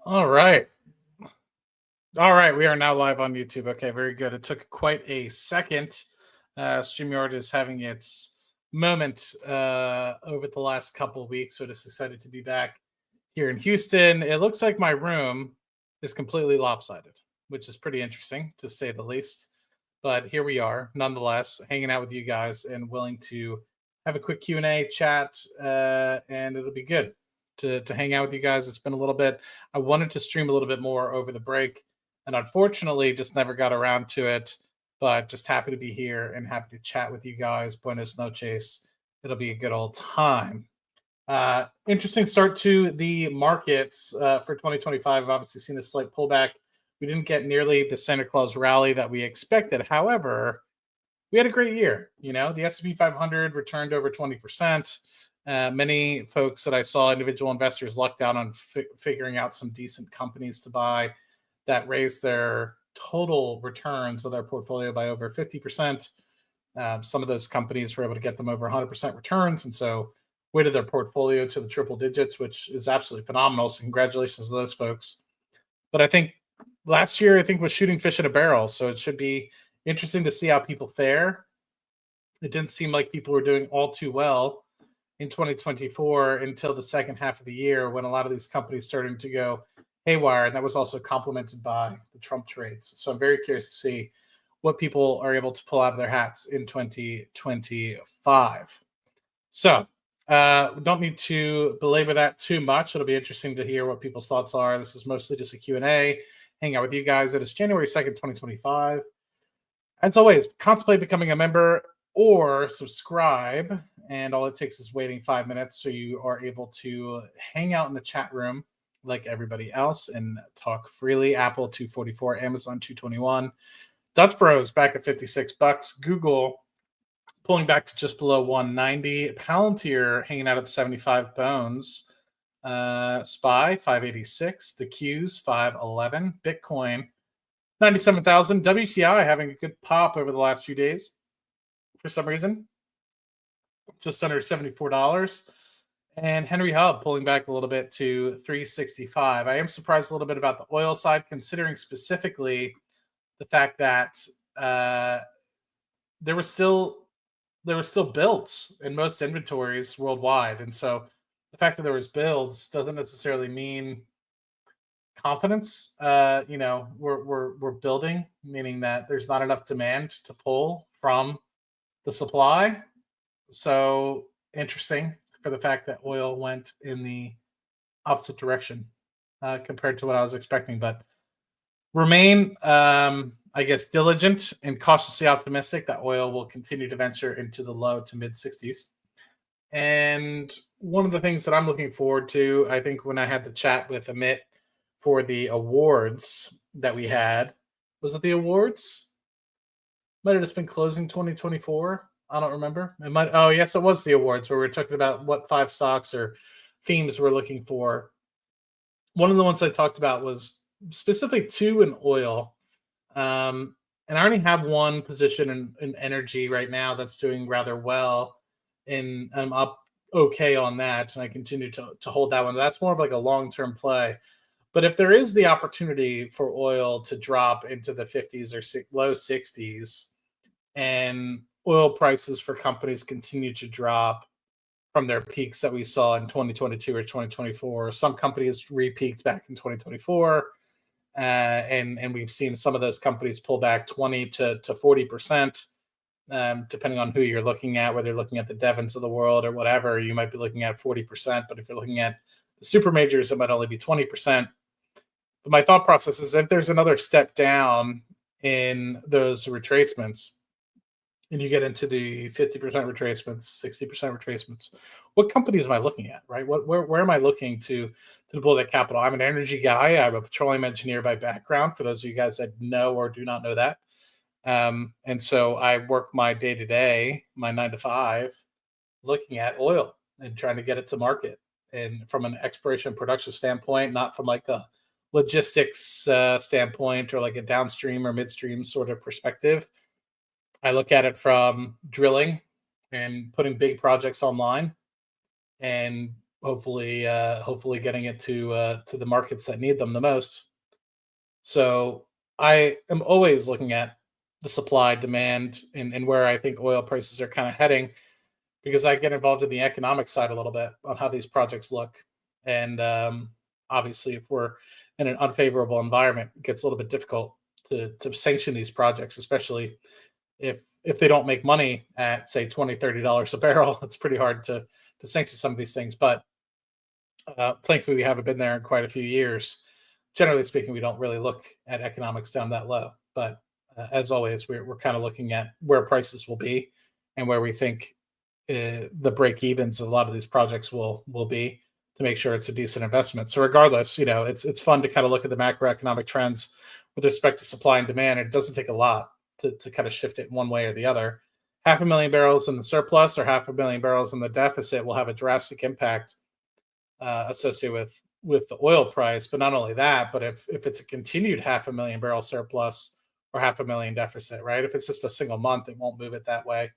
All right. All right. We are now live on YouTube. Okay, very good. It took quite a second. StreamYard is having its moment over the last couple of weeks. So just excited to be back here in Houston. It looks like my room is completely lopsided, which is pretty interesting to say the least. But here we are, nonetheless, hanging out with you guys and willing to have a quick Q&A chat, and it'll be good to hang out with you guys. It's been a little bit. I wanted to stream a little bit more over the break and unfortunately just never got around to it, but just happy to be here and happy to chat with you guys. Buenos noches. It'll be a good old time. Interesting start to the markets for 2025. I've obviously seen a slight pullback. We didn't get nearly the Santa Claus rally that we expected. However, we had a great year. You know, the S&P 500 returned over 20%. Many folks that I saw, individual investors, lucked out on figuring out some decent companies to buy that raised their total returns of their portfolio by over 50%. Some of those companies were able to get them over 100% returns. And so weighted their portfolio to the triple digits, which is absolutely phenomenal. So congratulations to those folks. But I think last year, was shooting fish in a barrel. So it should be interesting to see how people fare. It didn't seem like people were doing all too well in 2024 until the second half of the year when a lot of these companies started to go haywire, and that was also complemented by the Trump trades. So I'm very curious to see what people are able to pull out of their hats in 2025. So don't need to belabor that too much. It'll be interesting to hear what people's thoughts are. This is mostly just a Q&A, hang out with you guys. It is January 2nd, 2025. As always, contemplate becoming a member or subscribe, and all it takes is waiting 5 minutes so you are able to hang out in the chat room like everybody else and talk freely. Apple 244, Amazon 221, Dutch Bros back at $56, Google pulling back to just below 190, Palantir hanging out at 75 bones, SPY 586, the Qs 511, Bitcoin 97,000, WTI having a good pop over the last few days for some reason, just under $74. And Henry Hub pulling back a little bit to 365. I am surprised a little bit about the oil side, considering specifically the fact that there were still builds in most inventories worldwide, and so the fact that there was builds doesn't necessarily mean confidence. We're building, meaning that there's not enough demand to pull from the supply. So interesting for the fact that oil went in the opposite direction compared to what I was expecting, but remain, I guess, diligent and cautiously optimistic that oil will continue to venture into the low to mid 60s. And one of the things that I'm looking forward to, I think when I had the chat with Amit for the awards that we had, was it the awards? Might have just been closing 2024. I don't remember. It might. Oh, yes, it was the awards where we were talking about what 5 stocks or themes we're looking for. One of the ones I talked about was specifically 2 in oil. And I already have one position in energy right now that's doing rather well. And I'm up okay on that. And I continue to hold that one. That's more of like a long-term play. But if there is the opportunity for oil to drop into the 50s or low 60s, and oil prices for companies continue to drop from their peaks that we saw in 2022 or 2024. Some companies re-peaked back in 2024, and we've seen some of those companies pull back 20 to 40%, depending on who you're looking at, whether you're looking at the Devons of the world or whatever. You might be looking at 40%, but if you're looking at the super majors, it might only be 20%. But my thought process is if there's another step down in those retracements, and you get into the 50% retracements, 60% retracements, what companies am I looking at, right? Where am I looking to deploy that capital? I'm an energy guy. I'm a petroleum engineer by background, for those of you guys that know or do not know that. And so I work my day-to-day, my 9 to 5, looking at oil and trying to get it to market. And from an exploration production standpoint, not from like a logistics standpoint or like a downstream or midstream sort of perspective. I look at it from drilling and putting big projects online and hopefully getting it to the markets that need them the most. So I am always looking at the supply demand and where I think oil prices are kind of heading because I get involved in the economic side a little bit on how these projects look. And obviously, if we're in an unfavorable environment, it gets a little bit difficult to sanction these projects, especially if they don't make money at say $20, $30 a barrel. It's pretty hard to sanction some of these things. But thankfully, we haven't been there in quite a few years. Generally speaking, we don't really look at economics down that low. But as always, we're kind of looking at where prices will be and where we think the break evens of a lot of these projects will be to make sure it's a decent investment. So regardless, it's fun to kind of look at the macroeconomic trends with respect to supply and demand. It doesn't take a lot to kind of shift it one way or the other. 500,000 barrels in the surplus or 500,000 barrels in the deficit will have a drastic impact associated with the oil price. But not only that, but if it's a continued 500,000 barrel surplus or 500,000 deficit, right? If it's just a single month, it won't move it that way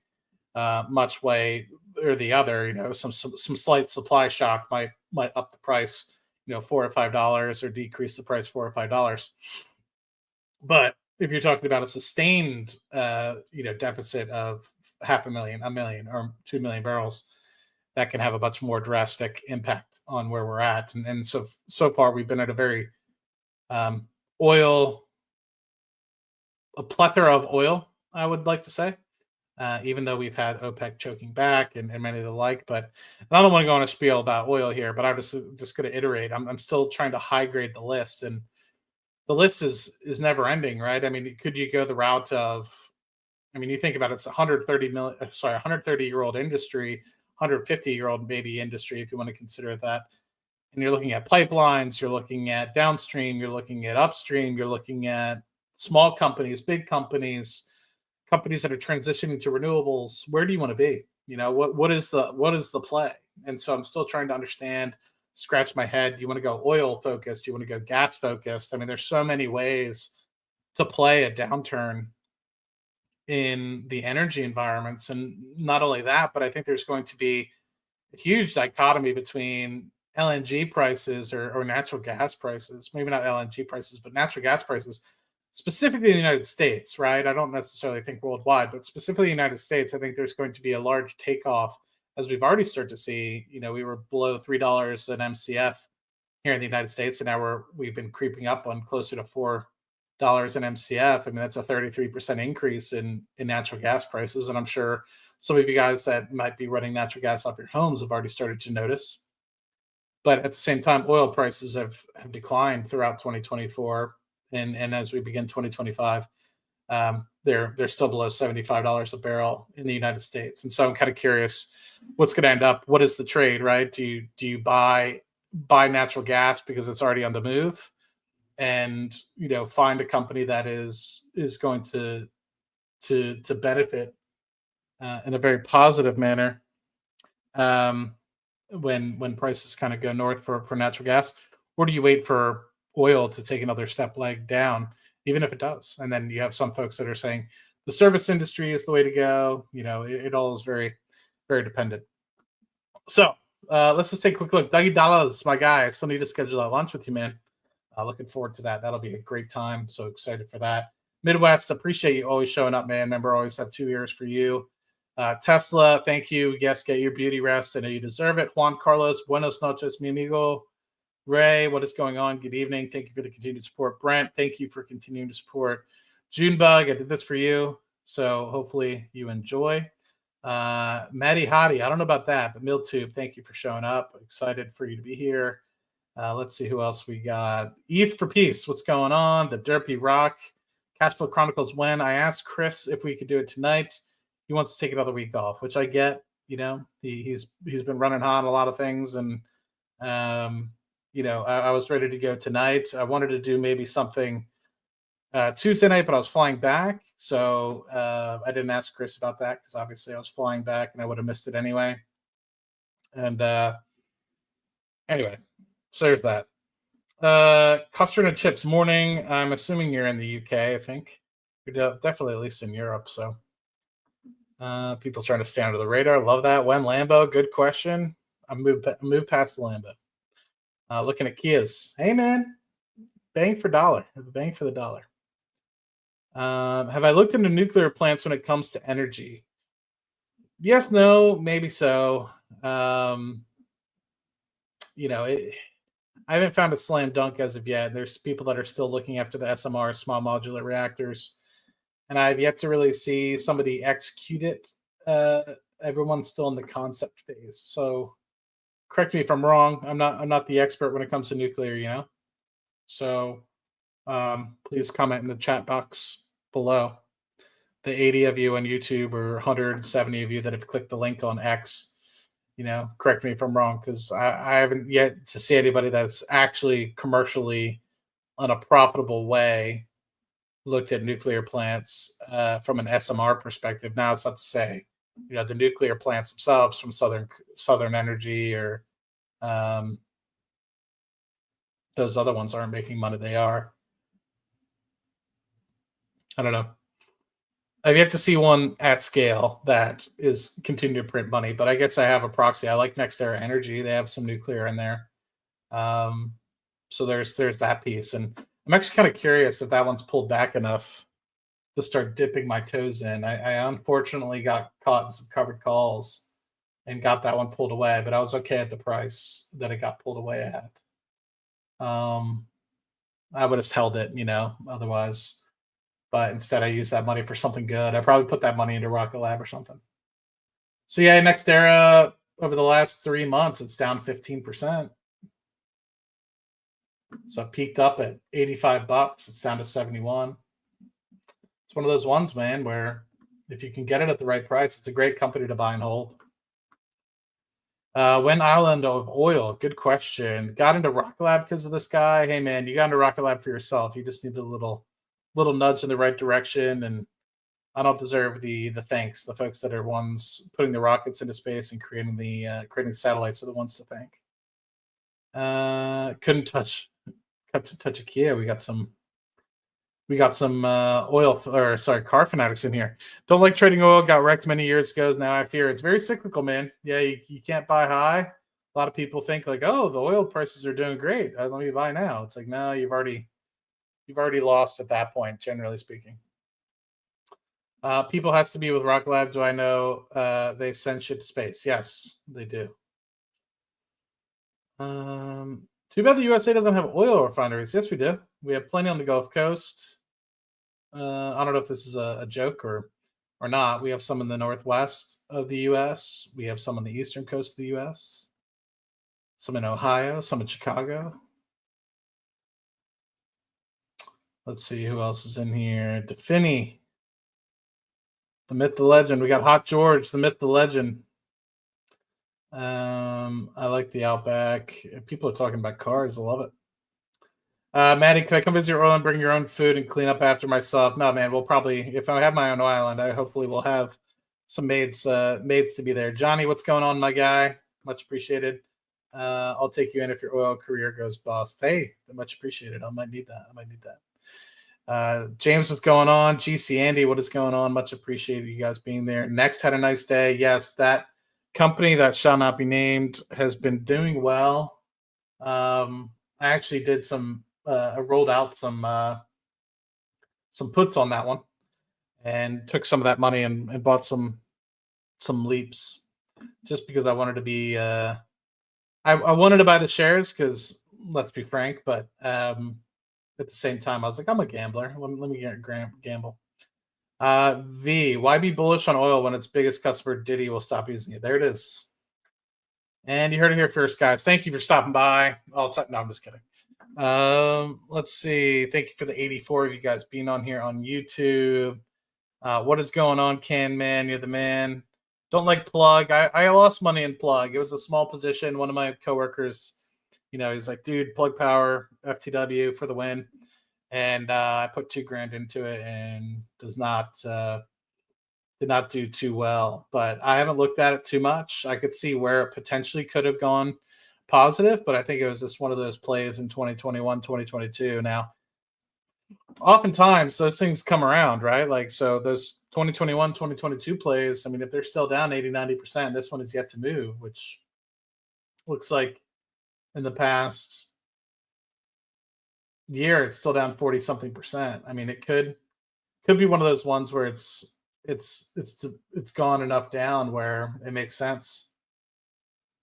much way or the other. Some slight supply shock might up the price, $4 or $5, or decrease the price $4 or $5. But if you're talking about a sustained, deficit of 500,000, a million, or 2 million barrels, that can have a much more drastic impact on where we're at. And so far, we've been at a very oil, a plethora of oil, I would like to say. Even though we've had OPEC choking back and many of the like. But I don't want to go on a spiel about oil here, but I'm just going to iterate. I'm still trying to high grade the list, and the list is never ending, right? I mean, could you go the route of, I mean, you think about it, it's 130-year-old industry, 150-year-old maybe industry, if you want to consider it that. And you're looking at pipelines, you're looking at downstream, you're looking at upstream, you're looking at small companies, big companies that are transitioning to renewables. Where do you want to be? What is the play? And so I'm still trying to understand, scratch my head. Do you want to go oil focused? Do you want to go gas focused? I mean, there's so many ways to play a downturn in the energy environments. And not only that, but I think there's going to be a huge dichotomy between LNG prices or natural gas prices, maybe not LNG prices, but natural gas prices, specifically in the United States, right? I don't necessarily think worldwide, but specifically in the United States, I think there's going to be a large takeoff, as we've already started to see. We were below $3 an MCF here in the United States, and now we've been creeping up on closer to $4 an MCF. I mean, that's a 33% increase in natural gas prices, and I'm sure some of you guys that might be running natural gas off your homes have already started to notice. But at the same time, oil prices have declined throughout 2024. And as we begin 2025, they're still below $75 a barrel in the United States. And so I'm kind of curious what's going to end up. What is the trade, right? Do you buy natural gas because it's already on the move, and find a company that is going to benefit in a very positive manner when prices kind of go north for natural gas, or do you wait for oil to take another step leg down, even if it does? And then you have some folks that are saying the service industry is the way to go. It all is very, very dependent. So let's just take a quick look. Dougie Dallas, my guy, I still need to schedule that lunch with you, man. Looking forward to that. That'll be a great time. So excited for that. Midwest, appreciate you always showing up, man. Remember, always have 2 ears for you. Tesla, thank you. Yes, get your beauty rest. I know you deserve it. Juan Carlos, buenos noches, mi amigo. Ray, what is going on? Good evening. Thank you for the continued support. Brent, thank you for continuing to support. Junebug, I did this for you, so hopefully you enjoy. Maddie Hottie, I don't know about that, but MilTube, thank you for showing up. Excited for you to be here. Let's see who else we got. ETH for Peace, what's going on? The Derpy Rock, Cashflow Chronicles. When I asked Chris if we could do it tonight, he wants to take another week off, which I get. He's been running hot on a lot of things, and I was ready to go tonight. I wanted to do maybe something Tuesday night, but I was flying back. So I didn't ask Chris about that because obviously I was flying back and I would have missed it anyway. And anyway, so there's that. Custard and chips morning. I'm assuming you're in the UK, I think. You're definitely at least in Europe. So people trying to stay under the radar. Love that. When Lambo, good question. I moved past the Lambo. Looking at Kias. Hey man, bang for dollar. Bang for the dollar. Have I looked into nuclear plants when it comes to energy? Yes, no, maybe so. Um, I haven't found a slam dunk as of yet. There's people that are still looking after the SMR, small modular reactors, and I've yet to really see somebody execute it. Everyone's still in the concept phase. So correct me if I'm wrong. I'm not the expert when it comes to nuclear. So please comment in the chat box below. The 80 of you on YouTube or 170 of you that have clicked the link on X, correct me if I'm wrong, because I haven't yet to see anybody that's actually commercially on a profitable way looked at nuclear plants from an SMR perspective. Now, it's not to say, the nuclear plants themselves from Southern Energy or those other ones aren't making money. They are. I don't know. I've yet to see one at scale that is continuing to print money, but I guess I have a proxy. I like NextEra Energy. They have some nuclear in there. So there's that piece. And I'm actually kind of curious if that one's pulled back enough to start dipping my toes in. I unfortunately got caught in some covered calls and got that one pulled away, but I was okay at the price that it got pulled away at. I would have held it, otherwise. But instead, I used that money for something good. I probably put that money into Rocket Lab or something. So yeah, NextEra over the last 3 months, it's down 15%. So it peaked up at $85. It's down to 71. It's one of those ones, man, where if you can get it at the right price, it's a great company to buy and hold. Wen Island of oil. Good question. Got into Rocket Lab because of this guy. Hey man, you got into Rocket Lab for yourself. You just need a little nudge in the right direction, and I don't deserve the thanks. The folks that are ones putting the rockets into space and creating satellites are the ones to thank. Couldn't touch a Kia. We got some car fanatics in here. Don't like trading oil. Got wrecked many years ago. Now I fear it's very cyclical, man. Yeah, you can't buy high. A lot of people think like, oh, the oil prices are doing great. Let me buy now. It's like, no, you've already lost at that point, generally speaking. People has to be with Rocket Lab. Do I know they send shit to space? Yes, they do. Too bad the USA doesn't have oil refineries. Yes, we do. We have plenty on the Gulf Coast. I don't know if this is a joke or not. We have some in the northwest of the U.S. We have some on the eastern coast of the U.S. Some in Ohio, some in Chicago. Let's see who else is in here. Definny, the myth, the legend. We got Hot George, the myth, the legend. I like the Outback. People are talking about cars. I love it. Maddie, can I come visit your oil and bring your own food and clean up after myself? No, man. We'll probably, if I have my own island, I hopefully will have some maids to be there. Johnny, what's going on, my guy? Much appreciated. I'll take you in if your oil career goes bust. Hey, much appreciated. I might need that. James, what's going on? GC Andy, what is going on? Much appreciated you guys being there. Next had a nice day. Yes, that company that shall not be named has been doing well. I actually did I rolled out some puts on that one and took some of that money and bought some leaps just because I wanted to be I wanted to buy the shares because let's be frank, but at the same time I was like, I'm a gambler. Let me gamble. V, why be bullish on oil when its biggest customer Diddy will stop using it? There it is. And you heard it here first, guys. Thank you for stopping by. No, I'm just kidding. Let's see. Thank you for the 84 of you guys being on here on YouTube. What is going on, Can Man? You're the man. Don't like Plug. I lost money in Plug. It was a small position. One of my coworkers, he's like, dude, Plug Power, FTW for the win. And I put $2,000 into it and did not do too well. But I haven't looked at it too much. I could see where it potentially could have gone positive, but I think it was just one of those plays in 2021, 2022. Now, oftentimes those things come around, right? Like, so those 2021, 2022 plays, I mean, if they're still down 80, 90%, this one is yet to move, which Looks like in the past year, it's still down 40 something percent. I mean, it could be one of those ones where it's gone enough down where it makes sense,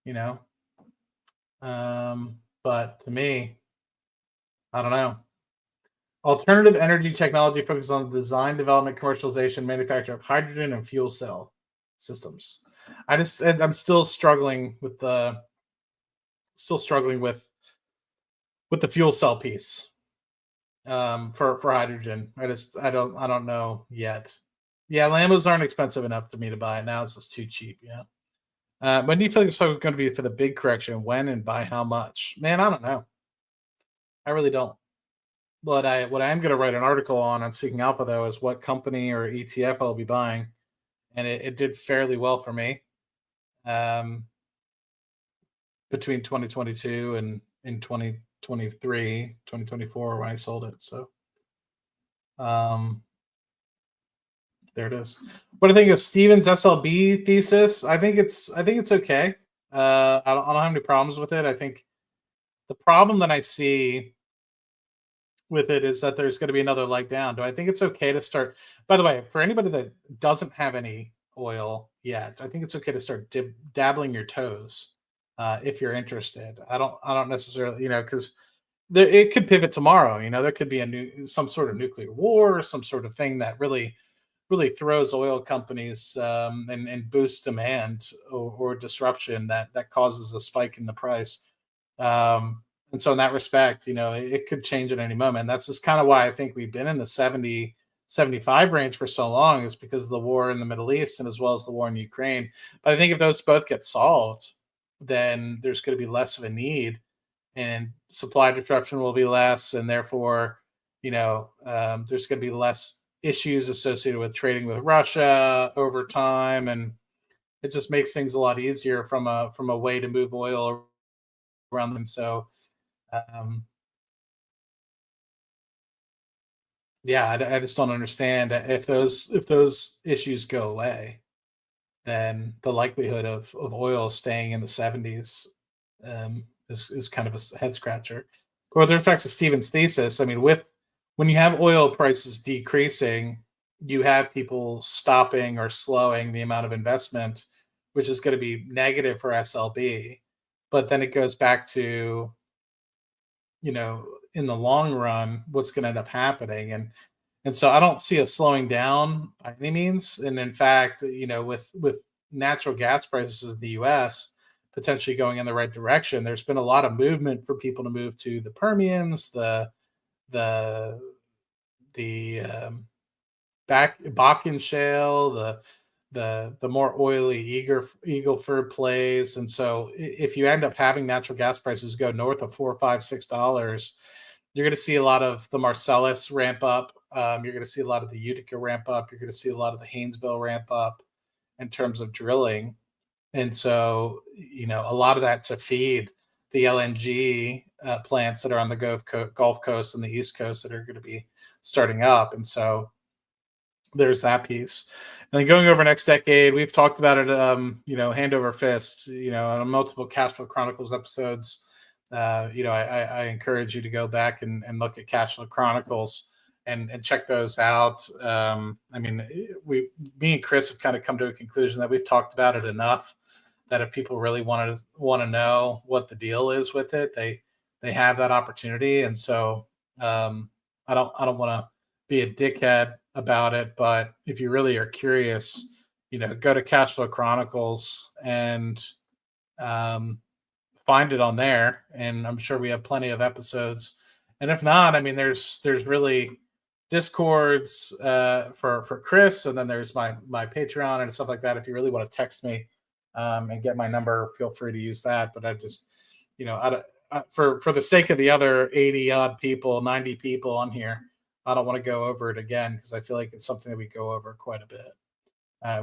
you know. But to me, I don't know. Alternative energy technology focuses on the design, development, commercialization, manufacture of hydrogen and fuel cell systems. I'm still struggling with the fuel cell piece for hydrogen. I don't know yet. Yeah, Lambos aren't expensive enough for me to buy. Now it's just too cheap. Yeah. When do you feel like it's going to be for the big correction? When and by how much? Man, I don't know. I really don't. But what I am going to write an article on Seeking Alpha though is what company or ETF I'll be buying, and it did fairly well for me um, between 2022 and in 2023, 2024 when I sold it. So um, there it is. What do you think of Steven's SLB thesis? I think it's okay. I don't have any problems with it. I think the problem that I see with it is that there's going to be another leg down. Do I think it's okay to start? By the way, for anybody that doesn't have any oil yet, I think it's okay to start dabbling your toes if you're interested. I don't necessarily, because it could pivot tomorrow. There could be some sort of nuclear war, some sort of thing that really throws oil companies and boosts demand or disruption that causes a spike in the price. And so in that respect, it could change at any moment. That's just kind of why I think we've been in the 70, 75 range for so long, is because of the war in the Middle East and as well as the war in Ukraine. But I think if those both get solved, then there's going to be less of a need and supply disruption will be less. And therefore, there's going to be less issues associated with trading with Russia over time. And it just makes things a lot easier from a way to move oil around them. So, yeah, I just don't understand if those issues go away, then the likelihood of oil staying in the 70s is kind of a head scratcher. But with respect to Stephen's thesis, I mean, when you have oil prices decreasing, you have people stopping or slowing the amount of investment, which is going to be negative for SLB. But then it goes back to, in the long run, what's going to end up happening. And so I don't see a slowing down by any means. And in fact, with natural gas prices in the US potentially going in the right direction, there's been a lot of movement for people to move to the Permians, the Bakken Shale, the more oily Eagle Ford plays. And so if you end up having natural gas prices go north of $4, $5, $6, you're going to see a lot of the Marcellus ramp up. You're going to see a lot of the Utica ramp up. You're going to see a lot of the Haynesville ramp up in terms of drilling. And so, a lot of that to feed the LNG plants that are on the Gulf Coast and the East Coast that are going to be starting up. And so there's that piece. And then going over next decade, we've talked about it, hand over fist, on multiple Cash Flow Chronicles episodes. I encourage you to go back and look at Cash Flow Chronicles and check those out. Me and Chris have kind of come to a conclusion that we've talked about it enough that if people really want to know what the deal is with it, they have that opportunity. And so I don't want to be a dickhead about it, but if you really are curious, go to Cash Flow Chronicles and find it on there. And I'm sure we have plenty of episodes. And if not, I mean, there's really Discords for Chris, and then there's my Patreon and stuff like that. If you really want to text me and get my number, feel free to use that. But I just, for the sake of the other 80 odd people, 90 people on here, I don't want to go over it again because I feel like it's something that we go over quite a bit.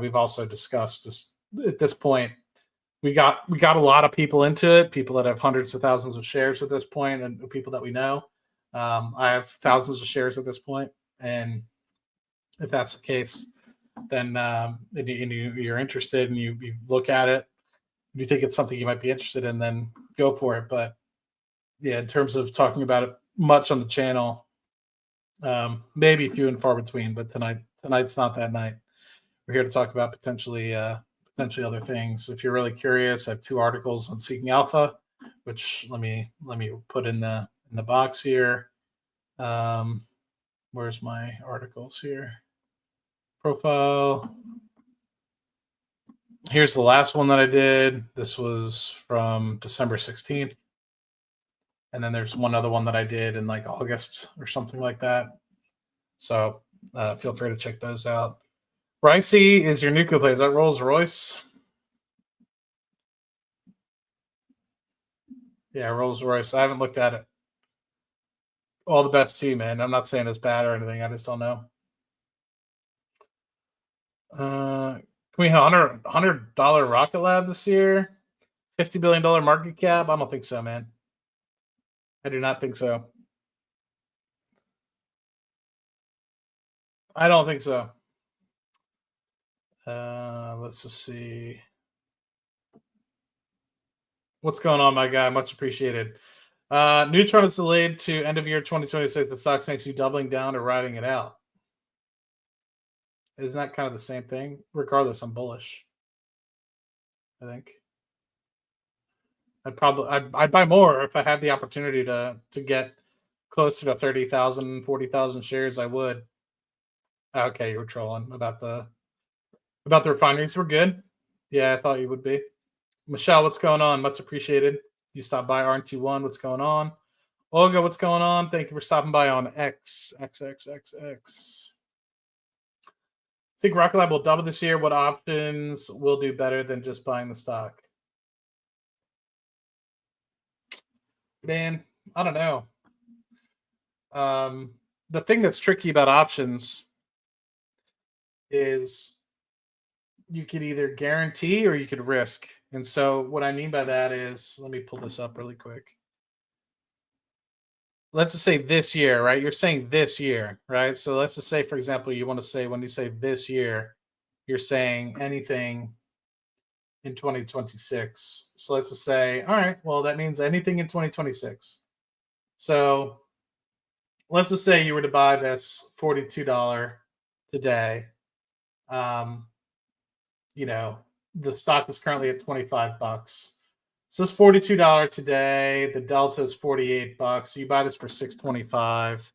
We've also discussed just at this point, we got a lot of people into it, people that have hundreds of thousands of shares at this point, and people that we know. I have thousands of shares at this point, and if that's the case, then and you're interested and you look at it, if you think it's something you might be interested in, then go for it. But yeah, in terms of talking about it much on the channel, maybe few and far between. But tonight's not that night. We're here to talk about potentially other things. If you're really curious, I have 2 articles on Seeking Alpha, which let me put in the box here. Where's my articles here? Profile. Here's the last one that I did. This was from December 16th. And then there's one other one that I did in like August or something like that. So feel free to check those out. Ricey is your nuclear play. Is that Rolls Royce? Yeah, Rolls Royce. I haven't looked at it. All the best to you, man. I'm not saying it's bad or anything. I just don't know. Can we have $100 Rocket Lab this year? $50 billion market cap? I don't think so, man. I do not think so. I don't think so. Let's just see. What's going on, my guy? Much appreciated. Neutron is delayed to end of year 2026. The stock thanks you doubling down or riding it out. Isn't that kind of the same thing? Regardless, I'm bullish. I think I'd buy more if I had the opportunity to get closer to 30,000, 40,000 shares. I would. Okay, you were trolling about the refineries. We're good. Yeah, I thought you would be. Michelle, what's going on? Much appreciated. You stopped by RT1. What's going on? Olga, what's going on? Thank you for stopping by on X. I think Rocket Lab will double this year. What options will do better than just buying the stock? Man, I don't know. The thing that's tricky about options is you could either guarantee or you could risk. And so what I mean by that is, let me pull this up really quick. Let's just say this year, right? You're saying this year, right? So let's just say, for example, you want to say, when you say this year, you're saying anything in 2026. So let's just say, all right, well, that means anything in 2026. So let's just say you were to buy this $42 today. The stock is currently at $25. So it's $42 today. The delta is $48. So you buy this for $625.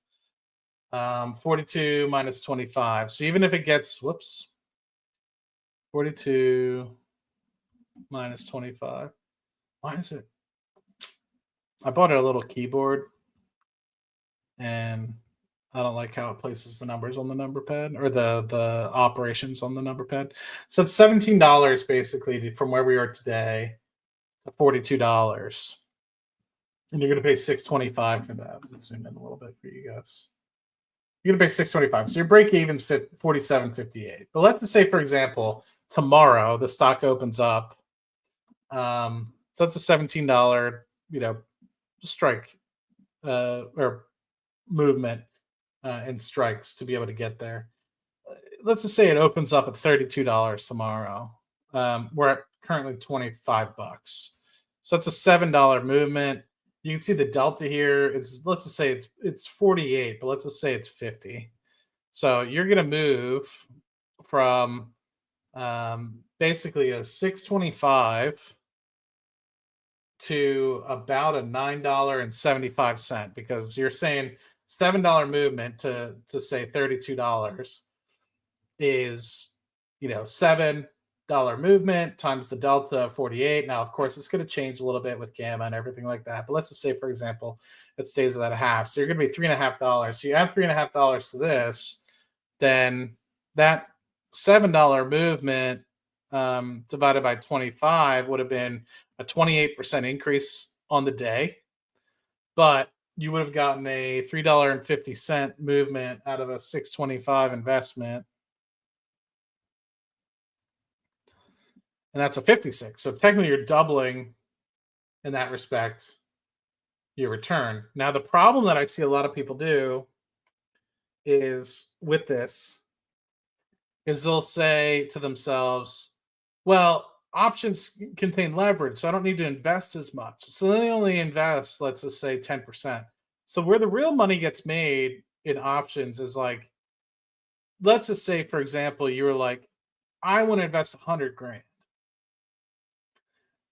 42 minus 25. So even if it gets 42 minus 25. Why is it? I bought a little keyboard and I don't like how it places the numbers on the number pad, or the operations on the number pad. So it's $17 basically from where we are today to $42. And you're going to pay $625 for that. Let me zoom in a little bit for you guys. You're going to pay $625. So your break even's $47.58. But let's just say, for example, tomorrow the stock opens up. So that's a $17, strike or movement in strikes to be able to get there. Let's just say it opens up at $32 tomorrow. We're at currently $25. So that's a $7 movement. You can see the delta here is, let's just say it's 48, but let's just say it's 50. So you're going to move from basically a 625 to about a $9.75, because you're saying $7 movement to say $32 is, $7 movement times the delta of 48. Now, of course, it's going to change a little bit with gamma and everything like that. But let's just say, for example, it stays at a half. So you're going to be $3.50. So you add $3.50 to this, then that $7 movement divided by 25 would have been a 28% increase on the day. But you would have gotten a $3.50 movement out of a $625 investment. And that's a 56. So technically you're doubling in that respect your return. Now, the problem that I see a lot of people do is with this is they'll say to themselves, well, options contain leverage, so I don't need to invest as much. So they only invest, let's just say 10%. So where the real money gets made in options is like, let's just say, for example, you were like, I want to invest 100 grand.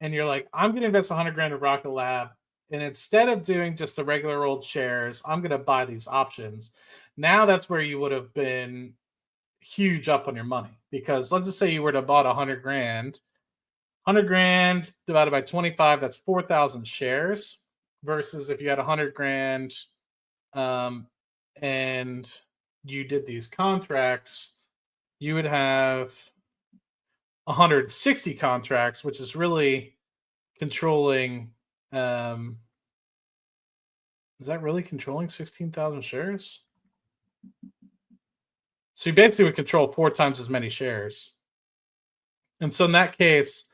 And you're like, I'm going to invest 100 grand in Rocket Lab. And instead of doing just the regular old shares, I'm going to buy these options. Now that's where you would have been huge up on your money, because let's just say you were to bought 100 grand. 100 grand divided by 25, that's 4,000 shares, versus if you had 100 grand and you did these contracts, you would have 160 contracts, which is really controlling. Is that really controlling 16,000 shares? So you basically would control 4 times as many shares. And so in that case,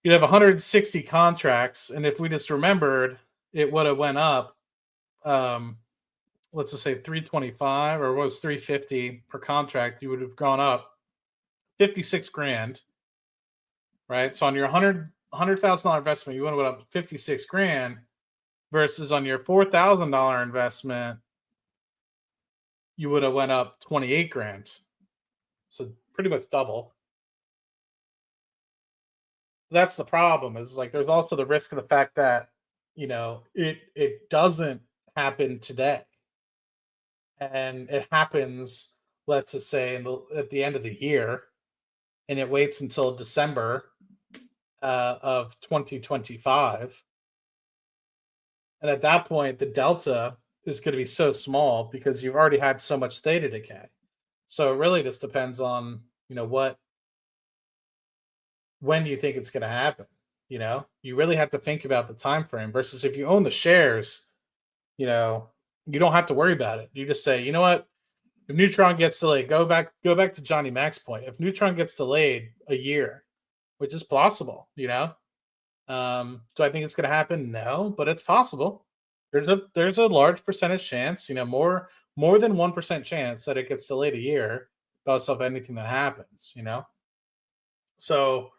you'd have 160 contracts. And if we just remembered, it would have went up, let's just say 325, or was 350 per contract, you would have gone up 56 grand, right? So on your $100,000 investment, you would have went up 56 grand, versus on your $4,000 investment, you would have went up 28 grand. So pretty much double. That's the problem, is like, there's also the risk of the fact that, it doesn't happen today. And it happens, let's just say, at the end of the year, and it waits until December of 2025. And at that point, the delta is going to be so small because you've already had so much theta decay. So it really just depends on, when you think it's going to happen. You really have to think about the time frame, versus if you own the shares, you don't have to worry about it. You just say, you know what, if Neutron gets delayed, go back to Johnny Mac's point. If Neutron gets delayed a year, which is possible, do I think it's going to happen? No, but it's possible. There's a large percentage chance, more than 1% chance that it gets delayed a year, because of anything that happens. So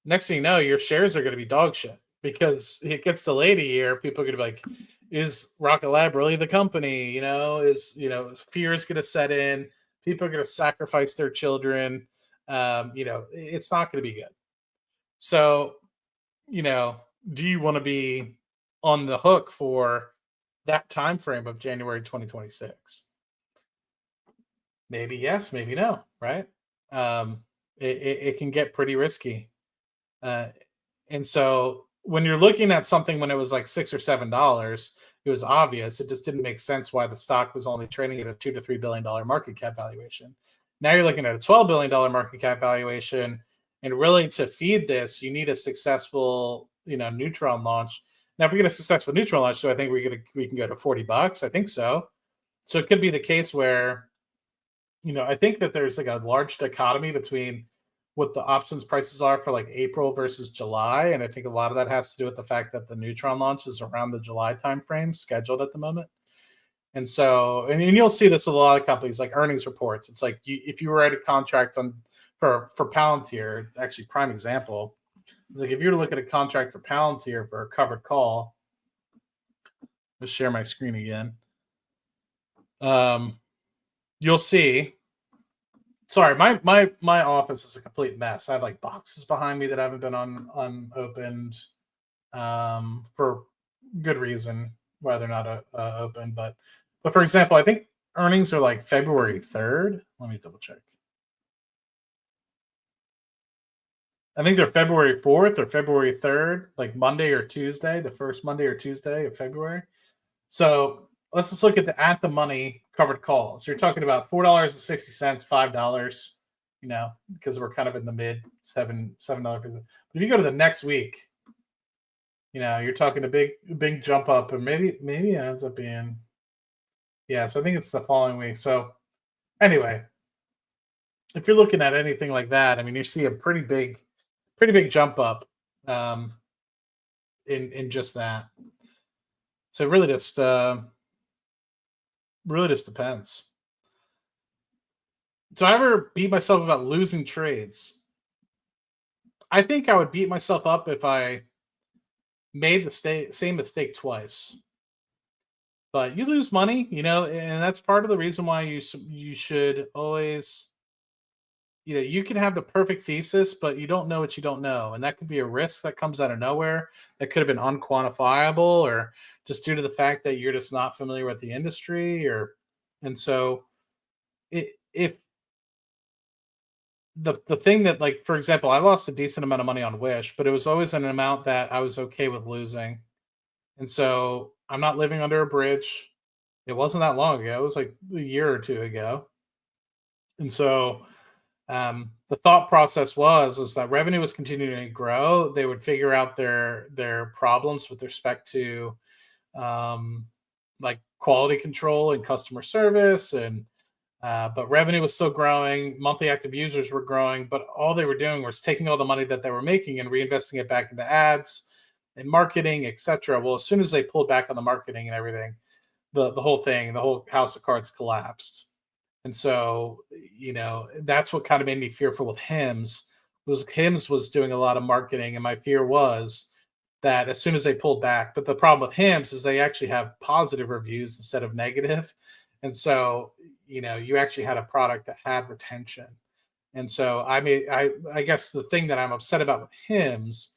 next thing you know, your shares are going to be dog shit, because it gets delayed a year. People are going to be like, is Rocket Lab really the company? Fear is going to set in. People are going to sacrifice their children. It's not going to be good. So, do you want to be on the hook for that time frame of January 2026? Maybe yes, maybe no, right? It can get pretty risky. And so when you're looking at something when it was like $6 or $7, it was obvious. It just didn't make sense why the stock was only trading at a $2 to $3 billion market cap valuation. Now you're looking at a $12 billion market cap valuation, and really, to feed this, you need a successful, Neutron launch. Now, if we get a successful Neutron launch, so I think we can go to $40. I think so. So it could be the case where, I think that there's like a large dichotomy between what the options prices are for like April versus July. And I think a lot of that has to do with the fact that the Neutron launch is around the July timeframe scheduled at the moment. And so, and you'll see this with a lot of companies, like earnings reports. It's like, if you were at a contract for Palantir, actually prime example, it's like if you were to look at a contract for Palantir for a covered call, let's share my screen again. You'll see. Sorry, my office is a complete mess. I have like boxes behind me that haven't been unopened for good reason, why they're not open. But for example, I think earnings are like February 3rd. Let me double check. I think they're February 4th or February 3rd, like Monday or Tuesday, the first Monday or Tuesday of February. So let's just look at the money covered calls. You're talking about $4.60, $5, because we're kind of in the mid $7. But if you go to the next week, you're talking a big jump up, and maybe it ends up being, so I think it's the following week. So anyway, if you're looking at anything like that, I mean, you see a pretty big jump up in just that. So it really just depends. So I ever beat myself about losing trades? I think I would beat myself up if I made the same mistake twice. But you lose money, and that's part of the reason why you should always, you can have the perfect thesis, but you don't know what you don't know, and that could be a risk that comes out of nowhere. That could have been unquantifiable, or just due to the fact that you're just not familiar with the industry, and so if the thing that, like, for example, I lost a decent amount of money on Wish, but it was always an amount that I was okay with losing. And so I'm not living under a bridge. It wasn't that long ago. It was like a year or two ago. And so the thought process was that revenue was continuing to grow. They would figure out their problems with respect to um, like quality control and customer service, and but revenue was still growing. Monthly active users were growing, but all they were doing was taking all the money that they were making and reinvesting it back into ads and marketing, etc. Well, as soon as they pulled back on the marketing and everything, the whole thing, the whole house of cards collapsed. And so, that's what kind of made me fearful with Hims. Was Hims was doing a lot of marketing, and my fear was that as soon as they pulled back, but the problem with Hims is they actually have positive reviews instead of negative. And so, you actually had a product that had retention. And so I guess the thing that I'm upset about with Hims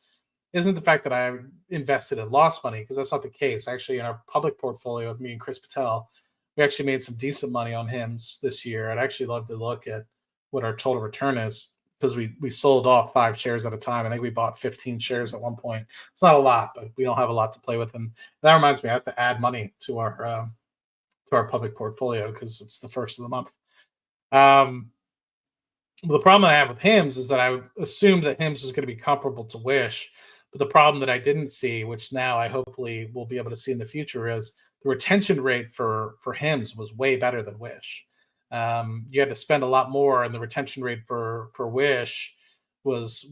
isn't the fact that I invested and lost money, because that's not the case. Actually, in our public portfolio with me and Chris Patel, we actually made some decent money on Hims this year. I'd actually love to look at what our total return is, because we sold off 5 shares at a time. I think we bought 15 shares at one point. It's not a lot, but we don't have a lot to play with. And that reminds me, I have to add money to our public portfolio because it's the first of the month. The problem that I have with Hims is that I assumed that Hims was going to be comparable to Wish. But the problem that I didn't see, which now I hopefully will be able to see in the future, is the retention rate for Hims was way better than Wish. You had to spend a lot more, and the retention rate for Wish was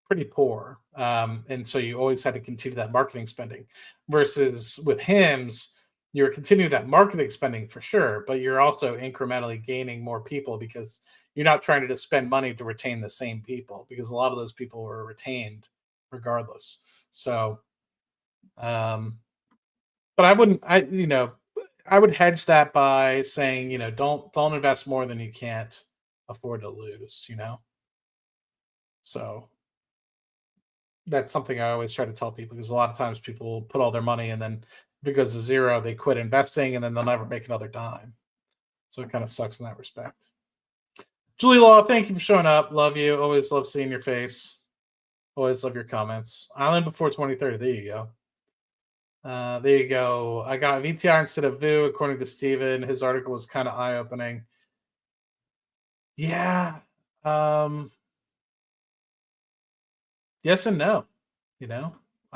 pretty poor. And so you always had to continue that marketing spending. Versus with Hims, you're continuing that marketing spending for sure, but you're also incrementally gaining more people, because you're not trying to just spend money to retain the same people, because a lot of those people were retained regardless. So, um, but I would hedge that by saying, don't invest more than you can't afford to lose. So that's something I always try to tell people, because a lot of times people put all their money, and then if it goes to zero, they quit investing, and then they'll never make another dime. So it kind of sucks in that respect. Julie Law, thank you for showing up. Love you. Always love seeing your face. Always love your comments. Island before 2030. There you go. There you go. I got VTI instead of VU, according to Steven. His article was kind of eye-opening. Yeah. Yes and no. I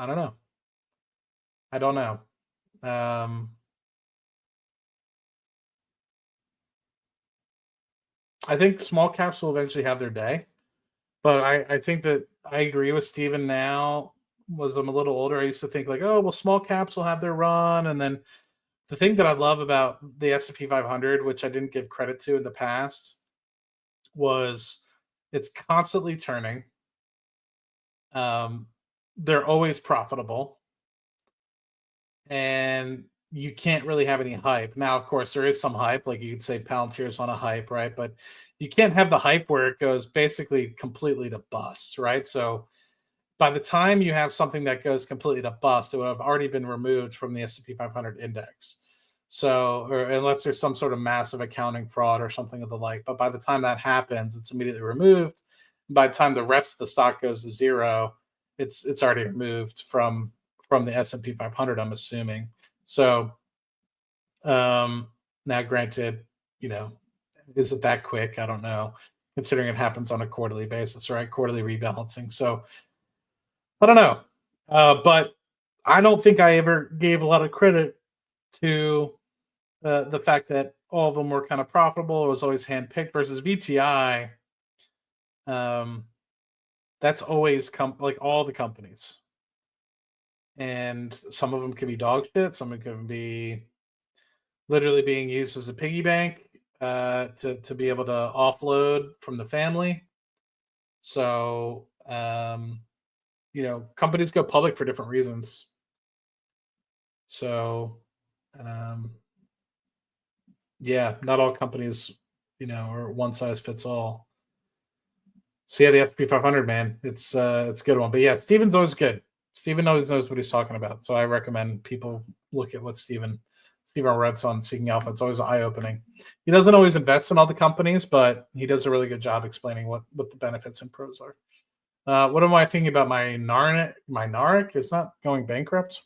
don't know. I don't know. I think small caps will eventually have their day, but I think that I agree with Steven now. Was I'm a little older, I used to think like, oh, well, small caps will have their run, and then the thing that I love about the S&P 500, which I didn't give credit to in the past, was it's constantly turning. They're always profitable, and you can't really have any hype. Now, of course, there is some hype, like you could say Palantir's on a hype, right? But you can't have the hype where it goes basically completely to bust, right? So by the time you have something that goes completely to bust, it would have already been removed from the S&P 500 index. So, or unless there's some sort of massive accounting fraud or something of the like. But by the time that happens, it's immediately removed. By the time the rest of the stock goes to zero, it's already removed from the S&P 500, I'm assuming. So, now granted, is it that quick? I don't know, considering it happens on a quarterly basis, right? Quarterly rebalancing. So I don't know. But I don't think I ever gave a lot of credit to the fact that all of them were kind of profitable. It was always handpicked versus VTI. That's always like all the companies. And some of them can be dog shit. Some of them can be literally being used as a piggy bank to be able to offload from the family. So Companies go public for different reasons. So, um, yeah, not all companies, are one size fits all. So yeah, the SP 500, man, it's a good one. But yeah, Steven's always good. Steven always knows what he's talking about. So I recommend people look at what Steven writes on Seeking Alpha. It's always eye opening. He doesn't always invest in all the companies, but he does a really good job explaining what the benefits and pros are. What am I thinking about my Narnic? My Naric is not going bankrupt.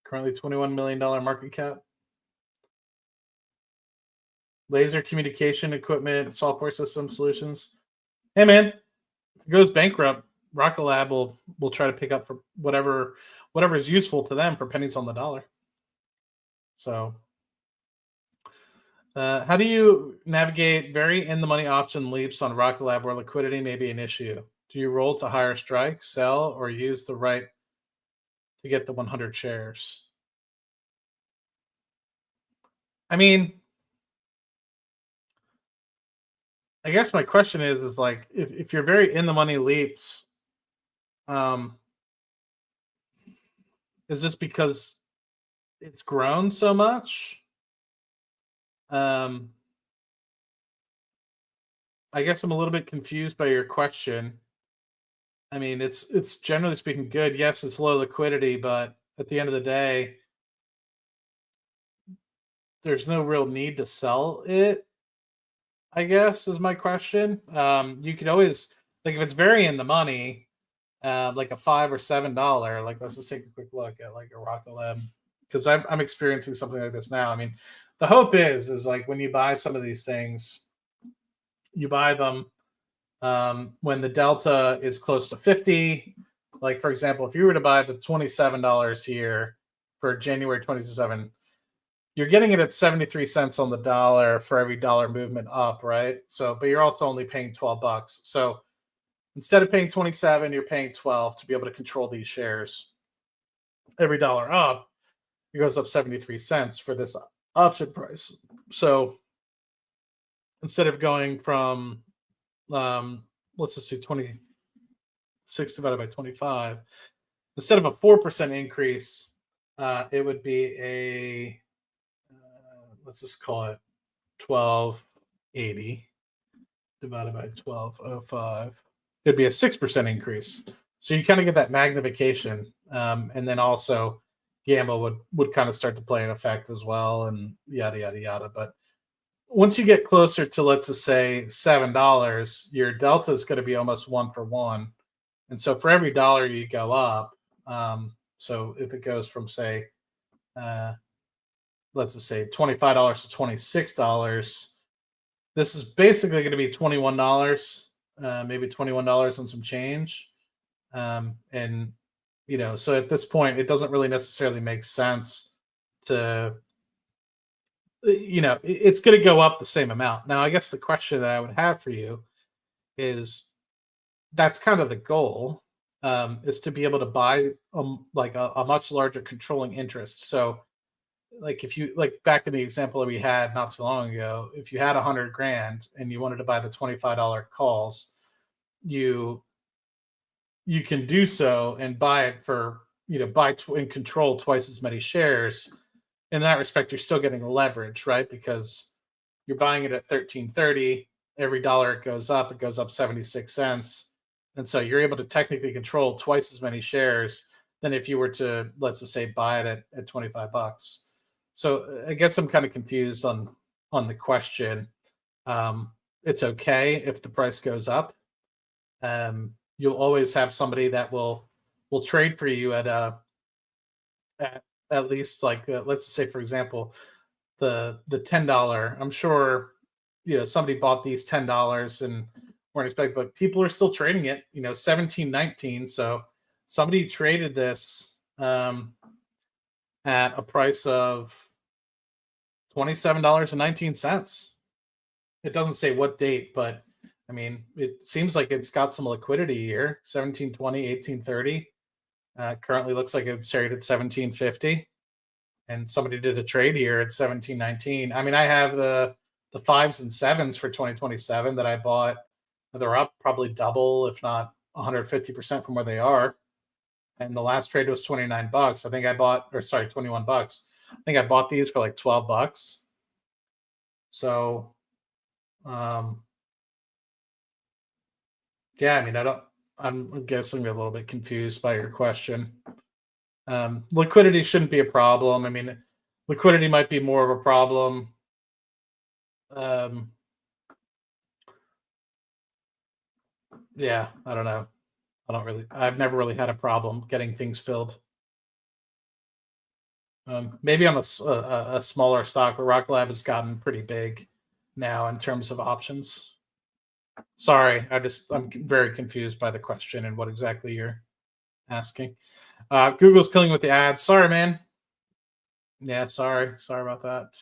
Currently $21 million market cap. Laser communication equipment, software system solutions. Hey man, if it goes bankrupt, Rocket Lab will try to pick up for whatever is useful to them for pennies on the dollar. So, how do you navigate very in the money option leaps on Rocket Lab where liquidity may be an issue? Do you roll to higher strike, sell, or use the right to get the 100 shares? I mean, I guess my question is like if you're very in the money leaps, is this because it's grown so much? I guess I'm a little bit confused by your question. I mean, it's generally speaking good. Yes, it's low liquidity, but at the end of the day, there's no real need to sell it, I guess is my question. You could always like if it's very in the money, like a $5 or $7, like let's just take a quick look at like a Rocket Lab because I'm experiencing something like this now. I mean, the hope is like when you buy some of these things, you buy them when the delta is close to 50. Like for example, if you were to buy the $27 here for January 27, you're getting it at 73 cents on the dollar for every dollar movement up, right? So, but you're also only paying $12. So instead of paying 27, you're paying 12 to be able to control these shares. Every dollar up, it goes up 73 cents for this option price. So instead of going from, let's just do 26 divided by 25, instead of a 4% increase, it would be a, let's just call it 1280 divided by 1205. It'd be a 6% increase. So you kind of get that magnification. And then also gamma would kind of start to play an effect as well and yada, yada, yada. But once you get closer to, let's just say $7, your delta is going to be almost 1-for-1. And so for every dollar you go up, so if it goes from say, let's just say $25 to $26, this is basically going to be $21, maybe $21 and some change. And, so at this point, it doesn't really necessarily make sense to, it's going to go up the same amount. Now, I guess the question that I would have for you is that's kind of the goal, is to be able to buy like a much larger controlling interest. So like if you like back in the example that we had not too long ago, if you had 100 grand and you wanted to buy the $25 calls, you can do so and buy it for, and control twice as many shares. In that respect, you're still getting leverage, right? Because you're buying it at 13.30. Every dollar it goes up 76 cents. And so you're able to technically control twice as many shares than if you were to, let's just say, buy it at $25. So I guess I'm kind of confused on the question. It's okay if the price goes up. You'll always have somebody that will trade for you at least like let's just say for example the $10. I'm sure somebody bought these $10 and weren't expecting, but people are still trading it. 17.19. So somebody traded this at a price of $27.19. It doesn't say what date, but I mean, it seems like it's got some liquidity here. 17.20, 18.30. Currently looks like it's traded at 17.50. and somebody did a trade here at 17.19. I mean, I have the 5s and 7s for 2027 that I bought. They're up probably double, if not 150% from where they are. And the last trade was $29. I think I bought, or sorry, $21. I think I bought these for like $12. So, yeah, I mean, I'm guessing a little bit confused by your question. Liquidity shouldn't be a problem. I mean, liquidity might be more of a problem. Yeah, I don't know. I've never really had a problem getting things filled. Maybe on a smaller stock, but Rock Lab has gotten pretty big now in terms of options. Sorry, I'm very confused by the question and what exactly you're asking. Google's killing with the ads. Sorry, man. Yeah, sorry about that.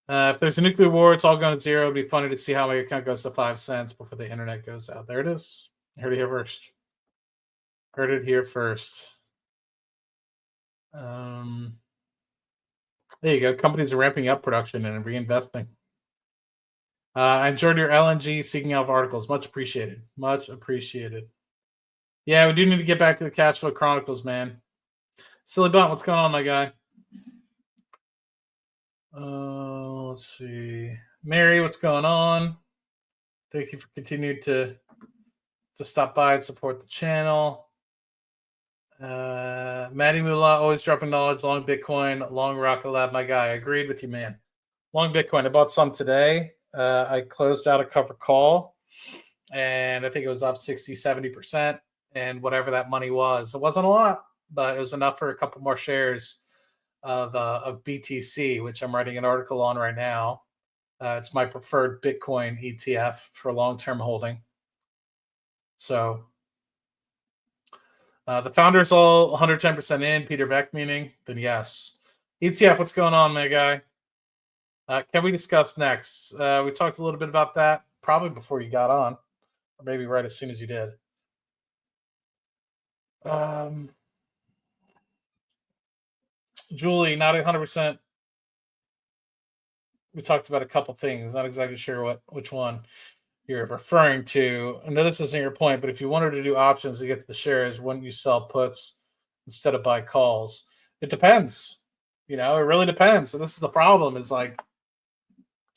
If there's a nuclear war, it's all going to zero. It'd be funny to see how my account goes to 5 cents before the internet goes out. There it is. Heard it here first. Heard it here first. There you go. Companies are ramping up production and reinvesting. I enjoyed your LNG seeking out articles. Much appreciated. Much appreciated. Yeah, we do need to get back to the cash flow chronicles, man. Silly Bunt, what's going on, my guy? Let's see. Mary, what's going on? Thank you for continuing to stop by and support the channel. Maddie Mullah, always dropping knowledge. Long Bitcoin, long Rocket Lab, my guy. I agreed with you, man. Long Bitcoin. I bought some today. I closed out a cover call, and I think it was up 60-70%. And whatever that money was, it wasn't a lot, but it was enough for a couple more shares of BTC, which I'm writing an article on right now. It's my preferred Bitcoin ETF for long-term holding. So the founder's all 110% in, Peter Beck meaning, then yes. ETF, what's going on, my guy? Can we discuss next? We talked a little bit about that probably before you got on, or maybe right as soon as you did. Julie, not 100%. We talked about a couple things. Not exactly sure which one you're referring to. I know this isn't your point, but if you wanted to do options to get to the shares, wouldn't you sell puts instead of buy calls? It depends. It really depends. So this is the problem. Is like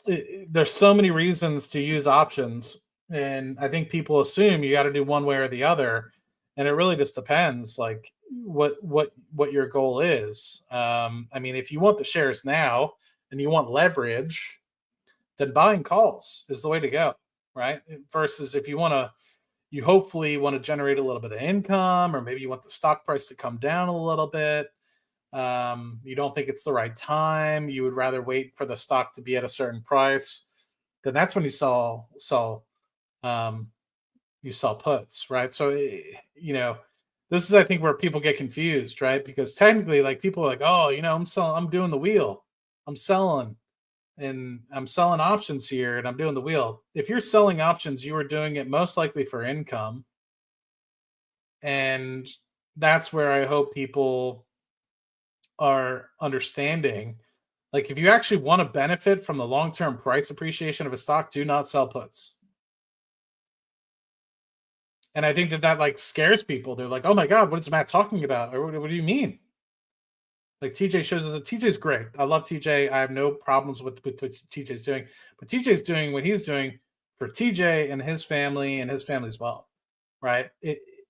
there's so many reasons to use options, and I think people assume you got to do one way or the other, and it really just depends. Like what your goal is. I mean, if you want the shares now and you want leverage, then buying calls is the way to go, right? Versus if you hopefully want to generate a little bit of income, or maybe you want the stock price to come down a little bit. You don't think it's the right time. You would rather wait for the stock to be at a certain price. Then that's when you sell puts, right? So, this is, I think, where people get confused, right? Because technically, like, people are like, oh, I'm doing the wheel. I'm selling options here and I'm doing the wheel. If you're selling options, you are doing it most likely for income. And that's where I hope people are understanding. Like, if you actually want to benefit from the long-term price appreciation of a stock, do not sell puts. And I think that like scares people. They're like, oh my God, what is Matt talking about? Or what do you mean? Like, TJ shows us that TJ's great. I love TJ. I have no problems with what TJ's doing. But TJ's doing what he's doing for TJ and his family and his family's wealth, right?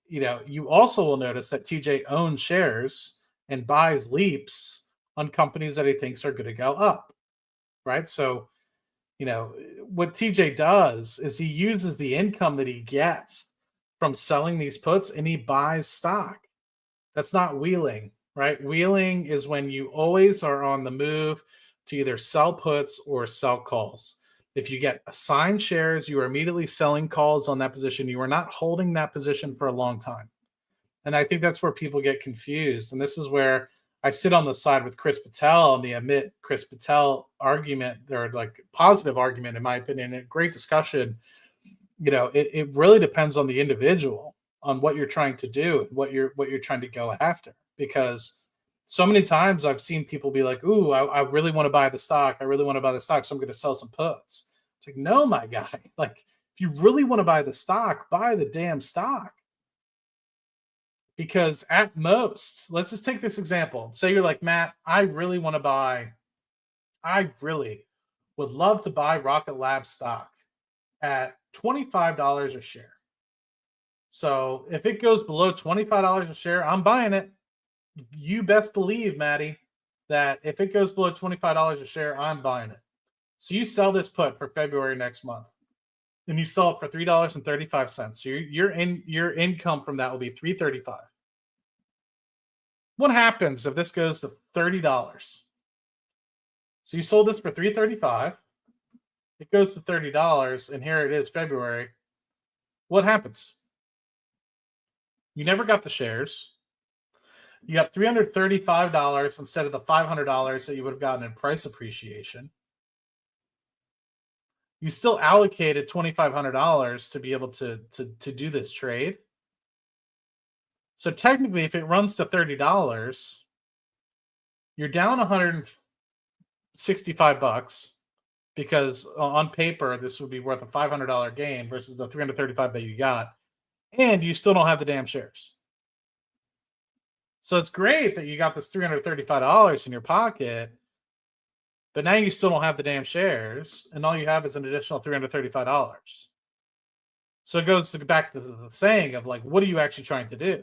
You also will notice that TJ owns shares and buys leaps on companies that he thinks are going to go up, right? So, what TJ does is he uses the income that he gets from selling these puts and he buys stock. That's not wheeling, right? Wheeling is when you always are on the move to either sell puts or sell calls. If you get assigned shares, you are immediately selling calls on that position. You are not holding that position for a long time. And I think that's where people get confused. And this is where I sit on the side with Chris Patel on the admit Chris Patel argument, or like positive argument, in my opinion, a great discussion. It really depends on the individual, on what you're trying to do, what you're trying to go after. because so many times I've seen people be like, ooh, I really want to buy the stock. I really want to buy the stock. So I'm going to sell some puts. It's like, no, my guy. Like, if you really want to buy the stock, buy the damn stock. Because at most, let's just take this example. Say you're like, Matt, I really want to buy, I really would love to buy Rocket Lab stock at $25 a share. So if it goes below $25 a share, I'm buying it. You best believe, Maddie, that if it goes below $25 a share, I'm buying it. So you sell this put for February next month, and you sell it for $3.35. So your income from that will be $3.35. What happens if this goes to $30? So you sold this for $3.35. It goes to $30, and here it is, February. What happens? You never got the shares. You got $335 instead of the $500 that you would have gotten in price appreciation. You still allocated $2,500 to be able to do this trade. So technically, if it runs to $30, you're down $165 because on paper this would be worth a $500 gain versus the $335 that you got, and you still don't have the damn shares. So it's great that you got this $335 in your pocket, but now you still don't have the damn shares, and all you have is an additional $335. So it goes back to the saying of like, what are you actually trying to do?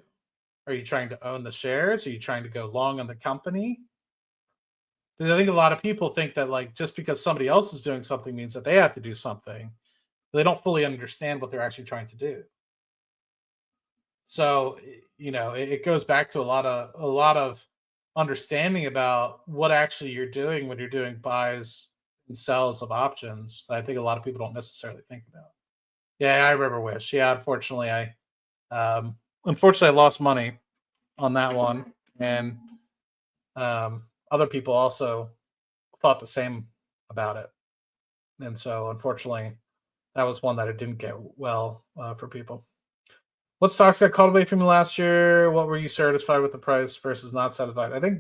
Are you trying to own the shares? Are you trying to go long on the company? Because I think a lot of people think that like just because somebody else is doing something means that they have to do something. They don't fully understand what they're actually trying to do. So, you know, it goes back to a lot of understanding about what actually you're doing when you're doing buys and sells of options that I think a lot of people don't necessarily think about. Yeah, I remember Wish. Yeah, unfortunately, I lost money on that one, and other people also thought the same about it, and so unfortunately, that was one that it didn't get well for people. What stocks got called away from you last year? What were you satisfied with the price versus not satisfied? I think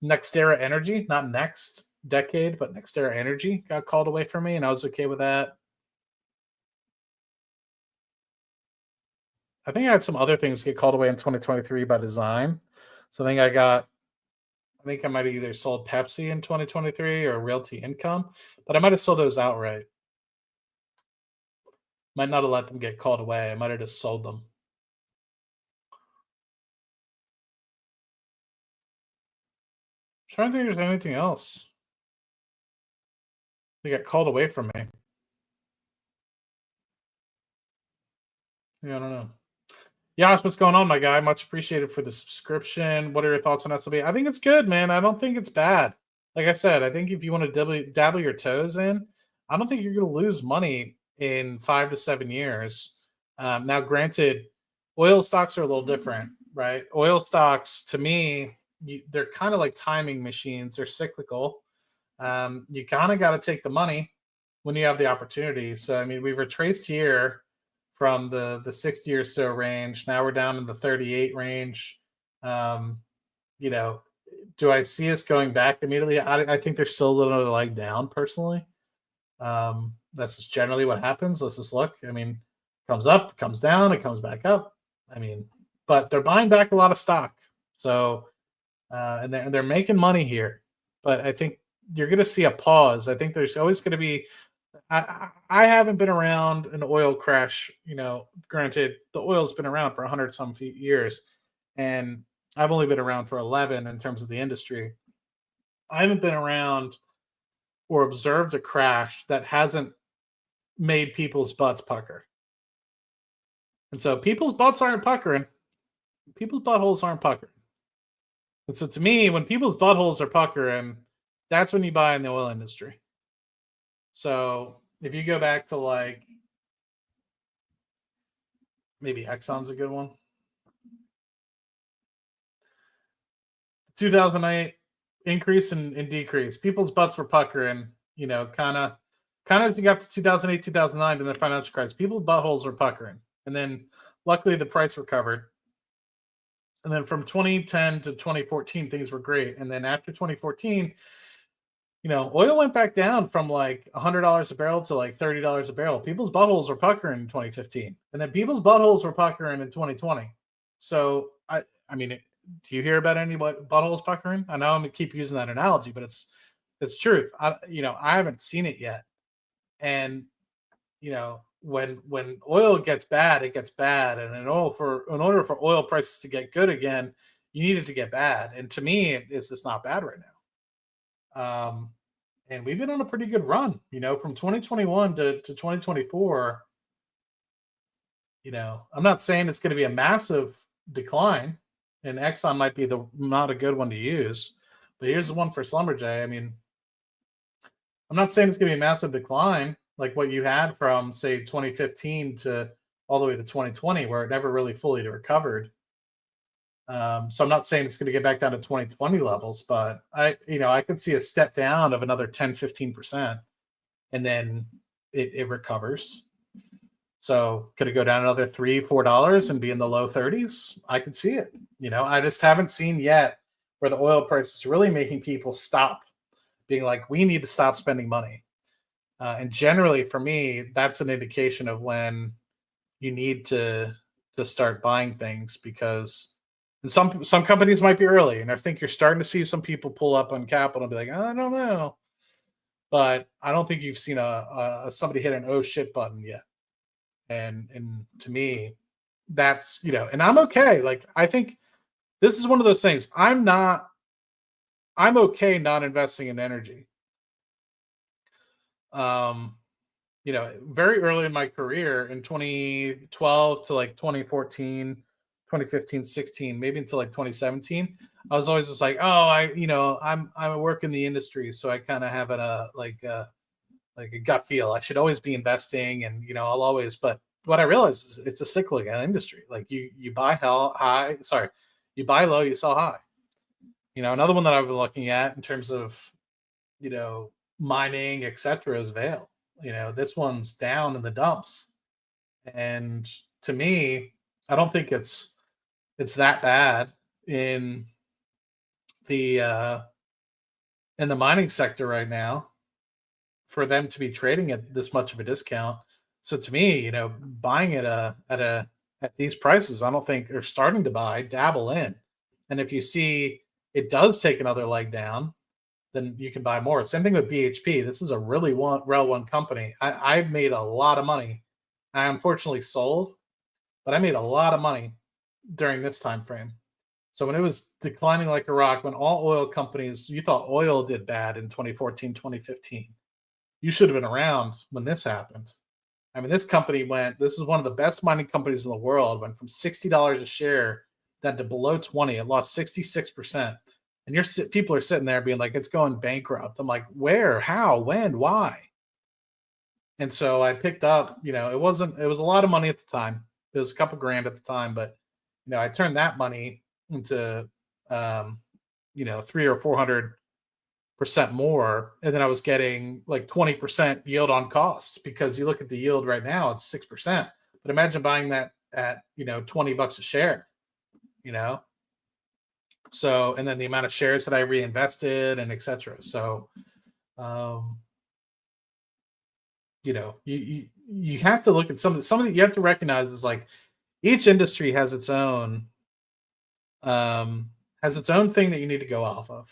NextEra Energy, not Next Decade, but NextEra Energy got called away from me, and I was okay with that. I think I had some other things get called away in 2023 by design. So I think I might have either sold Pepsi in 2023 or Realty Income, but I might have sold those outright. Might not have let them get called away. I might have just sold them. I'm trying to think if there's anything else. They got called away from me. Yeah, I don't know. Yash, what's going on, my guy? Much appreciated for the subscription. What are your thoughts on SLB? I think it's good, man. I don't think it's bad. Like I said, I think if you want to dabble your toes in, I don't think you're going to lose money in 5 to 7 years. Now, granted, oil stocks are a little different, right? Oil stocks, to me, they're kind of like timing machines. They're cyclical. You kind of got to take the money when you have the opportunity. So, I mean, we've retraced here from the 60 or so range. Now we're down in the 38 range. You know, do I see us going back immediately? I think there's still a little leg down personally. That's just generally what happens. Let's just look. I mean, comes up, comes down, it comes back up. I mean, but they're buying back a lot of stock. So, and they're making money here. But I think you're going to see a pause. I think there's always going to be. I haven't been around an oil crash. You know, granted, the oil's been around for 100 some years, and I've only been around for 11 in terms of the industry. I haven't been around or observed a crash that hasn't made people's butts pucker. And so people's butts aren't puckering. People's buttholes aren't puckering. And so to me, when people's buttholes are puckering, that's when you buy in the oil industry. So if you go back to like, maybe Exxon's a good one. 2008 increase and decrease. People's butts were puckering, you know, kind of as we got to 2008, 2009 in the financial crisis. People's buttholes were puckering. And then luckily the price recovered. And then from 2010 to 2014, things were great. And then after 2014, oil went back down from like $100 a barrel to like $30 a barrel. People's buttholes were puckering in 2015, and then people's buttholes were puckering in 2020. So I mean, do you hear about any buttholes puckering? I know I'm gonna keep using that analogy, but it's truth. I haven't seen it yet. And when oil gets bad, it gets bad. And in order for oil prices to get good again, you need it to get bad. And to me, it's just not bad right now. And we've been on a pretty good run, from 2021 to 2024. I'm not saying it's going to be a massive decline, and Exxon might be not a good one to use, but here's the one for Slumberjay. I mean, I'm not saying it's going to be a massive decline like what you had from, say, 2015 to all the way to 2020, where it never really fully recovered. So I'm not saying it's going to get back down to 2020 levels, but I could see a step down of another 10-15%, and then it recovers. So could it go down another $3-4 and be in the low 30s? I could see it. I just haven't seen yet where the oil price is really making people stop being like, we need to stop spending money. And generally, for me, that's an indication of when you need to start buying things, because some companies might be early, and I think you're starting to see some people pull up on capital and be like, I don't know, but I don't think you've seen somebody hit an oh shit button yet. And to me, that's and I'm okay. Like, I think this is one of those things. I'm okay not investing in energy. Very early in my career, in 2012 to like 2014, 2015, 16, maybe until like 2017, I was always just like, oh, I'm a work in the industry, so I kind of have a gut feel. I should always be investing, and I'll always. But what I realized is it's a cyclical industry. Like you buy high, you buy low, you sell high. Another one that I've been looking at in terms of mining, etc., is Vail. This one's down in the dumps, and to me, I don't think it's that bad in the mining sector right now for them to be trading at this much of a discount. So to me, buying it at these prices, I don't think they're starting to dabble in. And if you see it does take another leg down, then you can buy more. Same thing with BHP. This is a really well-run company. I've made a lot of money. I unfortunately sold, but I made a lot of money during this time frame. So when it was declining like a rock, when all oil companies, you thought oil did bad in 2014, 2015, you should have been around when this happened. I mean, this is one of the best mining companies in the world, went from $60 a share down to below 20. It lost 66%. And people are sitting there being like, it's going bankrupt. I'm like, where, how, when, why? And so I picked up, it was a lot of money at the time. It was a couple grand at the time, but I turned that money into 300 or 400% more, and then I was getting like 20% yield on cost, because you look at the yield right now, it's 6%. But imagine buying that at $20 a share, So, and then the amount of shares that I reinvested and etc. So, you have to look at some of the you have to recognize is like each industry has its own thing that you need to go off of,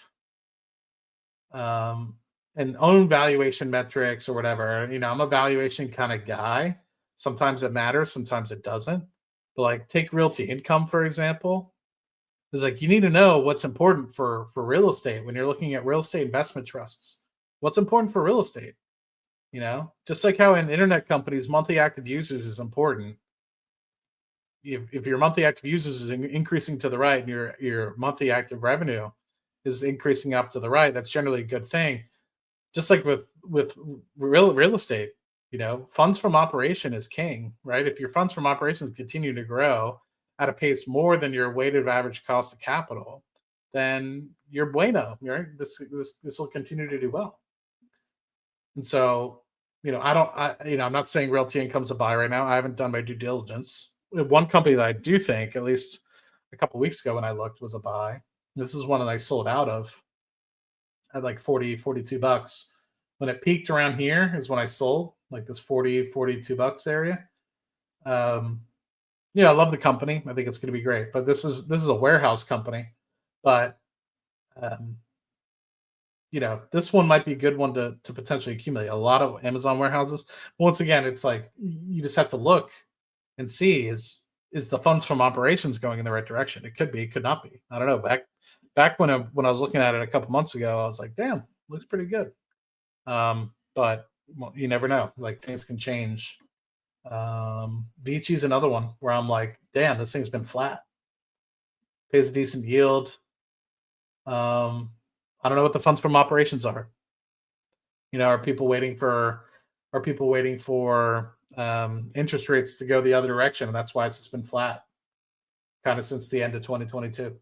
and own valuation metrics or whatever. I'm a valuation kind of guy. Sometimes it matters, sometimes it doesn't. But like, take Realty Income, for example. It's like, you need to know what's important for real estate when you're looking at real estate investment trusts. What's important for real estate? Just like how in internet companies, monthly active users is important. If your monthly active users is increasing to the right, and your monthly active revenue is increasing up to the right, that's generally a good thing. Just like with real estate, funds from operation is king, right? If your funds from operations continue to grow at a pace more than your weighted average cost of capital, then you're bueno. This will continue to do well. And so, I'm not saying Realty Income's a buy right now. I haven't done my due diligence. One company that I do think, at least a couple weeks ago when I looked was a buy. This is one that I sold out of at like 40, 42 bucks. When it peaked around here is when I sold, like this 40, 42 bucks area. Yeah, I love the company. I think it's going to be great. But this is a warehouse company. But this one might be a good one to potentially accumulate. A lot of Amazon warehouses. Once again, it's like you just have to look and see is the funds from operations going in the right direction? It could be, it could not be. I don't know. Back when I was looking at it a couple months ago, I was like, damn, looks pretty good. But you never know. Like things can change. Vinci's another one where I'm like, damn, this thing's been flat. Pays a decent yield. I don't know what the funds from operations are. Are people waiting for interest rates to go the other direction? And that's why it's just been flat kind of since the end of 2022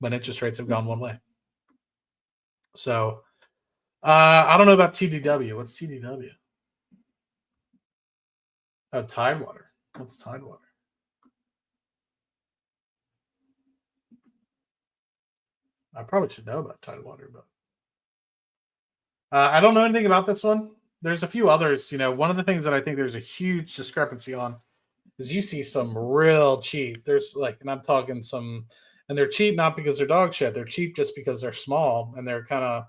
when interest rates have gone one way. So I don't know about TDW. What's TDW? Oh, Tidewater. What's Tidewater? I probably should know about Tidewater, but I don't know anything about this one. There's a few others. One of the things that I think there's a huge discrepancy on is you see some real cheap. There's and I'm talking some, and they're cheap not because they're dog shit. They're cheap just because they're small and they're kind of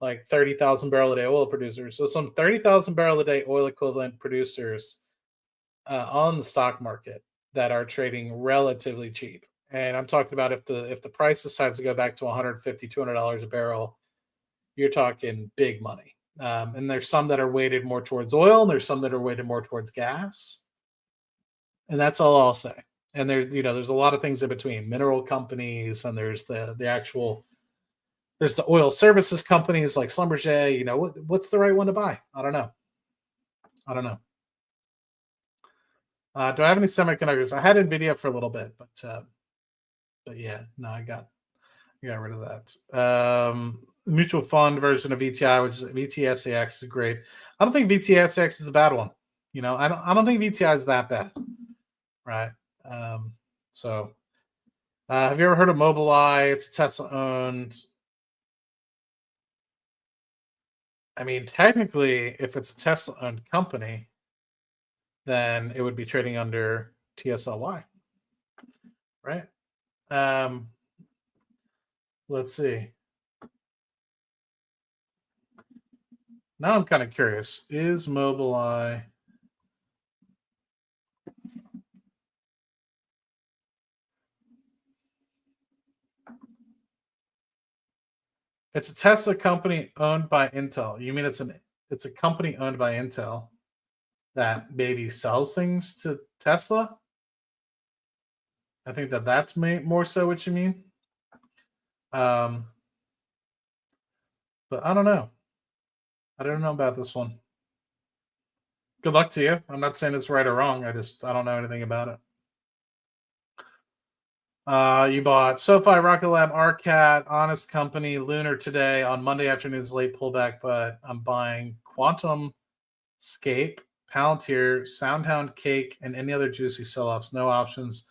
like 30,000 barrel a day oil producers. So some 30,000 barrel a day oil equivalent producers on the stock market that are trading relatively cheap. And I'm talking about if the price decides to go back to $150, $200 a barrel, you're talking big money. And there's some that are weighted more towards oil, and there's some that are weighted more towards gas. And that's all I'll say. And there's a lot of things in between. Mineral companies, and there's the oil services companies like Schlumberger. What's the right one to buy? I don't know. Do I have any semiconductors? I had NVIDIA for a little bit, but yeah, no, I got rid of that. Mutual fund version of VTI, which is VTSAX, is great. I don't think VTSAX is a bad one. I don't think VTI is that bad, right? So have you ever heard of Mobileye? It's Tesla owned. I mean, technically, if it's a Tesla owned company, then it would be trading under TSLY, right? Let's see. Now I'm kind of curious. Is Mobileye... It's a Tesla company owned by Intel. You mean it's a company owned by Intel that maybe sells things to Tesla? I think that's more so what you mean. But I don't know. I don't know about this one. Good luck to you. I'm not saying it's right or wrong. I don't know anything about it. You bought SoFi, Rocket Lab, Arcat, Honest Company, Lunar today on Monday afternoon's late pullback, but I'm buying Quantum, Scape, Palantir, Soundhound, Cake, and any other juicy sell-offs. No options,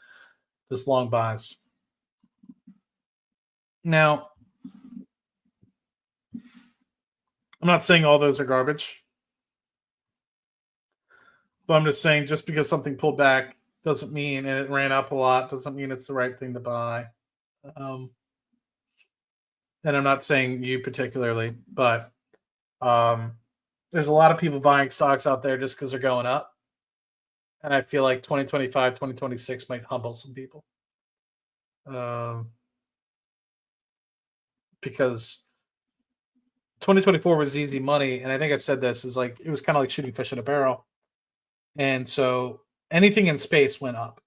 just long buys. Now, I'm not saying all those are garbage, but I'm just saying just because something pulled back doesn't mean, and it ran up a lot, doesn't mean it's the right thing to buy. And I'm not saying you particularly, but there's a lot of people buying stocks out there just because they're going up. And I feel like 2025, 2026 might humble some people. Because 2024 was easy money. And I think I said this, is like, it was kind of like shooting fish in a barrel. And so anything in space went up.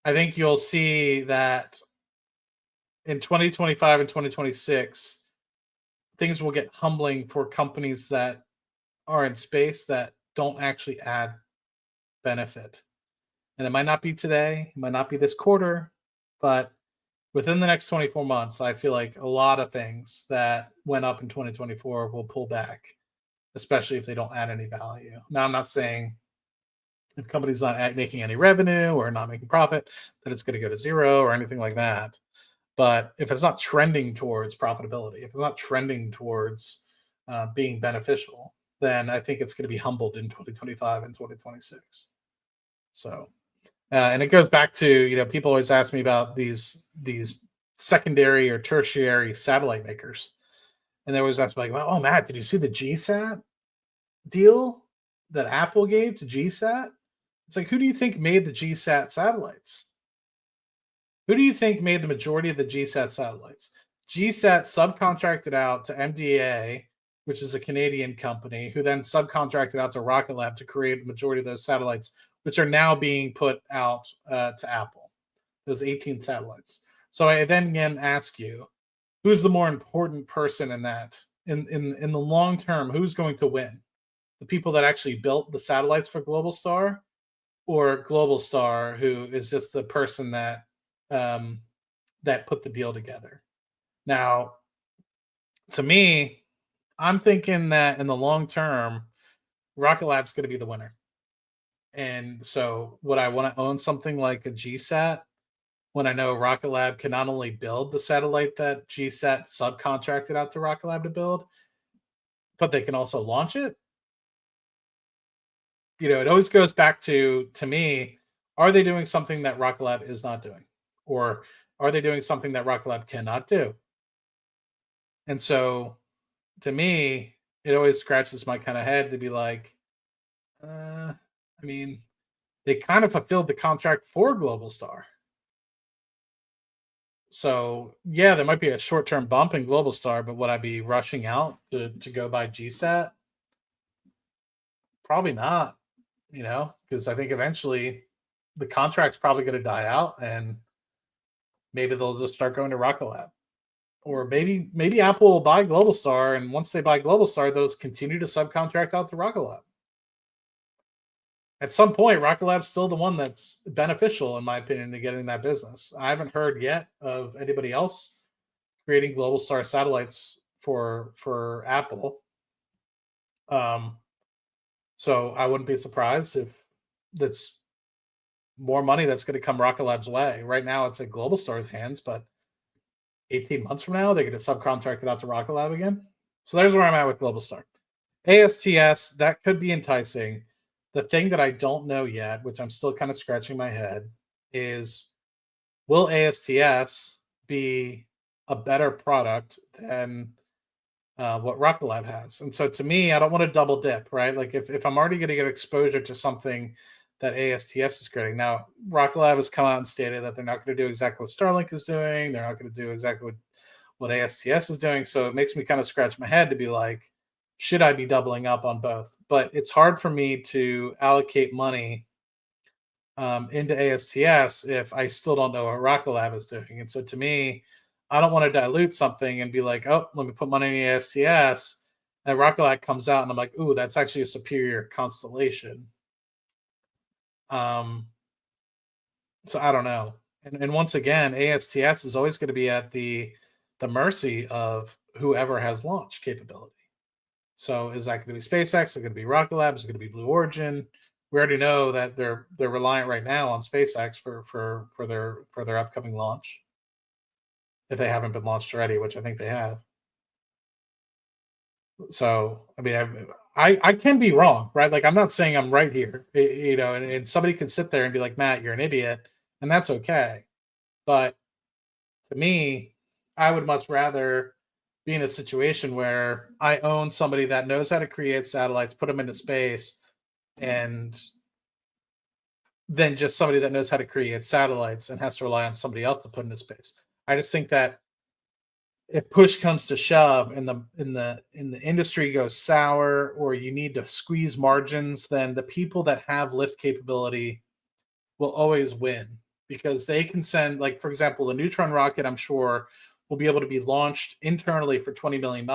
I think you'll see that in 2025 and 2026, things will get humbling for companies that are in space that don't actually add benefit. And it might not be today, it might not be this quarter, but within the next 24 months, I feel like a lot of things that went up in 2024 will pull back, especially if they don't add any value. Now, I'm not saying If company's not making any revenue or not making profit, then it's going to go to zero or anything like that. But if it's not trending towards profitability, if it's not trending towards being beneficial, then I think it's going to be humbled in 2025 and 2026. So, and it goes back to, people always ask me about these secondary or tertiary satellite makers, and they always ask me like, "Well, oh Matt, did you see the GSAT deal that Apple gave to GSAT?" It's like, who do you think made the GSAT satellites? Who do you think made the majority of the GSAT satellites? GSAT subcontracted out to MDA, which is a Canadian company, who then subcontracted out to Rocket Lab to create the majority of those satellites, which are now being put out to Apple, those 18 satellites. So I then again ask you, who's the more important person in that? In the long term, who's going to win? The people that actually built the satellites for Globalstar, or Globalstar, who is just the person that that put the deal together? Now, to me, I'm thinking that in the long term, Rocket Lab's going to be the winner. And so, would I want to own something like a GSAT when I know Rocket Lab can not only build the satellite that GSAT subcontracted out to Rocket Lab to build, but they can also launch it? It always goes back to me, are they doing something that Rocket Lab is not doing? Or are they doing something that Rocket Lab cannot do? And so, to me, it always scratches my kind of head to be like, I mean, they kind of fulfilled the contract for Globalstar. So yeah, there might be a short-term bump in Globalstar, but would I be rushing out to go buy GSAT? Probably not, because I think eventually the contract's probably going to die out, and maybe they'll just start going to Rocket Lab. Or maybe Apple will buy Globalstar, and once they buy Globalstar, those continue to subcontract out to Rocket Lab. At some point, Rocket Lab's still the one that's beneficial, in my opinion, to getting that business. I haven't heard yet of anybody else creating Globalstar satellites for Apple. So I wouldn't be surprised if that's more money that's going to come Rocket Lab's way. Right now, it's at Globalstar's hands, but 18 months from now, they get to subcontract it out to Rocket Lab again. So there's where I'm at with Globalstar. ASTS, that could be enticing. The thing that I don't know yet, which I'm still kind of scratching my head, is will ASTS be a better product than what Rocket Lab has? And so to me, I don't want to double dip, right? Like if I'm already going to get exposure to something that ASTS is creating. Now, Rocket Lab has come out and stated that they're not going to do exactly what Starlink is doing. They're not going to do exactly what ASTS is doing. So it makes me kind of scratch my head to be like, should I be doubling up on both? But it's hard for me to allocate money into ASTS if I still don't know what Rocket Lab is doing. And so to me, I don't want to dilute something and be like, oh, let me put money in ASTS. And Rocket Lab comes out and I'm like, ooh, that's actually a superior Constellation. So I don't know. And once again, ASTS is always going to be at the mercy of whoever has launch capability. So is that going to be SpaceX? Is it going to be Rocket Lab? Is it going to be Blue Origin? We already know that they're reliant right now on SpaceX for their upcoming launch, if they haven't been launched already, which I think they have. So I mean, I can be wrong, right? Like I'm not saying I'm right here, and somebody could sit there and be like, Matt, you're an idiot, and that's okay. But to me, I would much rather be in a situation where I own somebody that knows how to create satellites, put them into space, and then just somebody that knows how to create satellites and has to rely on somebody else to put into space. I just think that if push comes to shove and the industry goes sour, or you need to squeeze margins, then the people that have lift capability will always win, because they can send, like, for example, the Neutron rocket, I'm sure, will be able to be launched internally for $20 million,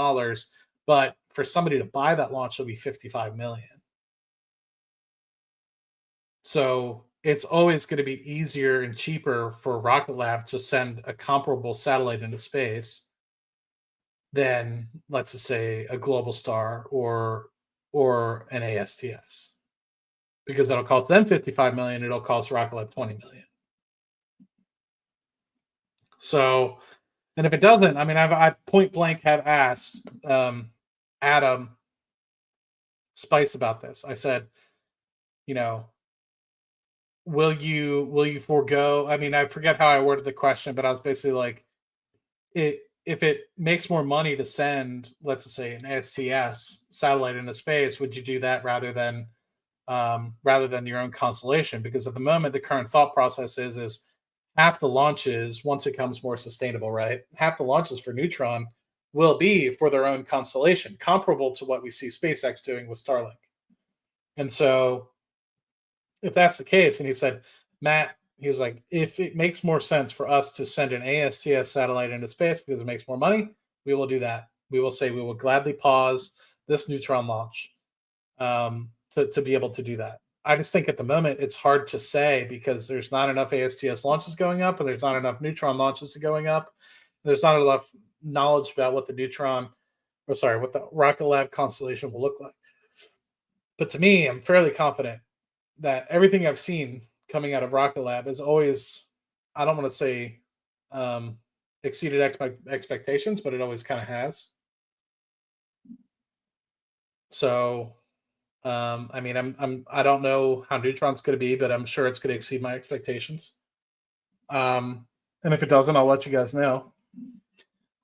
but for somebody to buy that launch, it'll be $55 million. So it's always going to be easier and cheaper for Rocket Lab to send a comparable satellite into space than, let's just say, a Globalstar or an ASTS. because that'll cost them 55 million. It'll cost Rocket Lab 20 million. So, and if it doesn't, I mean, I point blank have asked Adam Spice about this. I said, you know, will you forego? I mean, I forget how I worded the question, but I was basically like, if it makes more money to send, let's just say, an STS satellite into space, would you do that rather than your own constellation? Because at the moment, the current thought process is half the launches, once it becomes more sustainable, right? Half the launches for Neutron will be for their own constellation, comparable to what we see SpaceX doing with Starlink. And so if that's the case, and he said, Matt, he was like, if it makes more sense for us to send an ASTS satellite into space because it makes more money, we will do that. We will say we will gladly pause this Neutron launch to be able to do that. I just think at the moment it's hard to say because there's not enough ASTS launches going up and there's not enough Neutron launches going up. There's not enough knowledge about what what the Rocket Lab constellation will look like. But to me, I'm fairly confident that everything I've seen coming out of Rocket Lab is always, I don't want to say exceeded expectations, but it always kind of has. So, I mean, I don't know how Neutron's going to be, but I'm sure it's going to exceed my expectations. And if it doesn't, I'll let you guys know.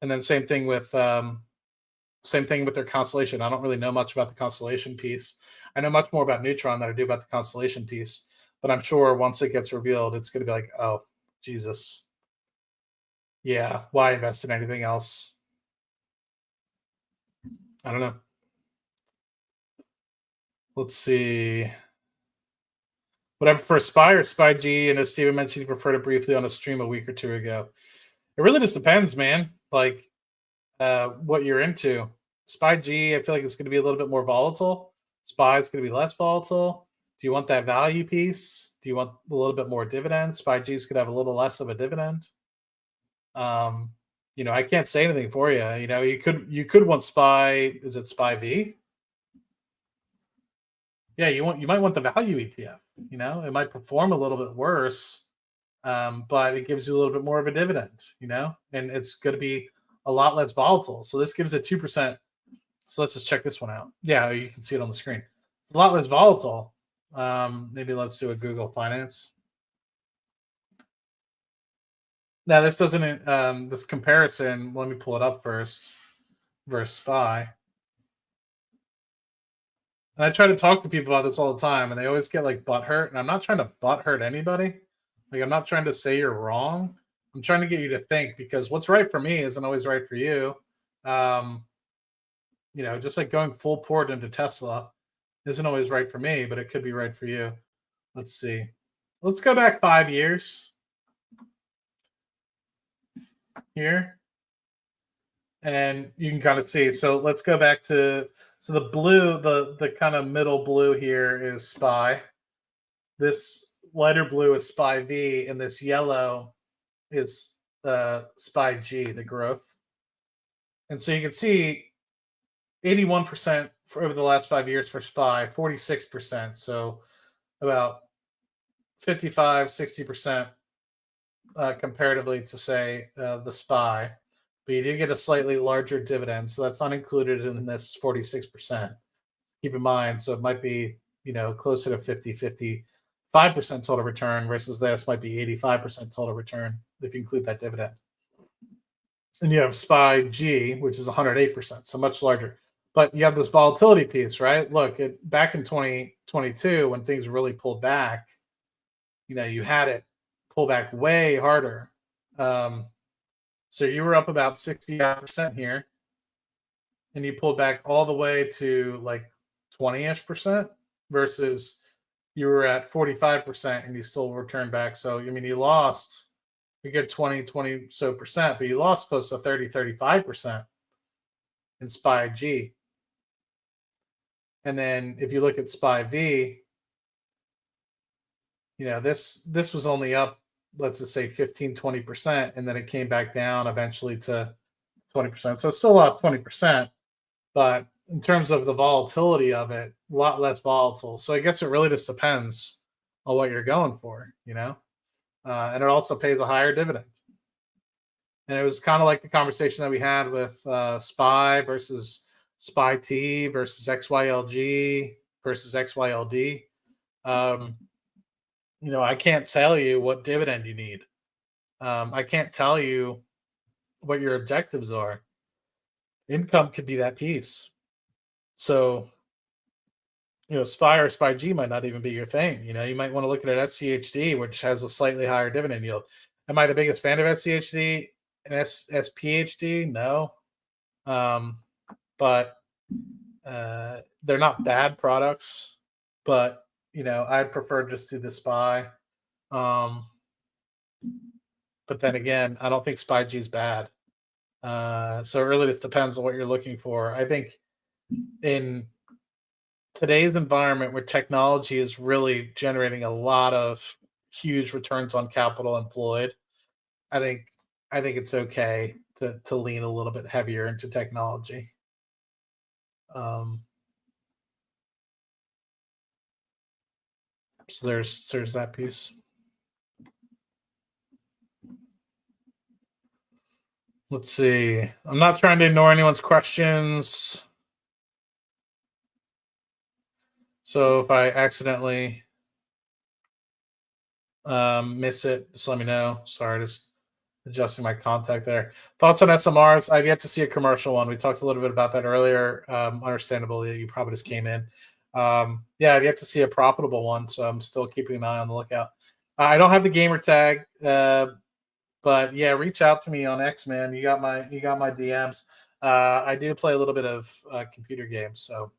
And then same thing with their constellation. I don't really know much about the constellation piece. I know much more about Neutron than I do about the constellation piece. But I'm sure once it gets revealed, it's going to be like, oh, Jesus. Yeah, why invest in anything else? I don't know. Let's see. Would I prefer SPY or SPYG? And as Steven mentioned, he preferred it briefly on a stream a week or two ago. It really just depends, man. Like what you're into. SPYG, I feel like it's going to be a little bit more volatile. SPY is going to be less volatile. Do you want that value piece? Do you want a little bit more dividend? SPYG's could have a little less of a dividend. I can't say anything for you. You could want SPY. Is it SPY-V? Yeah, you might want the value ETF. It might perform a little bit worse, but it gives you a little bit more of a dividend. And it's going to be a lot less volatile. So this gives it 2%. So let's just check this one out. Yeah, you can see it on the screen. A lot less volatile. Maybe let's do a Google Finance. Now this doesn't this comparison, let me pull it up first, versus SPY. And I try to talk to people about this all the time, and they always get like butthurt. And I'm not trying to butthurt anybody. Like, I'm not trying to say you're wrong. I'm trying to get you to think, because what's right for me isn't always right for you. Just like going full port into Tesla isn't always right for me, but it could be right for you. Let's see. Let's go back 5 years here. And you can kind of see. So let's go back to, so the blue, the kind of middle blue here is SPY. This lighter blue is SPY-V, and this yellow is SPY-G, the growth. And so you can see 81% for over the last 5 years for SPY, 46%. So about 55, 60% comparatively to, say, the SPY. But you do get a slightly larger dividend. So that's not included in this 46%. Keep in mind, so it might be, closer to 50, 55% total return versus this might be 85% total return if you include that dividend. And you have SPY-G, which is 108%, so much larger. But you have this volatility piece, right? Look, back in 2022, when things really pulled back, you had it pull back way harder. So you were up about 60% here, and you pulled back all the way to like 20-ish% versus you were at 45% and you still returned back. So, you get 20 so percent, but you lost close to 30, 35% in SPY-G. And then if you look at SPY-V, this was only up, let's just say 15, 20%, and then it came back down eventually to 20%. So it still lost 20%, but in terms of the volatility of it, a lot less volatile. So I guess it really just depends on what you're going for, and it also pays a higher dividend. And it was kind of like the conversation that we had with SPY versus SPY-T versus XYLG versus XYLD. I can't tell you what dividend you need. I can't tell you what your objectives are. Income could be that piece. So, SPY or SPYG might not even be your thing. You might want to look at an SCHD, which has a slightly higher dividend yield. Am I the biggest fan of SCHD and SPHD? No. But they're not bad products. But, I'd prefer just to the SPY. But then again, I don't think SPYG is bad. So it really just depends on what you're looking for. I think in today's environment where technology is really generating a lot of huge returns on capital employed, I think it's okay to lean a little bit heavier into technology. So there's that piece. Let's see. I'm not trying to ignore anyone's questions. So if I accidentally miss it, just let me know. Sorry, just adjusting my contact there. Thoughts on SMRs? I've yet to see a commercial one. We talked a little bit about that earlier. Understandably, you probably just came in. Yeah, I've yet to see a profitable one, so I'm still keeping an eye on the lookout. I don't have the gamer tag, but yeah, reach out to me on X, man. You got my DMs. I do play a little bit of computer games, so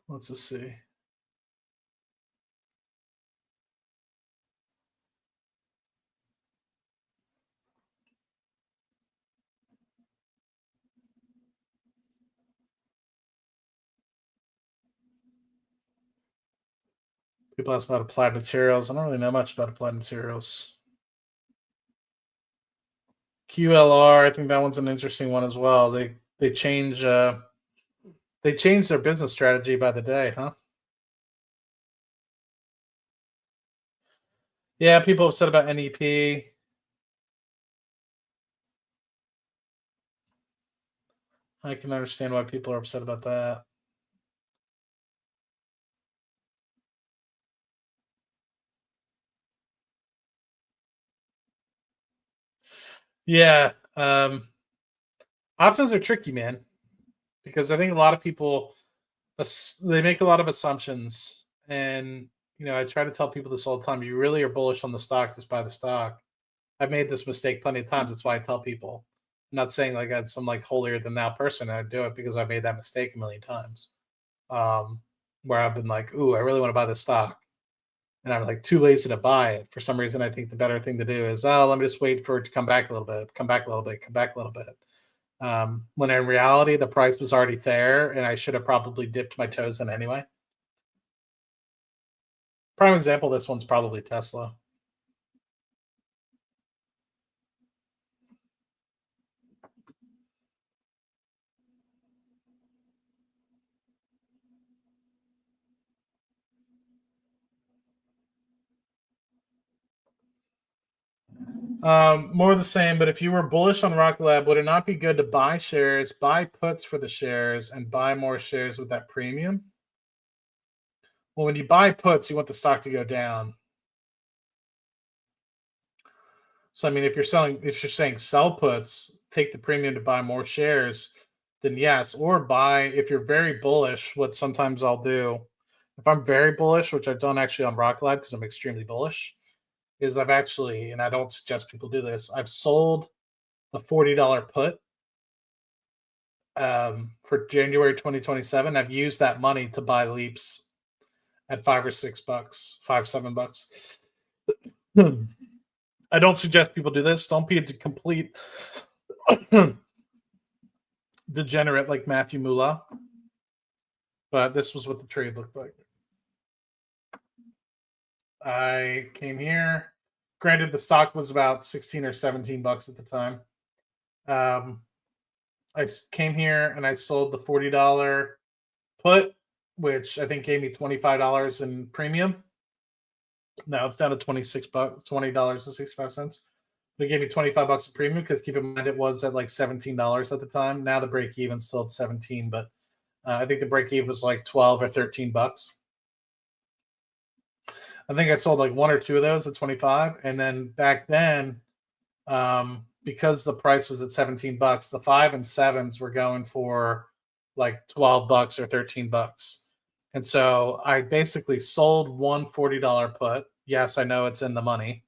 let's just see. People ask about applied materials. I don't really know much about applied materials. QLR, I think that one's an interesting one as well. They change their business strategy by the day, huh? Yeah, people have said about NEP. I can understand why people are upset about that. Yeah, options are tricky, man, because I think a lot of people they make a lot of assumptions, and I try to tell people this all the time. You really are bullish on the stock, just buy the stock. I've made this mistake plenty of times. That's why I tell people. I'm not saying like I'm some like holier than thou person. I do it because I made that mistake a million times. Where I've been like, "Ooh, I really want to buy this stock," and I'm like too lazy to buy it. For some reason, I think the better thing to do is, oh, let me just wait for it to come back a little bit, come back a little bit, come back a little bit. When in reality, the price was already there, and I should have probably dipped my toes in anyway. Prime example, this one's probably Tesla. More of the same, but if you were bullish on Rocket Lab, would it not be good to buy shares, buy puts for the shares, and buy more shares with that premium? Well, when you buy puts, you want the stock to go down. So, I mean, if you're saying sell puts, take the premium to buy more shares, then yes. Or buy, if you're very bullish, what sometimes I'll do, if I'm very bullish, which I've done actually on Rocket Lab because I'm extremely bullish, is I've actually, and I don't suggest people do this, I've sold a $40 put for January 2027. I've used that money to buy leaps at $5 or $6, $5, $7. I don't suggest people do this. Don't be a complete degenerate like Matthew Mullah. But this was what the trade looked like. I came here. Granted, the stock was about $16 or $17 at the time. I came here and I sold the $40 put, which I think gave me $25 in premium. Now it's down to $26, $20.65. But it gave me $25 in premium because keep in mind it was at like $17 at the time. Now the break even still at 17, but I think the break even was like 12 or 13 bucks. I think I sold like one or two of those at 25, and then back then, because the price was at 17 bucks, the 5 and 7s were going for like 12 bucks or 13 bucks. And so I basically sold one $40 put. Yes, I know it's in the money.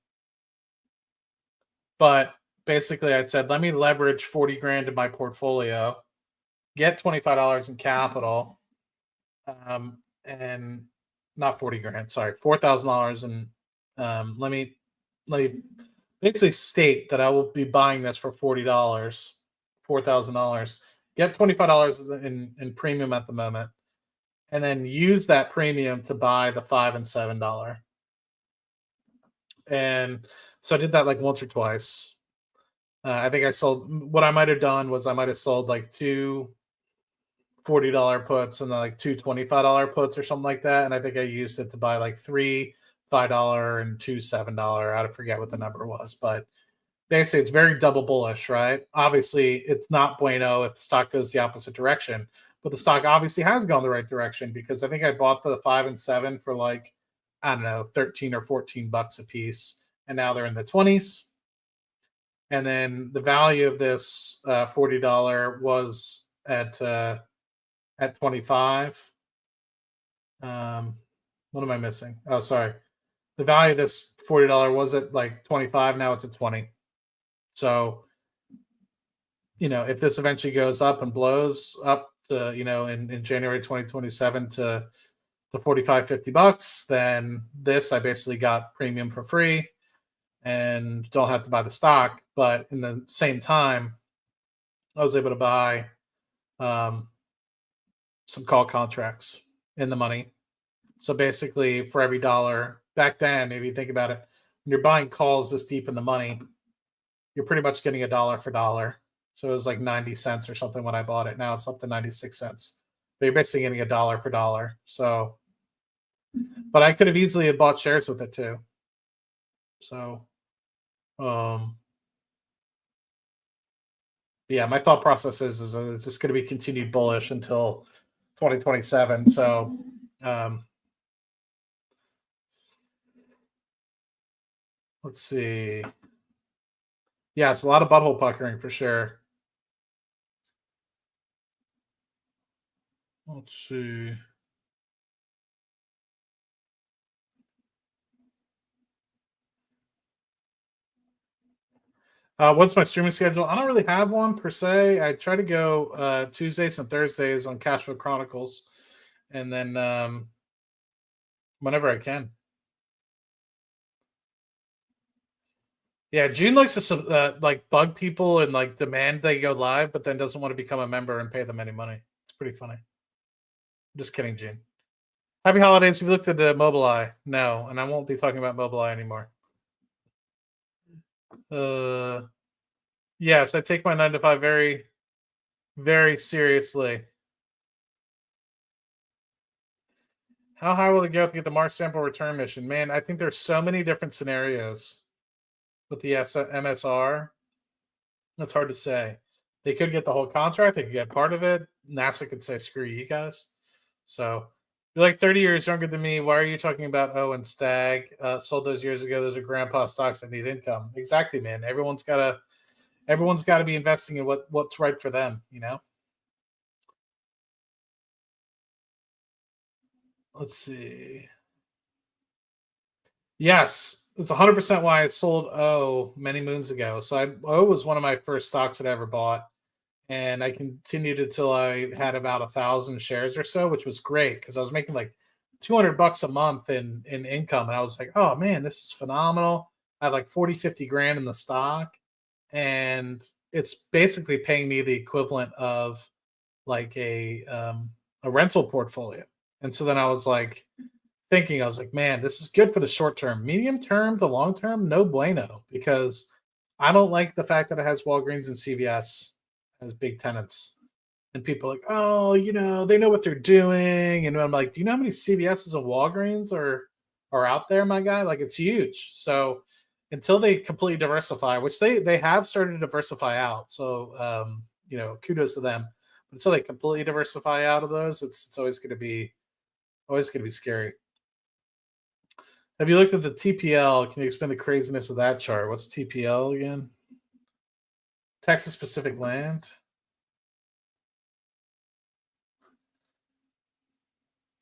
But basically I said, let me leverage 40 grand in my portfolio, get $25 in capital, and not 40 grand, sorry, $4,000. And let me basically state that I will be buying this for $40, $4,000, get $25 in premium at the moment, and then use that premium to buy the $5 and $7. And so I did that like once or twice. I think I sold, what I might have done was I might have sold like two $40 puts and then like two $25 puts or something like that. And I think I used it to buy like three $5 and two $7. I forget what the number was, but basically it's very double bullish, right? Obviously, it's not bueno if the stock goes the opposite direction, but the stock obviously has gone the right direction because I think I bought the 5 and 7 for like, I don't know, 13 or 14 bucks a piece, and now they're in the 20s. And then the value of this $40 was at 25. What am I missing? Oh, sorry. The value of this $40 was at like 25. Now it's at 20. So, if this eventually goes up and blows up to, in January 2027 to 45, 50 bucks, then this I basically got premium for free and don't have to buy the stock. But in the same time, I was able to buy some call contracts in the money. So basically, for every dollar, back then, if you think about it, when you're buying calls this deep in the money, you're pretty much getting a dollar for dollar. So it was like 90 cents or something when I bought it. Now it's up to 96 cents. But you're basically getting a dollar for dollar. So, but I could have easily have bought shares with it too. So, yeah, my thought process is it's just going to be continued bullish until 2027. So, let's see. Yeah, it's a lot of butthole puckering for sure. Let's see. What's my streaming schedule? I don't really have one per se. I try to go Tuesdays and Thursdays on Cashflow Chronicles, and then whenever I can. Yeah, June likes to like bug people and like demand they go live, but then doesn't want to become a member and pay them any money. It's pretty funny. Just kidding, June. Happy holidays. Have you looked at the Mobileye? No, and I won't be talking about Mobileye anymore. Yes, I take my 9 to 5 very, very seriously. How high will it go to get the Mars sample return mission? Man, I think there's so many different scenarios with the MSR. That's hard to say. They could get the whole contract. They could get part of it. NASA could say, screw you guys. So you're like 30 years younger than me. Why are you talking about and Stag? Sold those years ago. Those are grandpa stocks that need income. Exactly, man. Everyone's got to be investing in what's right for them, Let's see. Yes, it's 100% why I sold many moons ago. So O was one of my first stocks that I ever bought, and I continued until I had about 1,000 shares or so, which was great because I was making like $200 a month in income, and I was like, oh man, this is phenomenal. I had like 40, 50 grand in the stock, and it's basically paying me the equivalent of like a rental portfolio. And so then I was like thinking, I was like, man, this is good for the short term. Medium term to long term, no bueno, because I don't like the fact that it has Walgreens and CVS has big tenants. And people are like, oh, they know what they're doing. And I'm like, do you know how many CVSs and Walgreens are out there, my guy? Like, it's huge. So until they completely diversify, which they have started to diversify out. So kudos to them. But until they completely diversify out of those, it's always gonna be scary. Have you looked at the TPL? Can you explain the craziness of that chart? What's TPL again? Texas Pacific Land.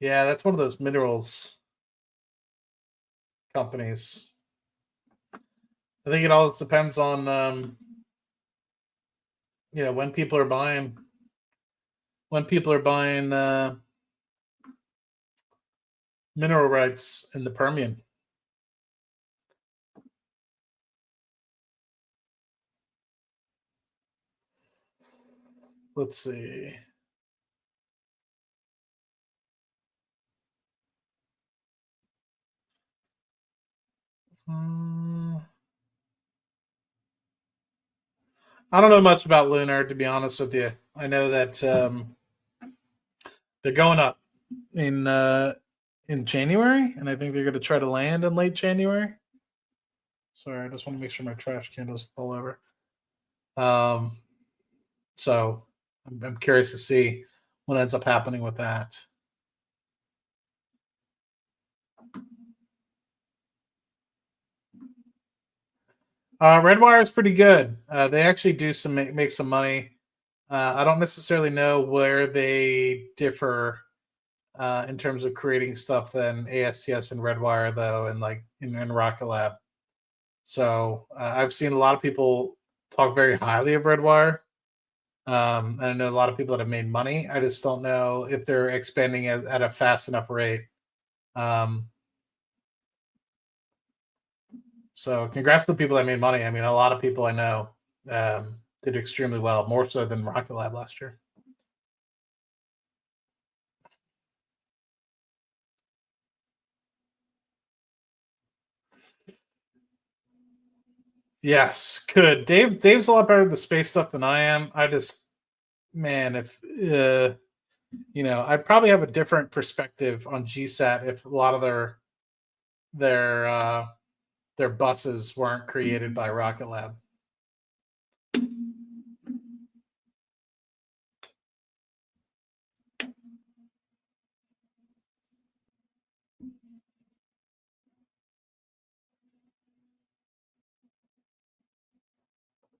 Yeah, that's one of those minerals companies. I think it all depends on when people are buying mineral rights in the Permian. Let's see. I don't know much about Lunar, to be honest with you. I know that they're going up in January, and I think they're going to try to land in late January. Sorry, I just want to make sure my trash can doesn't fall over. So I'm curious to see what ends up happening with that. Redwire is pretty good. They actually do make some money. I don't necessarily know where they differ in terms of creating stuff than ASTS and Redwire, though, and like in Rocket Lab. So I've seen a lot of people talk very highly of Redwire. And I know a lot of people that have made money. I just don't know if they're expanding at a fast enough rate. So congrats to the people that made money. I mean, a lot of people I know did extremely well, more so than Rocket Lab last year. Yes, could. Dave's a lot better at the space stuff than I am. I just, man, if I'd probably have a different perspective on GSAT if a lot of their buses weren't created by Rocket Lab.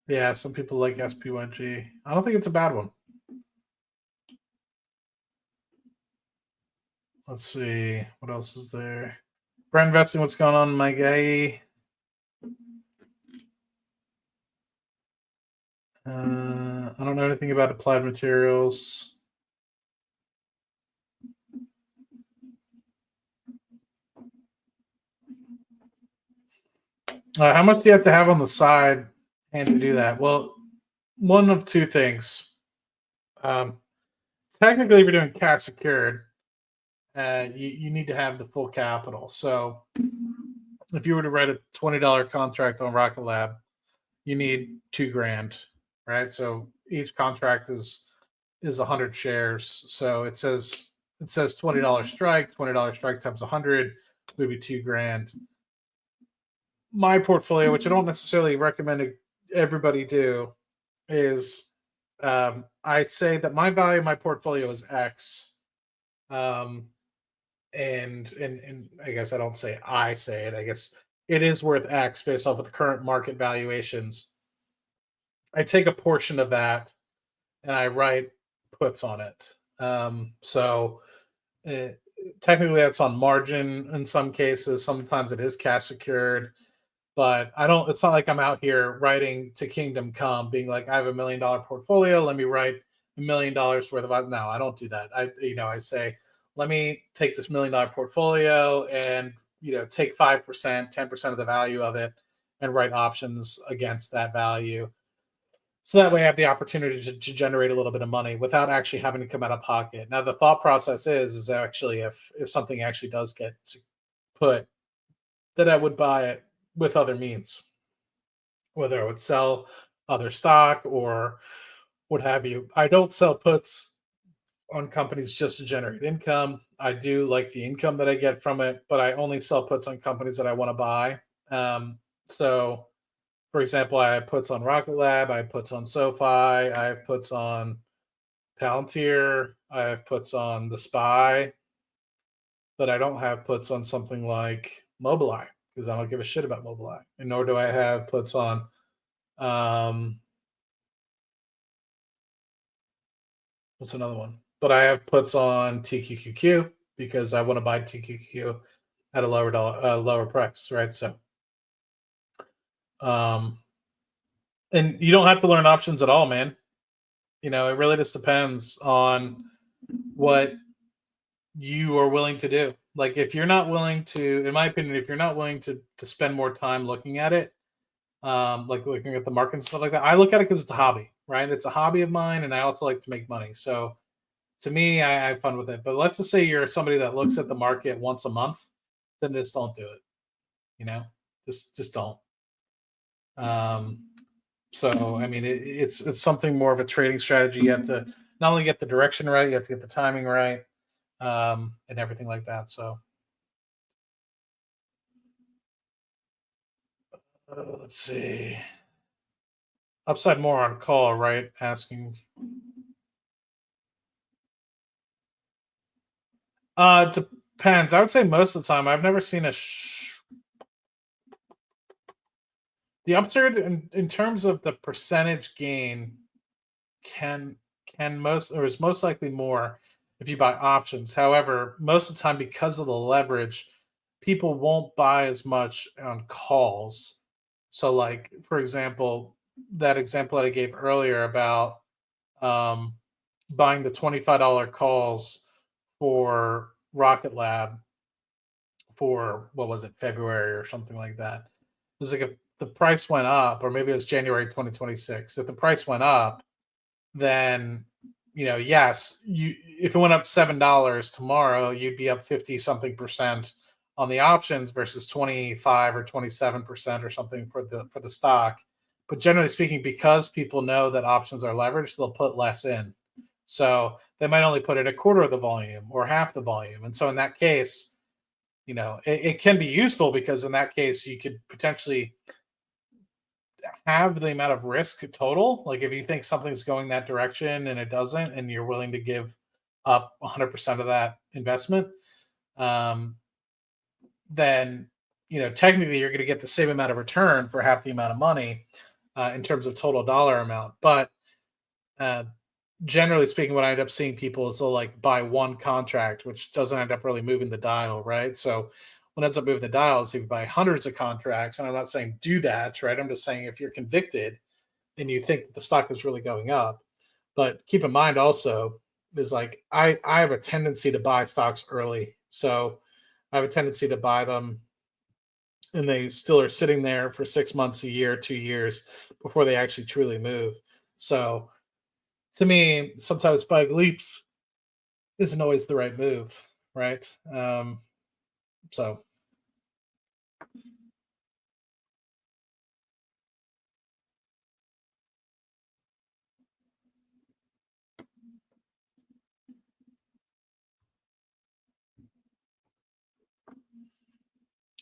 Yeah, some people like SPYG. I don't think it's a bad one. Let's see. What else is there? Brand investing, what's going on, my guy? I don't know anything about applied materials. How much do you have to have on the side and to do that? Well, one of two things. Technically, if you're doing cash secured, you need to have the full capital. So if you were to write a $20 contract on Rocket Lab, you need $2,000, right? So each contract is 100 shares. So it says $20 strike, $20 strike times 100 would be $2,000. My portfolio, which I don't necessarily recommend everybody do, is I say that my value of my portfolio is X. And I guess I don't say I say it. I guess it is worth X based off of the current market valuations. I take a portion of that and I write puts on it. So technically that's on margin in some cases. Sometimes it is cash secured, but it's not like I'm out here writing to Kingdom Come, being like, I have $1 million portfolio. Let me write $1 million worth of. No, I don't do that. I say, let me take this $1 million portfolio and take 5%, 10% of the value of it and write options against that value. So that way I have the opportunity to generate a little bit of money without actually having to come out of pocket. Now, the thought process is actually if something actually does get put, that I would buy it with other means, whether I would sell other stock or what have you. I don't sell puts on companies just to generate income. I do like the income that I get from it, but I only sell puts on companies that I want to buy. So, for example, I have puts on Rocket Lab, I have puts on SoFi, I have puts on Palantir, I have puts on the SPY, but I don't have puts on something like Mobileye because I don't give a shit about Mobileye, and nor do I have puts on um, what's another one? But I have puts on TQQQ because I want to buy TQQQ at a lower price, right? So, um, and you don't have to learn options at all, man. You know, it really just depends on what you are willing to do. Like, if you're not willing to, in my opinion, if you're not willing to spend more time looking at it, like looking at the market and stuff like that, I look at it because it's a hobby, right? It's a hobby of mine, and I also like to make money. So to me, I have fun with it. But let's just say you're somebody that looks at the market once a month, then just don't do it. You know, just don't. Um, so I mean, it's something more of a trading strategy. You have to not only get the direction right, you have to get the timing right, and everything like that. So let's see. Upside more on call, right? Asking. It depends. I would say most of the time. I've never seen the upside in terms of the percentage gain can most or is most likely more if you buy options. However, most of the time because of the leverage, people won't buy as much on calls. So like for example, that example that I gave earlier about um, buying the $25 calls for Rocket Lab for what was it, February or something like that. It was like if the price went up, or maybe it was January 2026. If the price went up, then yes, you if it went up $7 tomorrow, you'd be up 50 something percent on the options versus 25 or 27% or something for the stock. But generally speaking, because people know that options are leveraged, they'll put less in. So they might only put in a quarter of the volume or half the volume. And so in that case, it can be useful because in that case, you could potentially have the amount of risk total. Like if you think something's going that direction and it doesn't, and you're willing to give up 100% of that investment, um, then technically you're going to get the same amount of return for half the amount of money in terms of total dollar amount. But uh, generally speaking, what I end up seeing people is they'll like buy one contract, which doesn't end up really moving the dial, right? So what ends up moving the dial is if you buy hundreds of contracts, and I'm not saying do that, right? I'm just saying if you're convicted and you think that the stock is really going up, but keep in mind also is like I have a tendency to buy stocks early, so I have a tendency to buy them and they still are sitting there for 6 months, a year, 2 years before they actually truly move. So to me, sometimes buying leaps isn't always the right move, right? So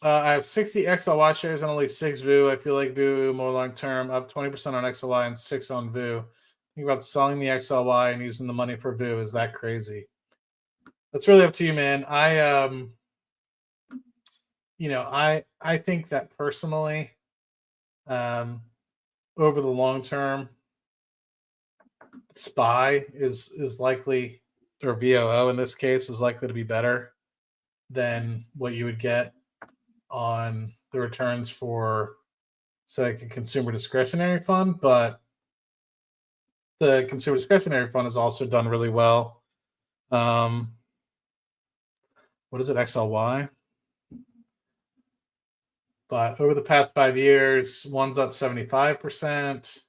I have 60 XLY shares and only 6 VU. I feel like VU more long term, up 20% on XLY and 6 on VU. Think about selling the XLY and using the money for VU. Is that crazy? That's really up to you, man. I think that personally, um, over the long term, SPY is likely, or VOO in this case, is likely to be better than what you would get on the returns for, say, like a consumer discretionary fund. But the consumer discretionary fund has also done really well. What is it, XLY? But over the past 5 years, one's up 75%,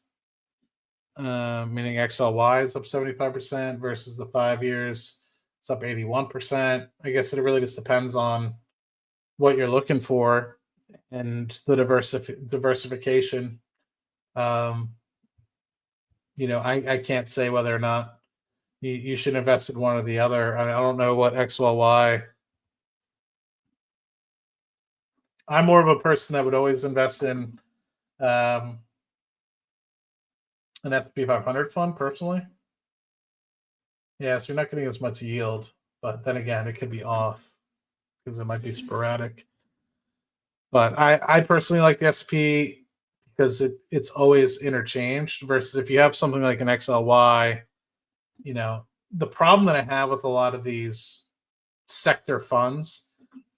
meaning XLY is up 75% versus the 5 years, it's up 81%. I guess it really just depends on what you're looking for and the diversification. Um, I can't say whether or not you should invest in one or the other. I don't know what XLY. I'm more of a person that would always invest in an S&P 500 fund personally. Yeah, so you're not getting as much yield, but then again, it could be off because it might be sporadic. But I personally like the SP because it's always interchanged versus if you have something like an XLY, the problem that I have with a lot of these sector funds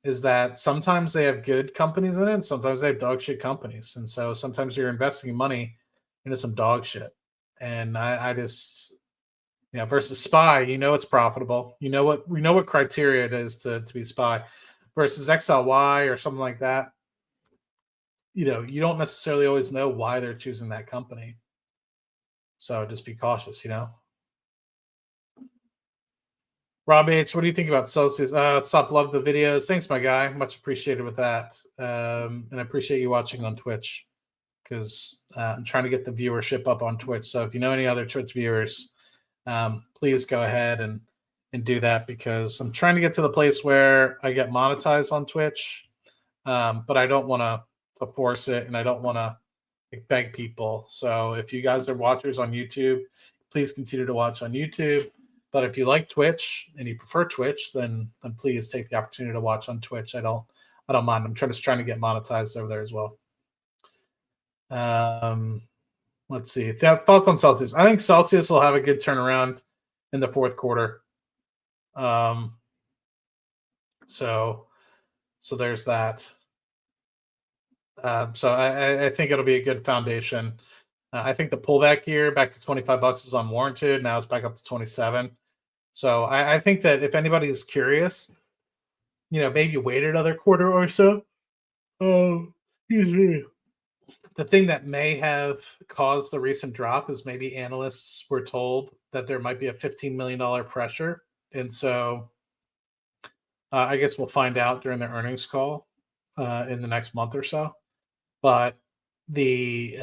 is that sometimes they have good companies in it, and sometimes they have dog shit companies. And so sometimes you're investing money into some dog shit. And I just, versus SPY, it's profitable. We know what criteria it is to be SPY versus XLY or something like that. You don't necessarily always know why they're choosing that company. So just be cautious, Rob H, what do you think about Celsius? Stop, love the videos. Thanks, my guy. Much appreciated with that. And I appreciate you watching on Twitch because I'm trying to get the viewership up on Twitch. So if you know any other Twitch viewers, please go ahead and do that because I'm trying to get to the place where I get monetized on Twitch. But I don't want to force it and I don't want to beg people. So if you guys are watchers on YouTube, please continue to watch on YouTube. But if you like Twitch and you prefer Twitch, then please take the opportunity to watch on Twitch. I don't mind. I'm trying to get monetized over there as well. Let's see. Thoughts on Celsius? I think Celsius will have a good turnaround in the fourth quarter. So there's that. So I think it'll be a good foundation. I think the pullback here back to $25 is unwarranted. Now it's back up to 27. So I think that if anybody is curious, maybe wait another quarter or so. Oh, excuse me. The thing that may have caused the recent drop is maybe analysts were told that there might be a $15 million pressure. And so I guess we'll find out during the earnings call in the next month or so. But they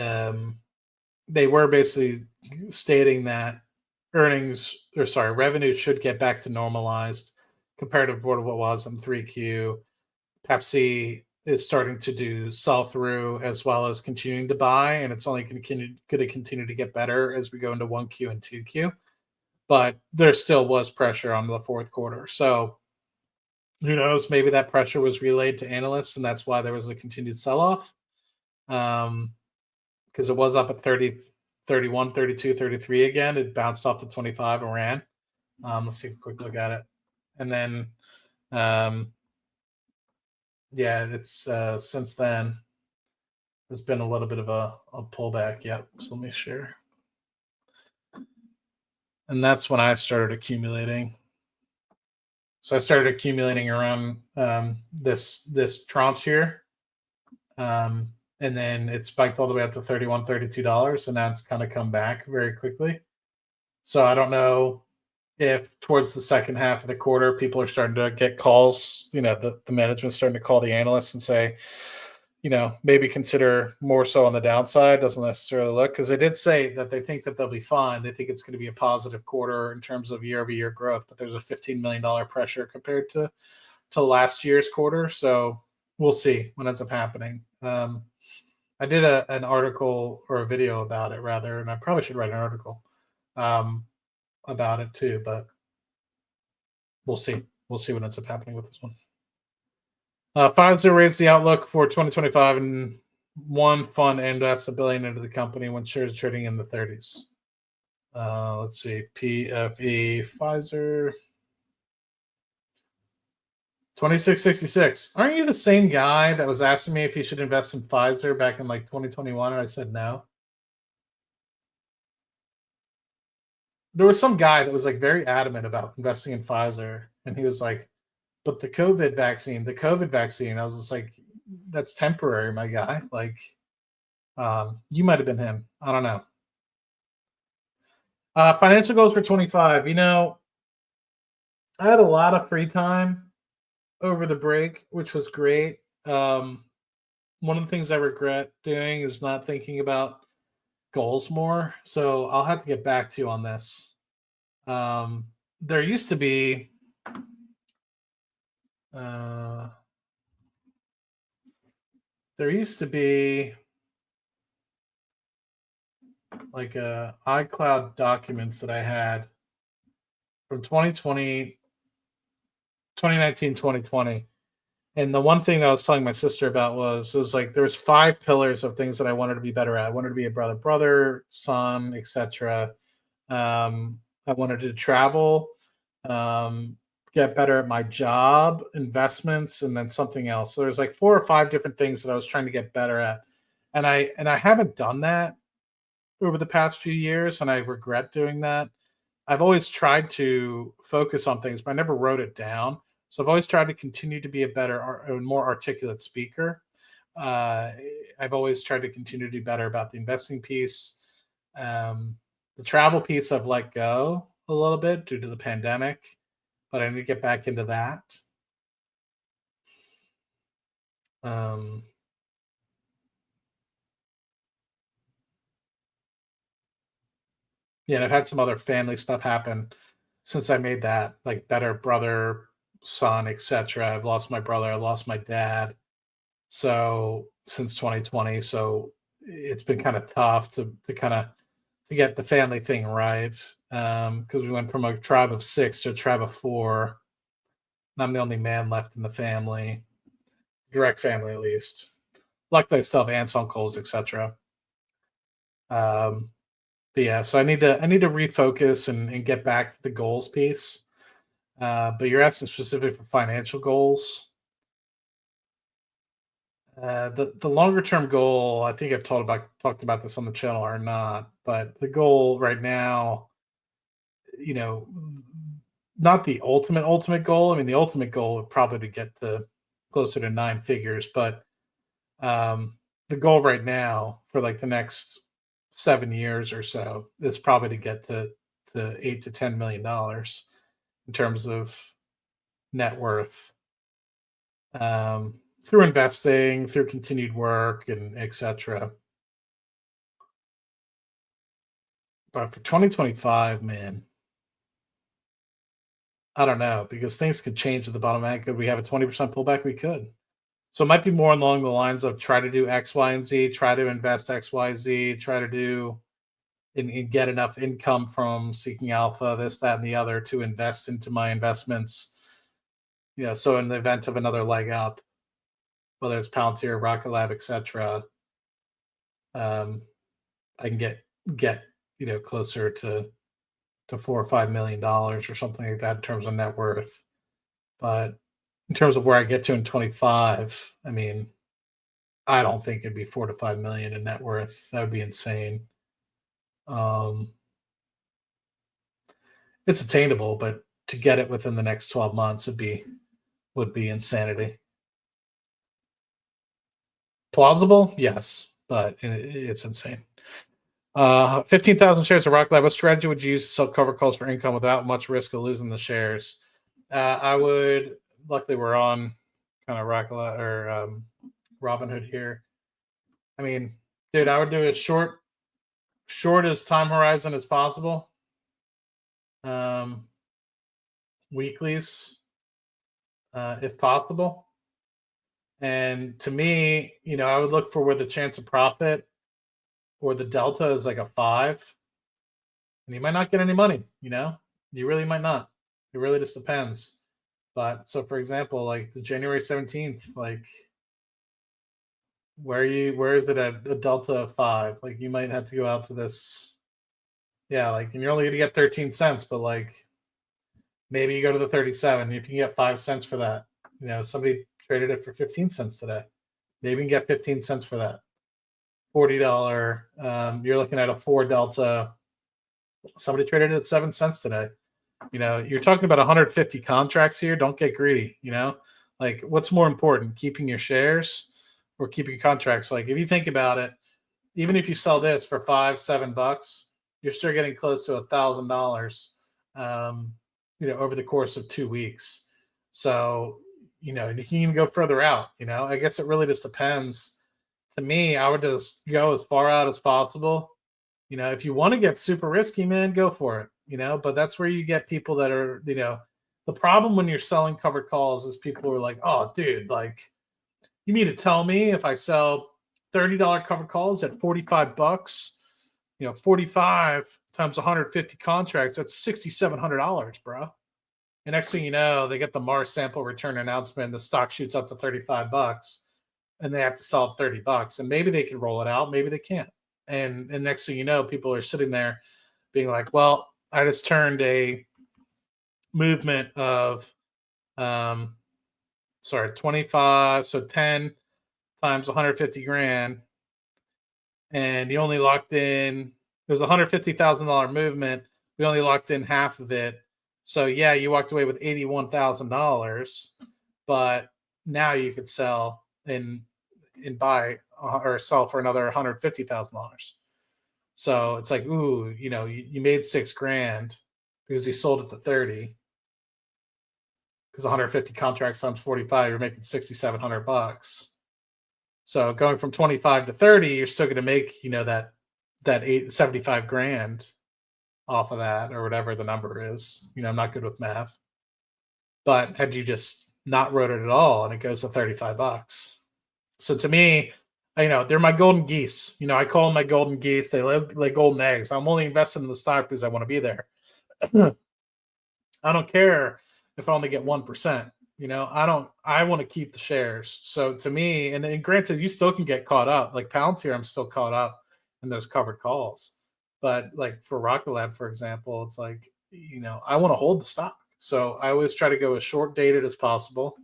were basically stating that revenue should get back to normalized compared to what it was in 3Q. Pepsi is starting to do sell through as well as continuing to buy, and it's only going to continue to get better as we go into 1Q and 2Q. But there still was pressure on the fourth quarter. So who knows? Maybe that pressure was relayed to analysts, and that's why there was a continued sell-off. Because it was up at 30, 31, 32, 33 again. It bounced off the 25 and ran. Let's take a quick look at it. And then, it's since then, there's been a little bit of a pullback. Yep. So let me share. And that's when I started accumulating. So I started accumulating around this tranche here. And then it spiked all the way up to $31, $32. And now it's kind of come back very quickly. So I don't know if towards the second half of the quarter, people are starting to get calls, the management's starting to call the analysts and say, maybe consider more so on the downside. Doesn't necessarily look, because they did say that they think that they'll be fine. They think it's going to be a positive quarter in terms of year-over-year growth, but there's a $15 million pressure compared to last year's quarter. So we'll see what ends up happening. I did an article or a video about it rather, and I probably should write an article about it too, but we'll see. We'll see what ends up happening with this one. Pfizer raised the outlook for 2025, and one fund invests $1 billion into the company when shares trading in the 30s. Let's see, PFE Pfizer 2666. Aren't you the same guy that was asking me if you should invest in Pfizer back in like 2021, and I said no? There was some guy that was like very adamant about investing in Pfizer, and he was like, but the COVID vaccine, I was just like, that's temporary, my guy. Like, you might have been him. I don't know. Financial goals for 25. I had a lot of free time over the break, which was great. One of the things I regret doing is not thinking about goals more. So I'll have to get back to you on this. There used to be uh, there used to be like iCloud documents that I had from 2020, 2019, 2020. And the one thing that I was telling my sister about was it was like there was 5 pillars of things that I wanted to be better at. I wanted to be a brother, son, etc. I wanted to travel, um, get better at my job, investments, and then something else. So there's like 4 or 5 different things that I was trying to get better at, and I haven't done that over the past few years, and I regret doing that. I've always tried to focus on things, but I never wrote it down. So I've always tried to continue to be a better or more articulate speaker. Uh, I've always tried to continue to do better about the investing piece. The travel piece I've let go a little bit due to the pandemic, but I need to get back into that. Um, yeah, and I've had some other family stuff happen since I made that, like better brother, son, etc. I've lost my brother, I lost my dad. So since 2020, so it's been kind of tough to kind of to get the family thing right. Because we went from a tribe of 6 to a tribe of 4. And I'm the only man left in the family, direct family at least. Luckily, I still have aunts, uncles, etc. Um, but yeah, so I need to refocus and get back to the goals piece. But you're asking specific for financial goals. The longer term goal, I think I've talked about this on the channel or not, but the goal right now, you know, not the ultimate goal. I mean, the ultimate goal would probably to get to closer to 9 figures, but um, the goal right now for like the next 7 years or so is probably to get to $8 to $10 million in terms of net worth, through investing, through continued work, and etc. But for 2025, man, I don't know because things could change at the bottom line. Could we have a 20% pullback? We could. So it might be more along the lines of try to do X, Y, and Z, try to invest X, Y, Z, try to do and get enough income from seeking alpha, this, that, and the other to invest into my investments. So in the event of another leg up, whether it's Palantir, Rocket Lab, etc., um, I can get closer to $4 or $5 million or something like that in terms of net worth. But in terms of where I get to in 25, I mean, I don't think it'd be 4 to 5 million in net worth. That would be insane. Um, it's attainable, but to get it within the next 12 months would be insanity. Plausible, yes, but it's insane. 15,000 shares of Rock Lab. What strategy would you use to sell cover calls for income without much risk of losing the shares? I would. Luckily, we're on kind of Rock Lab or Robinhood here. I mean, dude, I would do it short as time horizon as possible. Weeklies, if possible. And to me, I would look for where the chance of profit or the delta is like a 5, and you might not get any money. You really might not. It really just depends. But so, for example, like the January 17th, like where is it at a delta of 5? Like you might have to go out to this, yeah, like, and you're only gonna get 13 cents, but like maybe you go to the 37. If you can get 5 cents for that, somebody traded it for 15 cents today. Maybe you can get 15 cents for that. $40. You're looking at a 4 delta. Somebody traded it at 7 cents today. You're talking about 150 contracts here. Don't get greedy. Like what's more important, keeping your shares or keeping contracts? Like if you think about it, even if you sell this for $5-7, you're still getting close to $1,000, over the course of 2 weeks. So, you can even go further out. I guess it really just depends. To me, I would just go as far out as possible If you want to get super risky, man, go for it. But that's where you get people that are, the problem when you're selling covered calls is people are like, oh, dude, like, you mean to tell me if I sell $30 covered calls at $45, 45 times 150 contracts, that's $6,700, bro. And next thing you know, they get the Mars sample return announcement, the stock shoots up to $35, and they have to sell $30. And maybe they can roll it out, maybe they can't. And next thing you know, people are sitting there being like, well, I just turned a movement of 25, so 10 times 150 grand, and you only locked in, it was $150,000 movement. We only locked in half of it. So yeah, you walked away with $81,000, but now you could sell and buy or sell for another $150,000. So it's like, ooh, you made $6,000 because you sold it to 30. Because 150 contracts times 45, you're making $6,700. So going from 25 to 30, you're still going to make, that 75 grand off of that, or whatever the number is. I'm not good with math. But had you just not wrote it at all, and it goes to $35. So to me, they're my golden geese. I call them my golden geese. They live like golden eggs. I'm only invested in the stock because I want to be there. I don't care if I only get 1%. I want to keep the shares. So to me, and granted, you still can get caught up. Like Palantir, I'm still caught up in those covered calls. But like for Rocket Lab, for example, it's like, I want to hold the stock. So I always try to go as short dated as possible.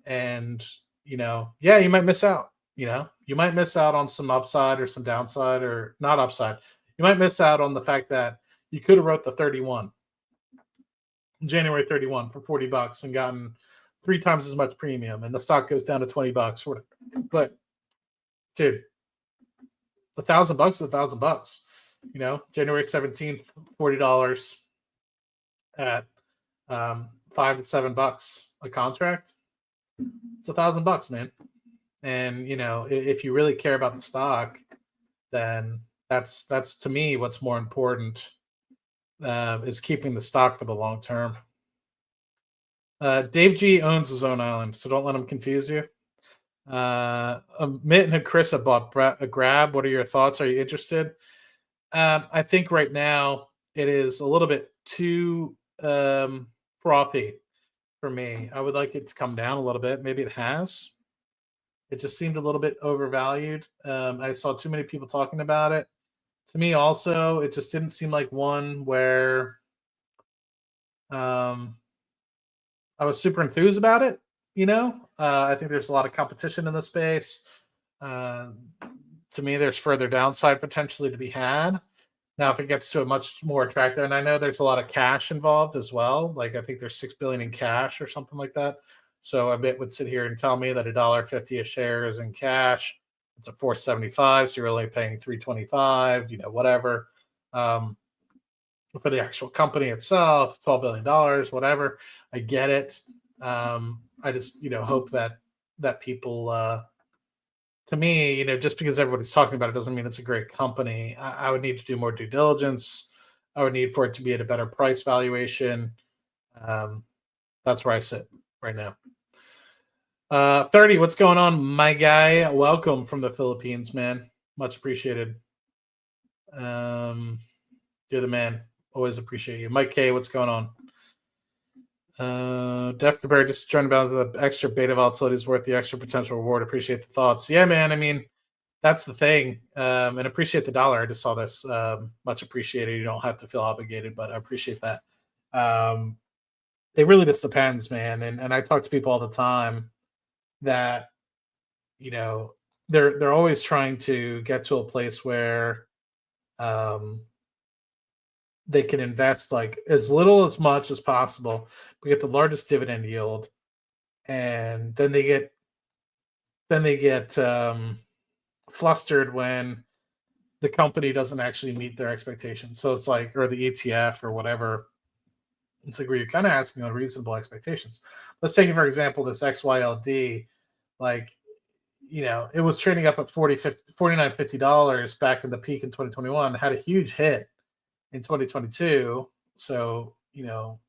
And, yeah, you might miss out. You might miss out on some upside or some downside, or not upside. You might miss out on the fact that you could have wrote the 31. January 31 for $40 and gotten 3 times as much premium, and the stock goes down to $20. But dude, $1,000 is $1,000. January 17th, $40 at $5 to $7 a contract. It's $1,000, man. And if you really care about the stock, then that's to me what's more important. Is keeping the stock for the long term. Dave G owns his own island, so don't let him confuse you. Mitt and Chris have bought a grab. What are your thoughts? Are you interested? I think right now it is a little bit too frothy for me. I would like it to come down a little bit. Maybe it has. It just seemed a little bit overvalued. I saw too many people talking about it. To me, also, it just didn't seem like one where I was super enthused about it. I think there's a lot of competition in the space. To me, there's further downside potentially to be had. Now, if it gets to a much more attractive, and I know there's a lot of cash involved as well. Like I think there's $6 billion in cash or something like that. So a bit would sit here and tell me that $1.50 a share is in cash. It's a 475, so you're only paying 325, whatever. For the actual company itself, $12 billion, whatever. I get it. I just, hope that people, to me, just because everybody's talking about it doesn't mean it's a great company. I would need to do more due diligence. I would need for it to be at a better price valuation. That's where I sit right now. 30, what's going on, my guy? Welcome from the Philippines, man. Much appreciated. You're the man. Always appreciate you. Mike K, what's going on? Def compared, just trying to balance the extra beta volatility is worth the extra potential reward. Appreciate the thoughts. Yeah, man. I mean, that's the thing. And appreciate the dollar. I just saw this. Much appreciated. You don't have to feel obligated, but I appreciate that. It really just depends, man. And I talk to people all the time that they're always trying to get to a place where they can invest like as little as much as possible, but get the largest dividend yield, and then they get flustered when the company doesn't actually meet their expectations. So it's like, or the ETF or whatever. It's like where you're kind of asking unreasonable expectations. Let's take it, for example, this XYLD. Like, it was trading up at $49, $50 back in the peak in 2021, had a huge hit in 2022. So, 20%,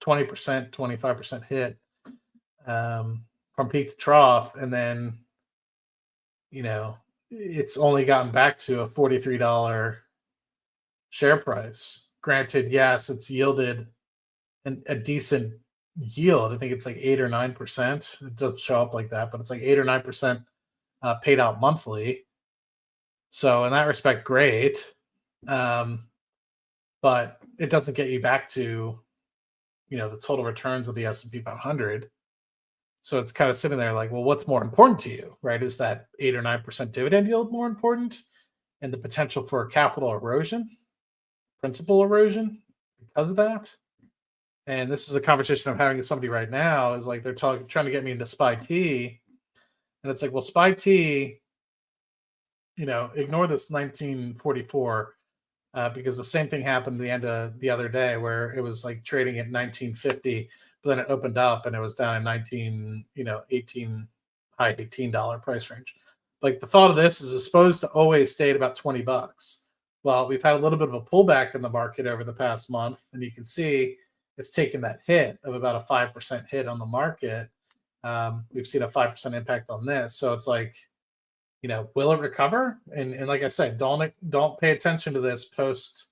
25% hit from peak to trough. And then, it's only gotten back to a $43 share price. Granted, yes, it's yielded a decent yield. I think it's like 8 or 9%. It doesn't show up like that, but it's like 8 or 9% paid out monthly. So in that respect, great. But it doesn't get you back to, the total returns of the S&P 500. So it's kind of sitting there like, well, what's more important to you, right? Is that 8 or 9% dividend yield more important, and the potential for capital erosion, principal erosion because of that? And this is a conversation I'm having with somebody right now, is like they're trying to get me into SPYG. And it's like, well, SPYG, ignore this 1944, because the same thing happened at the end of the other day where it was like trading at 1950, but then it opened up and it was down in 18, high $18 price range. Like, the thought of this is it's supposed to always stay at about $20. Well, we've had a little bit of a pullback in the market over the past month, and you can see it's taken that hit of about a 5% hit on the market. We've seen a 5% impact on this. So it's like, will it recover? And like I said, don't pay attention to this post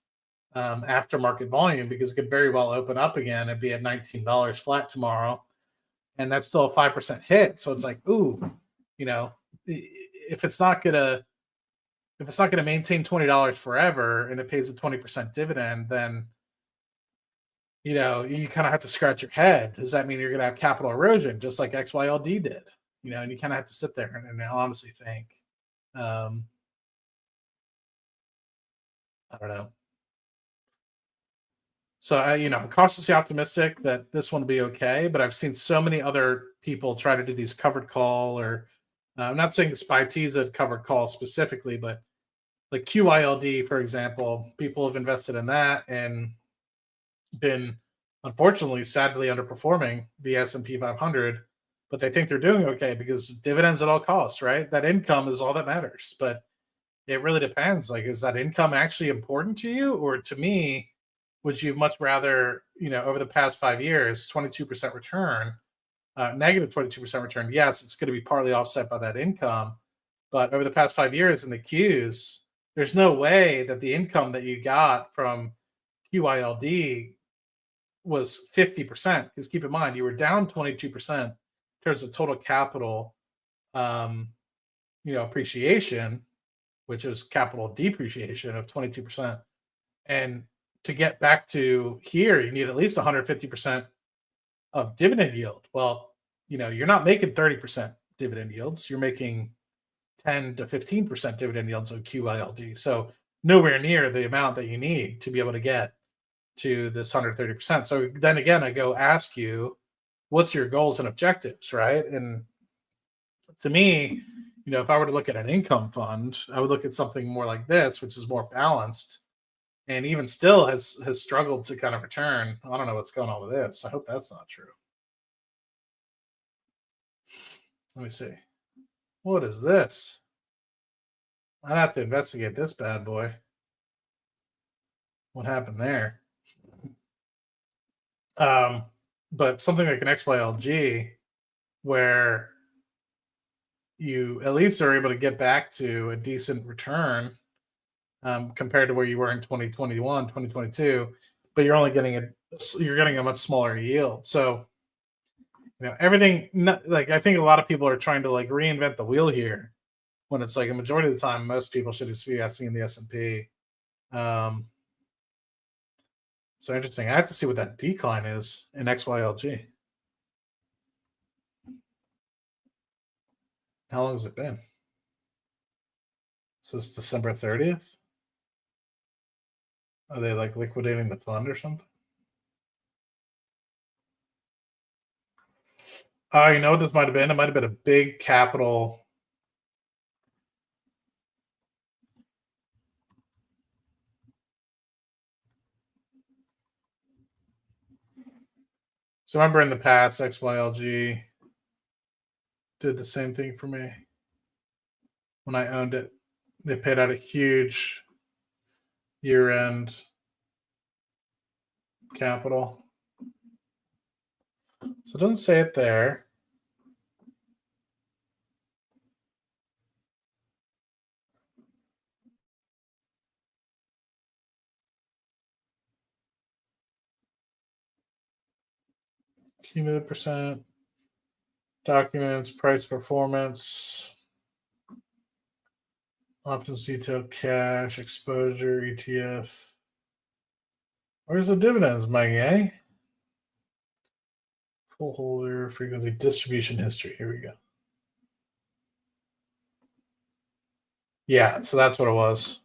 aftermarket volume, because it could very well open up again and be at $19 flat tomorrow, and that's still a 5% hit. So it's like, ooh, if it's not gonna maintain $20 forever and it pays a 20% dividend, then you kind of have to scratch your head. Does that mean you're going to have capital erosion just like XYLD did? And you kind of have to sit there and honestly think. I don't know. So I'm cautiously optimistic that this one will be okay, but I've seen so many other people try to do these covered call, or I'm not saying the SPY-T is a covered call specifically, but like QYLD, for example, people have invested in that and been, unfortunately, sadly underperforming the S&P 500, but they think they're doing okay because dividends at all costs, right? That income is all that matters. But it really depends. Like, is that income actually important to you? Or to me, would you much rather, over the past 5 years, 22% return, negative 22% return? Yes, it's going to be partly offset by that income. But over the past 5 years in the Qs, there's no way that the income that you got from QYLD was 50%, because keep in mind, you were down 22% in terms of total capital appreciation, which is capital depreciation of 22%. And to get back to here, you need at least 150% of dividend yield. Well, you're not making 30% dividend yields, you're making 10 to 15% dividend yields on QYLD. So nowhere near the amount that you need to be able to get to this 130%. So then again, I go ask you, what's your goals and objectives, right? And to me, if I were to look at an income fund, I would look at something more like this, which is more balanced, and even still has struggled to kind of return. I don't know what's going on with this. I hope that's not true. Let me see. What is this? I'd have to investigate this bad boy. What happened there? But something like an XYLG, where you at least are able to get back to a decent return compared to where you were in 2021, 2022, but you're only getting a much smaller yield. So, everything, like, I think a lot of people are trying to like reinvent the wheel here, when it's like a majority of the time, most people should just be investing in the S&P. So interesting. I have to see what that decline is in XYLG. How long has it been? So it's December 30th. Are they like liquidating the fund or something? You know what this might have been? It might have been a big capital. So remember in the past, XYLG did the same thing for me when I owned it. They paid out a huge year-end capital. So it doesn't say it there. Cumulative percent, documents, price performance, options detail, cash, exposure, ETF. Where's the dividends, Mike? Eh? Full holder, frequency, distribution history. Here we go. Yeah, so that's what it was.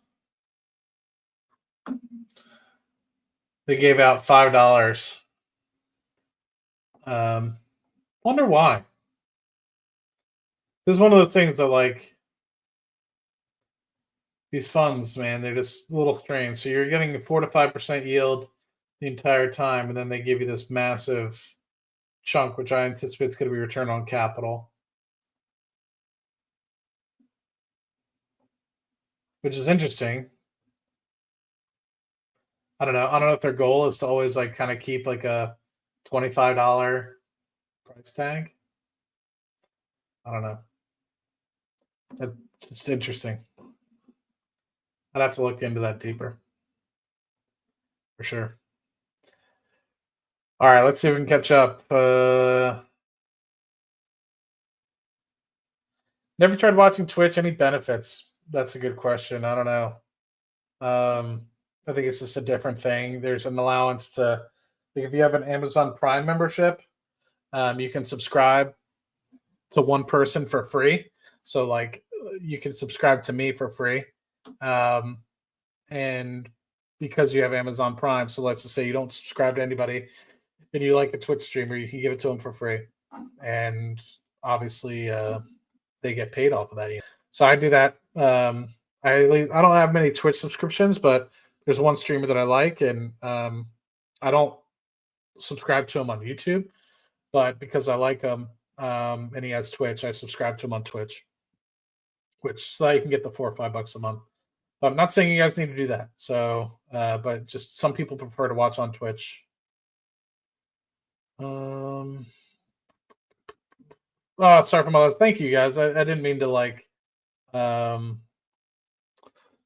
They gave out $5. Wonder why. This is one of those things that, like, these funds, man, they're just a little strange. So you're getting a 4 to 5% yield the entire time, and then they give you this massive chunk, which I anticipate is going to be return on capital, which is interesting. I don't know if their goal is to always like kind of keep like a $25 price tag. I don't know. That's just interesting. I'd have to look into that deeper for sure. All right, let's see if we can catch up. Never tried watching Twitch. Any benefits? That's a good question. I don't know. I think it's just a different thing. There's an allowance to, like, if you have an Amazon Prime membership, you can subscribe to one person for free. So, like, you can subscribe to me for free. And because you have Amazon Prime, so let's just say you don't subscribe to anybody and you like a Twitch streamer, you can give it to them for free. And obviously, they get paid off of that. So I do that. I don't have many Twitch subscriptions, but there's one streamer that I like, and I don't subscribe to him on YouTube, but because I like him and he has Twitch, I subscribe to him on Twitch, which so I can get the $4 or $5 a month. But I'm not saying you guys need to do that. So, but just some people prefer to watch on Twitch. Oh, sorry for my. Thank you guys. I didn't mean to like. Didn't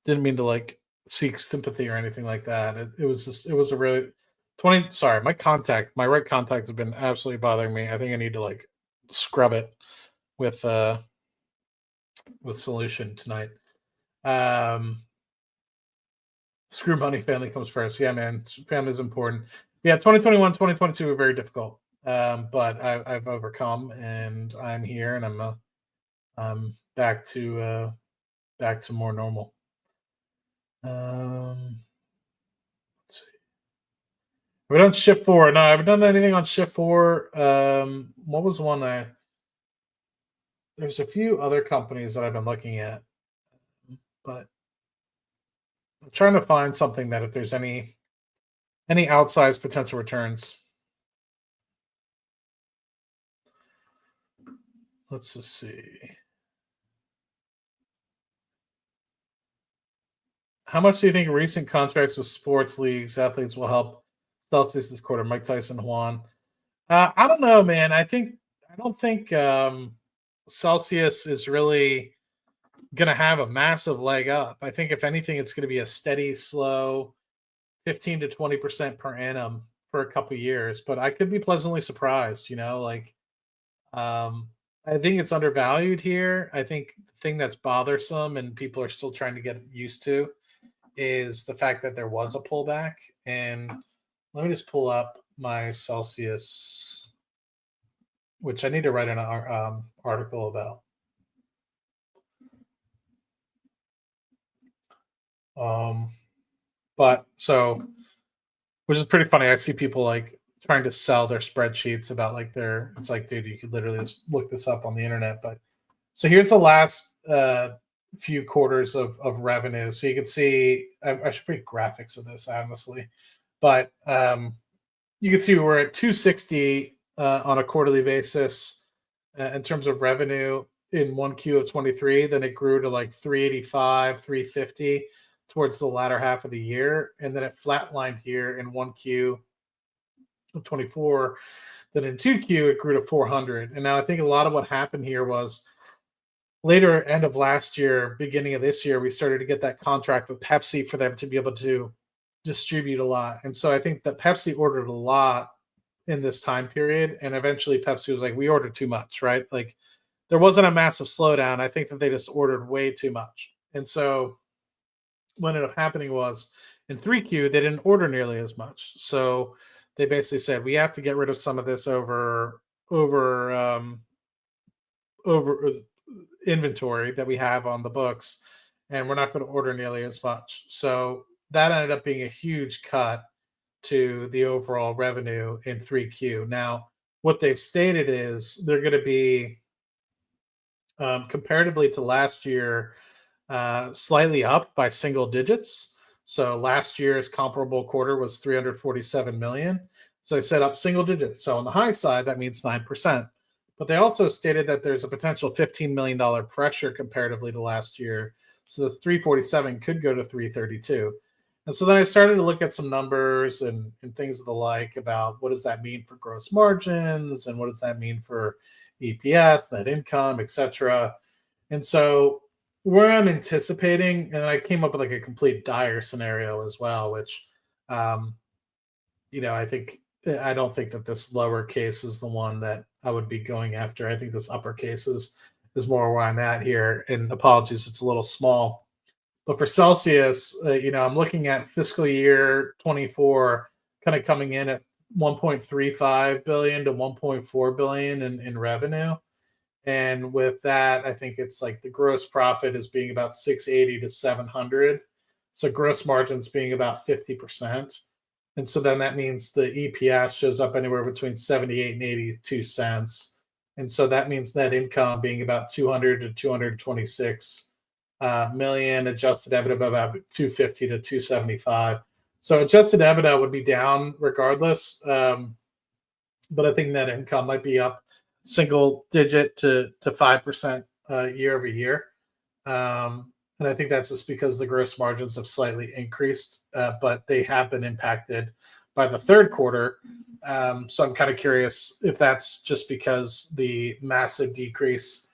mean to like seek sympathy or anything like that. It was just, it was a really 20. Sorry, my right contacts have been absolutely bothering me. I think I need to like scrub it with solution tonight. Screw money, family comes first. Yeah, man, family is important. Yeah, 2021, 2022 were very difficult, but I've overcome, and I'm here, and I'm back to more normal. Let's see. Have we done Shift 4? No, I haven't done anything on Shift 4. What was one there's a few other companies that I've been looking at, but I'm trying to find something that if there's any outsized potential returns. Let's just see. How much do you think recent contracts with sports leagues, athletes will help Celtics this quarter? Mike Tyson, Juan. I don't know, man. I don't think Celsius is really going to have a massive leg up. I think if anything, it's going to be a steady, slow 15 to 20% per annum for a couple of years. But I could be pleasantly surprised, like I think it's undervalued here. I think the thing that's bothersome and people are still trying to get used to is the fact that there was a pullback. And let me just pull up my Celsius, which I need to write an article about. But so, which is pretty funny. I see people like trying to sell their spreadsheets about like it's like, dude, you could literally just look this up on the internet. But so here's the last few quarters of revenue. So you can see, I should put graphics of this, honestly, but you can see we're at 260 on a quarterly basis. in terms of revenue in 1Q of 23. Then it grew to like 385, 350 towards the latter half of the year. And then it flatlined here in 1Q of 24. Then in 2Q, it grew to 400. And now I think a lot of what happened here was later end of last year, beginning of this year, we started to get that contract with Pepsi for them to be able to distribute a lot. And so I think that Pepsi ordered a lot in this time period. And eventually Pepsi was like, we ordered too much, right? Like there wasn't a massive slowdown. I think that they just ordered way too much. And so what ended up happening was in 3Q, they didn't order nearly as much. So they basically said, we have to get rid of some of this over inventory that we have on the books, and we're not going to order nearly as much. So that ended up being a huge cut to the overall revenue in 3Q. Now, what they've stated is they're going to be comparatively to last year, slightly up by single digits. So last year's comparable quarter was 347 million. So they set up single digits. So on the high side, that means 9%. But they also stated that there's a potential $15 million pressure comparatively to last year. So the 347 could go to 332. And so then I started to look at some numbers and things of the like about what does that mean for gross margins and what does that mean for EPS, net income, etc. And so where I'm anticipating, and I came up with like a complete dire scenario as well, which, I don't think that this lower case is the one that I would be going after. I think this upper case is more where I'm at here. And apologies, it's a little small. But for Celsius, I'm looking at fiscal year 24 kind of coming in at 1.35 billion to 1.4 billion in revenue. And with that, I think it's like the gross profit is being about 680 to 700. So gross margins being about 50%. And so then that means the EPS shows up anywhere between 78 and 82 cents. And so that means net income being about 200 to 226 million, adjusted EBITDA about 250 to 275. So adjusted EBITDA would be down regardless. But I think net income might be up single digit to 5% year over year. And I think that's just because the gross margins have slightly increased, but they have been impacted by the third quarter. So I'm kind of curious if that's just because the massive decrease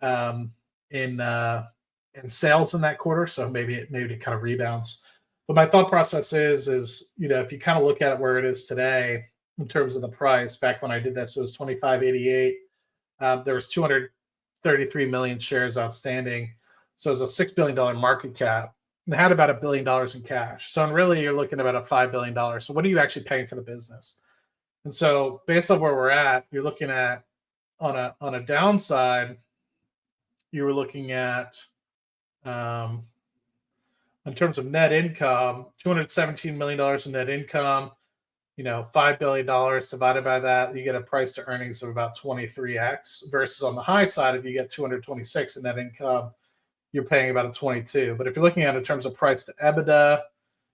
in sales in that quarter. So maybe it kind of rebounds. But my thought process is if you kind of look at it where it is today in terms of the price, back when I did that, so it was 25.88. There was 233 million shares outstanding. So it's a $6 billion market cap. They had about $1 billion in cash. So really, you're looking at about a $5 billion. So what are you actually paying for the business? And so based on where we're at, you're looking at on a downside, you were looking at in terms of net income, $217 million in net income, $5 billion divided by that, you get a price to earnings of about 23x versus on the high side, if you get 226 in net income, you're paying about a 22. But if you're looking at it in terms of price to EBITDA,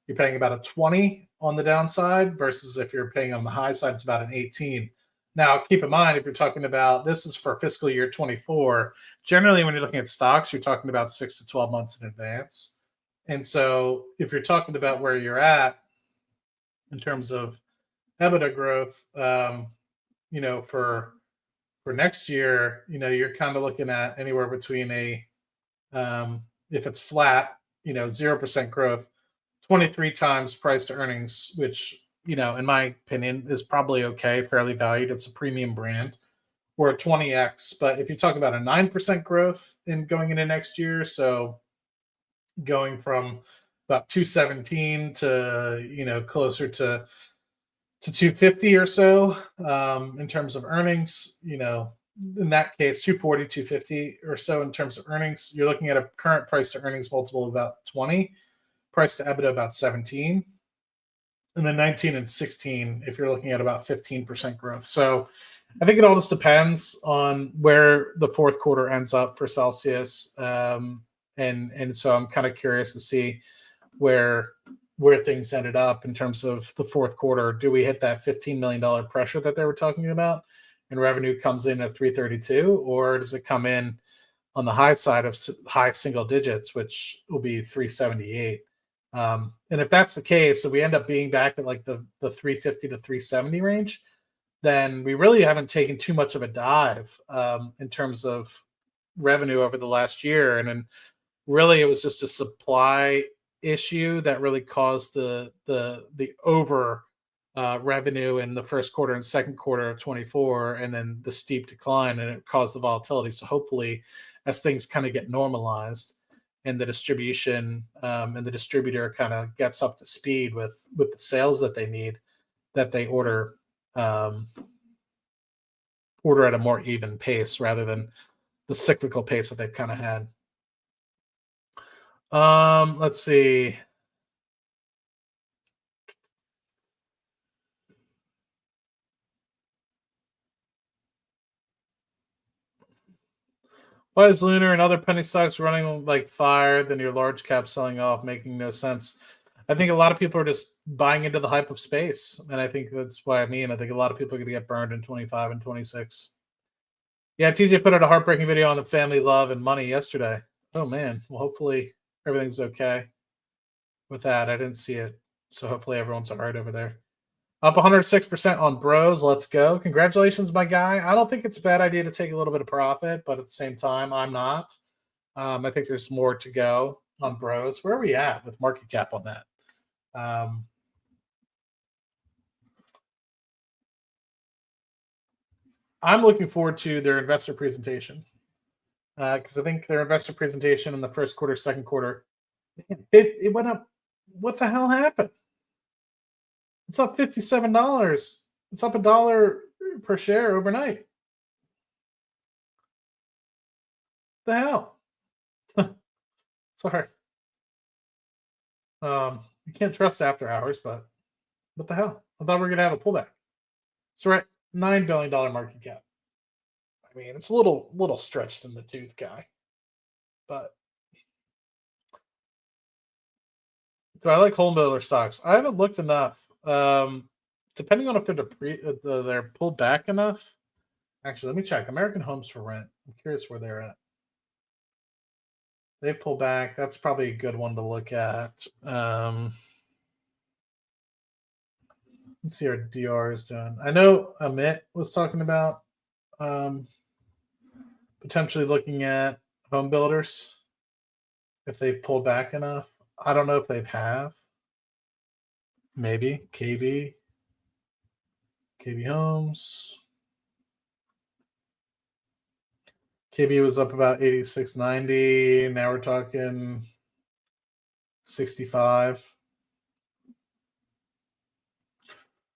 you're paying about a 20 on the downside versus if you're paying on the high side, it's about an 18. Now, keep in mind, if you're talking about, this is for fiscal year 24, generally when you're looking at stocks, you're talking about 6 to 12 months in advance. And so if you're talking about where you're at in terms of EBITDA growth, for next year, you're kind of looking at anywhere between if it's flat, 0% growth, 23 times price to earnings, which, in my opinion, is probably okay, fairly valued. It's a premium brand, or a 20x. But if you talk about a 9% growth in going into next year, so going from about 217 to, closer to 250 or so in terms of earnings, in that case, 240, 250 or so in terms of earnings, you're looking at a current price to earnings multiple of about 20, price to EBITDA about 17, and then 19 and 16 if you're looking at about 15% growth. So I think it all just depends on where the fourth quarter ends up for Celsius. And so I'm kind of curious to see where things ended up in terms of the fourth quarter. Do we hit that $15 million pressure that they were talking about? and revenue comes in at 332, or does it come in on the high side of high single digits, which will be 378? And if that's the case, so we end up being back at like the 350 to 370 range, then we really haven't taken too much of a dive in terms of revenue over the last year. And then really it was just a supply issue that really caused the over revenue in the first quarter and second quarter of 24, and then the steep decline, and it caused the volatility. So hopefully as things kind of get normalized and the distribution and the distributor kind of gets up to speed with the sales that they need, that they order at a more even pace rather than the cyclical pace that they've kind of had. Let's see. Why is Lunar and other penny stocks running like fire, then your large cap selling off, making no sense? I think a lot of people are just buying into the hype of space. And I think that's why I think a lot of people are going to get burned in 25 and 26. Yeah, TJ put out a heartbreaking video on the family, love, and money yesterday. Oh, man. Well, hopefully everything's okay with that. I didn't see it. So hopefully everyone's all right over there. Up 106% on Bros. Let's go. Congratulations, my guy. I don't think it's a bad idea to take a little bit of profit, but at the same time, I'm not. I think there's more to go on Bros. Where are we at with market cap on that? I'm looking forward to their investor presentation because I think their investor presentation in the first quarter, second quarter, it went up. What the hell happened? It's up $57. It's up $1 per share overnight. The hell? Sorry. You can't trust after hours, but what the hell? I thought we were going to have a pullback. So we're at $9 billion market cap. I mean, it's a little stretched in the tooth, guy. But do I like home builder stocks? I haven't looked enough. Depending on if they're pulled back enough. Actually, let me check. American Homes for Rent. I'm curious where they're at. They pull back. That's probably a good one to look at. Let's see our DR is doing. I know Amit was talking about potentially looking at home builders if they've pulled back enough. I don't know if they have. Maybe KB Homes. KB was up about 86.90. Now we're talking 65.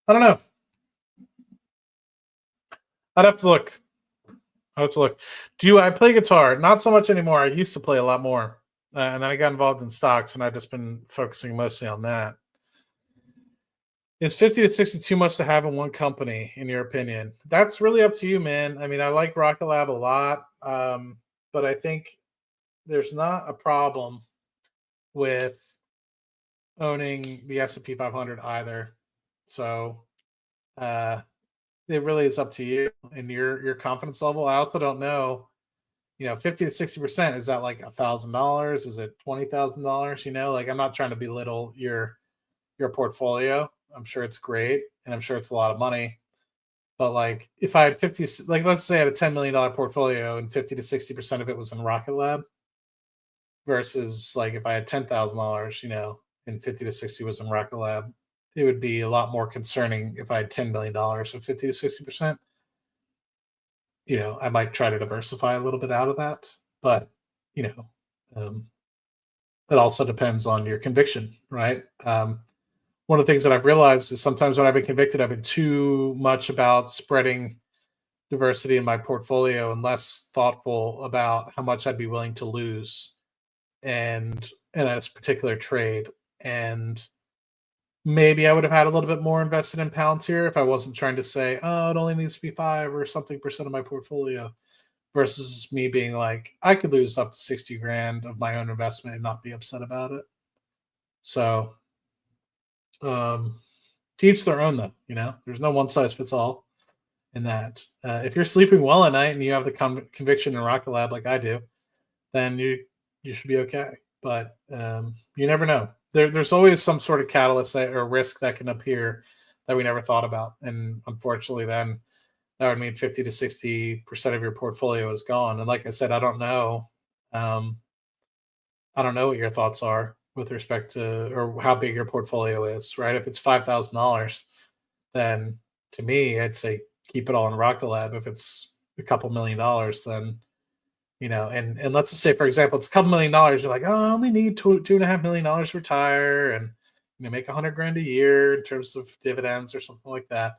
I don't know. I'd have to look. I play guitar? Not so much anymore. I used to play a lot more. And then I got involved in stocks, and I've just been focusing mostly on that. Is 50 to 60 too much to have in one company, in your opinion? That's really up to you, man. I mean, I like Rocket Lab a lot, but I think there's not a problem with owning the S&P 500 either. So it really is up to you and your confidence level. I also don't know, 50 to 60%, is that like $1,000? Is it $20,000? Like, I'm not trying to belittle your portfolio. I'm sure it's great, and I'm sure it's a lot of money. But like, if I had 50, like let's say I had a $10 million portfolio and 50 to 60% of it was in Rocket Lab, versus like if I had $10,000, and 50 to 60 was in Rocket Lab, it would be a lot more concerning if I had $10 million, so 50 to 60%. I might try to diversify a little bit out of that, but it also depends on your conviction, right? One of the things that I've realized is sometimes when I've been convicted, I've been too much about spreading diversity in my portfolio and less thoughtful about how much I'd be willing to lose and in this particular trade. And maybe I would have had a little bit more invested in Palantir if I wasn't trying to say, oh, it only needs to be 5 or something percent of my portfolio, versus me being like, I could lose up to 60 grand of my own investment and not be upset about it. So to each their own, though. There's no one size fits all. in that. If you're sleeping well at night and you have the conviction in Rocket Lab like I do, then you should be okay. But you never know. There's always some sort of catalyst or risk that can appear that we never thought about, and unfortunately, then that would mean 50 to 60% of your portfolio is gone. And like I said, um, I don't know what your thoughts are with respect to or how big your portfolio is, right? If it's $5,000, then to me, I'd say keep it all in Rocket Lab. If it's a couple $1,000,000, then and let's just say, for example, it's a couple $1,000,000. You're like, oh, I only need $2.5 million to retire, and make 100 grand a year in terms of dividends or something like that.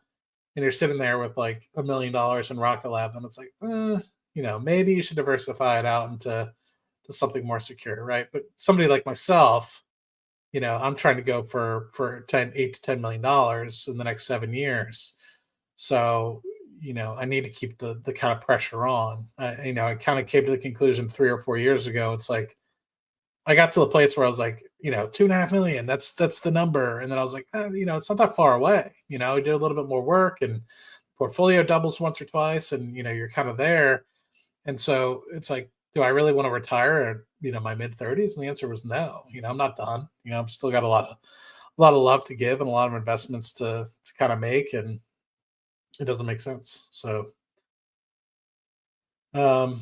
And you're sitting there with like $1,000,000 in Rocket Lab, and it's like, maybe you should diversify it out into to something more secure, right? But somebody like myself, I'm trying to go for 8 to $10 million in the next 7 years. So, I need to keep the kind of pressure on. I kind of came to the conclusion 3 or 4 years ago. It's like I got to the place where I was like, 2.5 million. That's the number. And then I was like, it's not that far away. I do a little bit more work and portfolio doubles once or twice, and you're kind of there. And so it's like, do I really want to retire at my mid 30s? And the answer was no. I'm not done. I'm still got a lot of love to give and a lot of investments to kind of make, and it doesn't make sense. Um,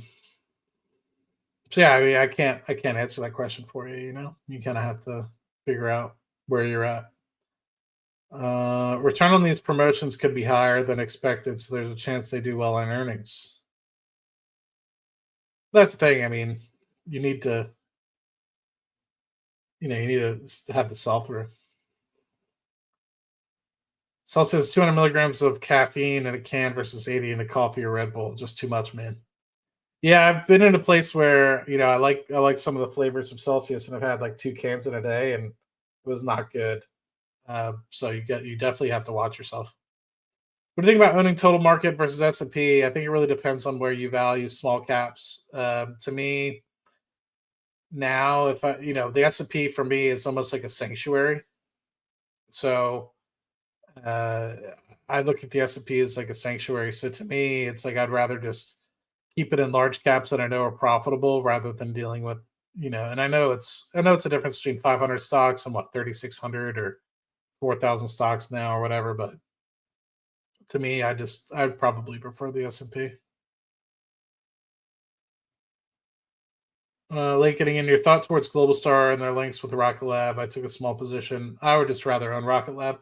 so yeah, I mean, I can't answer that question for you. You kind of have to figure out where you're at. Return on these promotions could be higher than expected, so there's a chance they do well on earnings. That's the thing. I mean, you need to, have the sell through. Celsius 200 milligrams of caffeine in a can versus 80 in a coffee or Red Bull. Just too much, man. Yeah, I've been in a place where I like some of the flavors of Celsius, and I've had like 2 cans in a day, and it was not good. So you definitely have to watch yourself. What do you think about owning total market versus S&P? I think it really depends on where you value small caps. To me, now, if the S&P for me is almost like a sanctuary. So uh, I look at the S&P as like a sanctuary. So to me, it's like I'd rather just keep it in large caps that I know are profitable rather than dealing with, and I know it's a difference between 500 stocks and what 3,600 or 4,000 stocks now or whatever, but to me, I'd probably prefer the S&P. Late getting in your thought towards Global Star and their links with Rocket Lab. I took a small position. I would just rather own Rocket Lab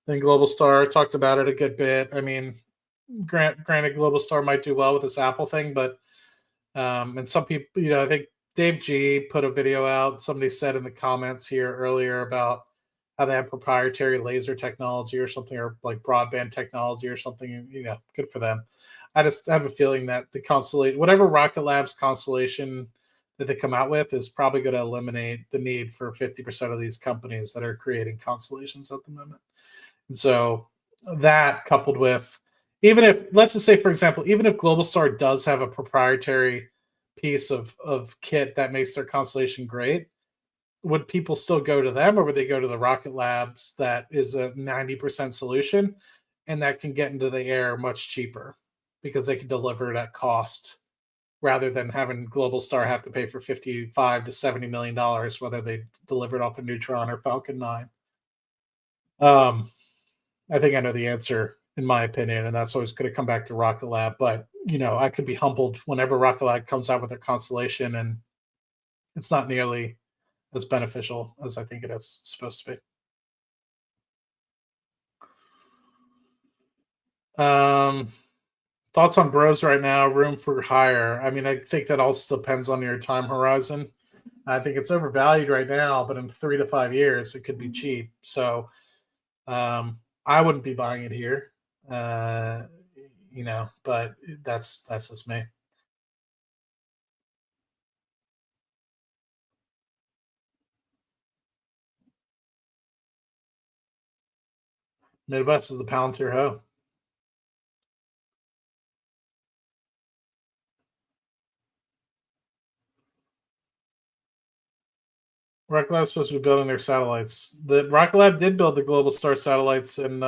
than Global Star. Talked about it a good bit. I mean, granted, Global Star might do well with this Apple thing, but and some people, I think Dave G put a video out. Somebody said in the comments here earlier about how they have proprietary laser technology or something, or like broadband technology or something. Good for them. I just have a feeling that the Constellation, whatever Rocket Lab's Constellation that they come out with, is probably going to eliminate the need for 50% of these companies that are creating constellations at the moment. And so that, coupled with, even if, let's just say, for example, even if Global Star does have a proprietary piece of kit that makes their constellation great, would people still go to them, or would they go to the Rocket Labs that is a 90% solution and that can get into the air much cheaper because they can deliver it at cost, rather than having Global Star have to pay for $55 to $70 million, whether they deliver it off a Neutron or Falcon 9? Um, I think I know the answer, in my opinion, and that's always going to come back to Rocket Lab. But I could be humbled whenever Rocket Lab comes out with their constellation, and it's not nearly as beneficial as I think it is supposed to be. Thoughts on bros right now? Room for higher? I mean, I think that also depends on your time horizon. I think it's overvalued right now, but in 3 to 5 years, it could be cheap. So I wouldn't be buying it here. But that's just me. Midwest is the Palantir Ho. Rocket Lab's supposed to be building their satellites. The Rocket Lab did build the Global Star satellites, and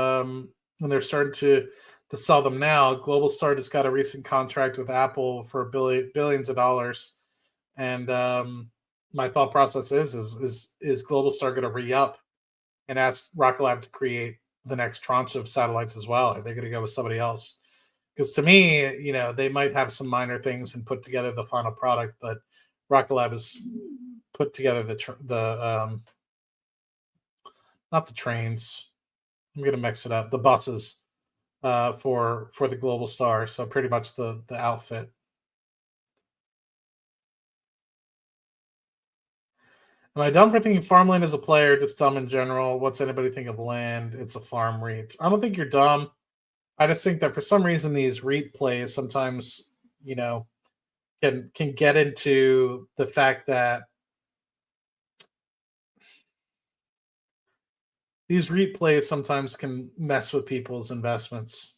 they're starting to. to sell them now. Global Star just got a recent contract with Apple for billions of dollars, and my thought process is Global Star going to re-up and ask Rocket Lab to create the next tranche of satellites as well? Are they going to go with somebody else? Because to me, they might have some minor things and put together the final product, but Rocket Lab has put together the not the trains. I'm going to mix it up. The buses for the Global Star. So pretty much the outfit. Am I dumb for thinking farmland is a player? Just dumb in general. What's anybody think of land? It's a farm REIT. I don't think you're dumb. I just think that for some reason these REIT plays sometimes, can get into the fact that these REIT plays sometimes can mess with people's investments,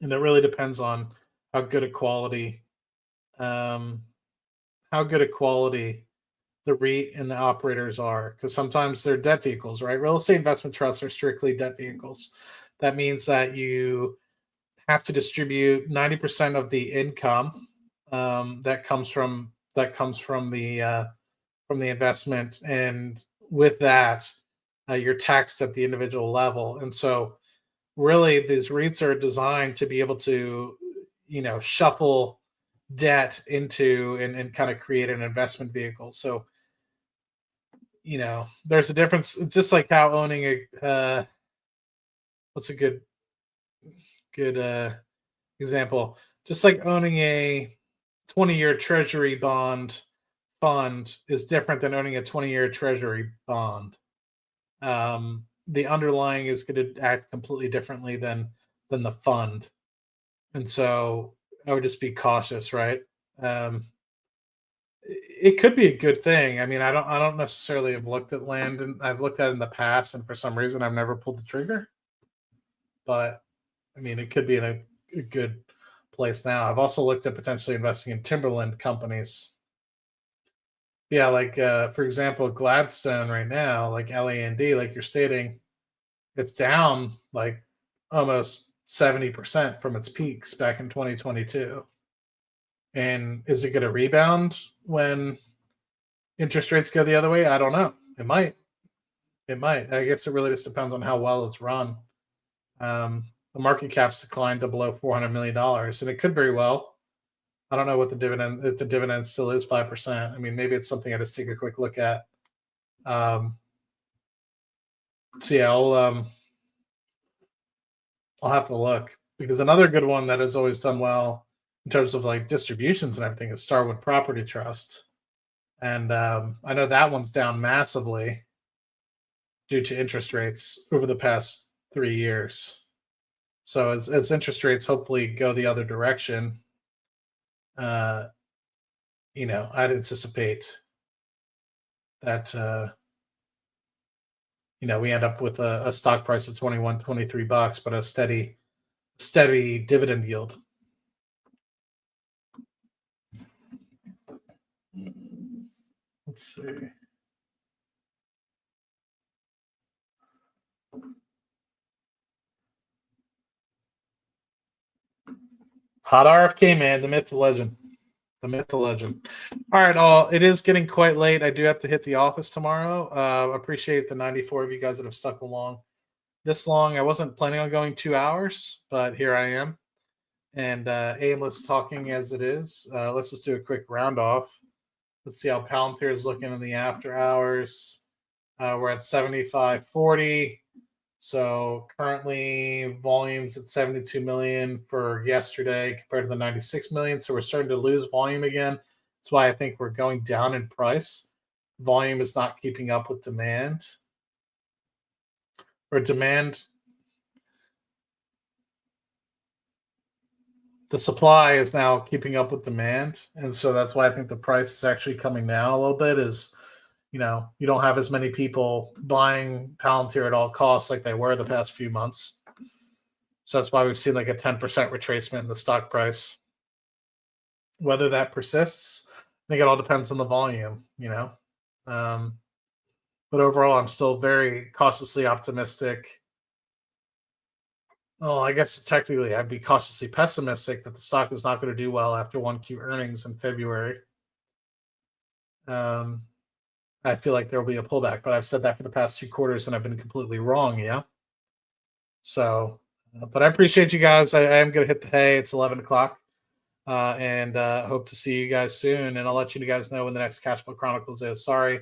and it really depends on how good a quality, um, the REIT and the operators are, because sometimes they're debt vehicles, right? Real estate investment trusts are strictly debt vehicles. That means that you have to distribute 90% of the income that comes from the investment, and with that, you're taxed at the individual level. And so, really, these REITs are designed to be able to, shuffle debt into and kind of create an investment vehicle. So, there's a difference. It's just like how owning what's a good example? Just like owning a 20-year treasury bond fund is different than owning a 20-year treasury bond. The underlying is going to act completely differently than the fund, and so I would just be cautious, right? It could be a good thing. I mean, I don't necessarily have looked at land, and I've looked at it in the past, and for some reason I've never pulled the trigger. But I mean, it could be in a good place now. I've also looked at potentially investing in timberland companies. Yeah, like for example, Gladstone right now, like LAND, like you're stating, it's down like almost 70% from its peaks back in 2022. And is it going to rebound when interest rates go the other way? I don't know. It might. It might. I guess it really just depends on how well it's run. The market cap's declined to below $400 million, and it could very well. I don't know what the dividend, if the dividend still is 5%. I mean, maybe it's something I just take a quick look at. So yeah, I'll have to look, because another good one that has always done well in terms of like distributions and everything is Starwood Property Trust, and I know that one's down massively due to interest rates over the past 3 years. So as interest rates hopefully go the other direction, I'd anticipate that we end up with a stock price of 21, $23, but a steady dividend yield. Let's see. Hot RFK, man, the myth, the legend. The myth, the legend. All right, it is getting quite late. I do have to hit the office tomorrow. Appreciate the 94 of you guys that have stuck along this long. I wasn't planning on going 2 hours, but here I am. And aimless talking as it is. Let's just do a quick round off. Let's see how Palantir is looking in the after hours. We're at 75.40. So currently volumes at 72 million for yesterday compared to the 96 million. So we're starting to lose volume again. That's why I think we're going down in price. Volume is not keeping up with demand. Or demand, the supply is now keeping up with demand. And so that's why I think the price is actually coming down a little bit, is you don't have as many people buying Palantir at all costs like they were the past few months. So that's why we've seen like a 10% retracement in the stock price. Whether that persists, I think it all depends on the volume, But overall, I'm still very cautiously optimistic well, I guess technically I'd be cautiously pessimistic that the stock is not going to do well after 1Q earnings in February. I feel like there will be a pullback, but I've said that for the past 2 quarters and I've been completely wrong. Yeah. So, but I appreciate you guys. I am going to hit the hay. It's 11 o'clock. And hope to see you guys soon. And I'll let you guys know when the next Cash Flow Chronicles is. Sorry,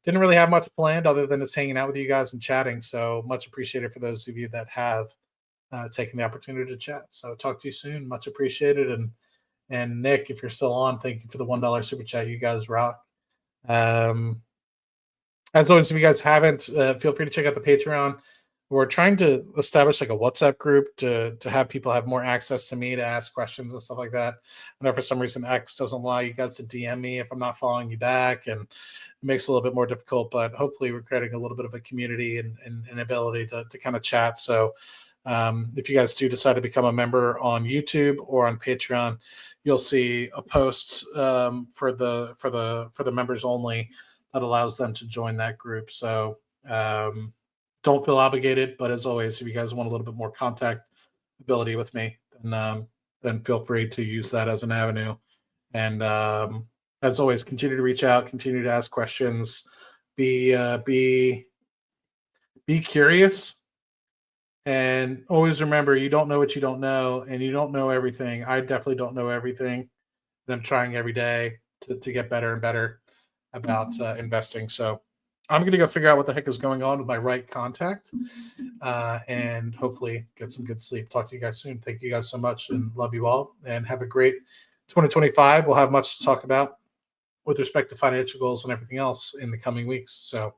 didn't really have much planned other than just hanging out with you guys and chatting. So much appreciated for those of you that have taken the opportunity to chat. So talk to you soon. Much appreciated. And Nick, if you're still on, thank you for the $1 super chat. You guys rock. As always, if you guys haven't, feel free to check out the Patreon. We're trying to establish like a WhatsApp group to have people have more access to me to ask questions and stuff like that. I know for some reason X doesn't allow you guys to DM me if I'm not following you back, and it makes it a little bit more difficult, but hopefully we're creating a little bit of a community and an ability to kind of chat. So if you guys do decide to become a member on YouTube or on Patreon, you'll see a post for the members only that allows them to join that group. So don't feel obligated, but as always, if you guys want a little bit more contact ability with me, then feel free to use that as an avenue. And as always, continue to reach out, continue to ask questions, be curious, and always remember you don't know what you don't know, and you don't know everything. I definitely don't know everything. And I'm trying every day to get better and better about investing. So I'm going to go figure out what the heck is going on with my right contact and hopefully get some good sleep. Talk to you guys soon. Thank you guys so much and love you all, and have a great 2025. We'll have much to talk about with respect to financial goals and everything else in the coming weeks. So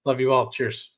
love you all. Cheers.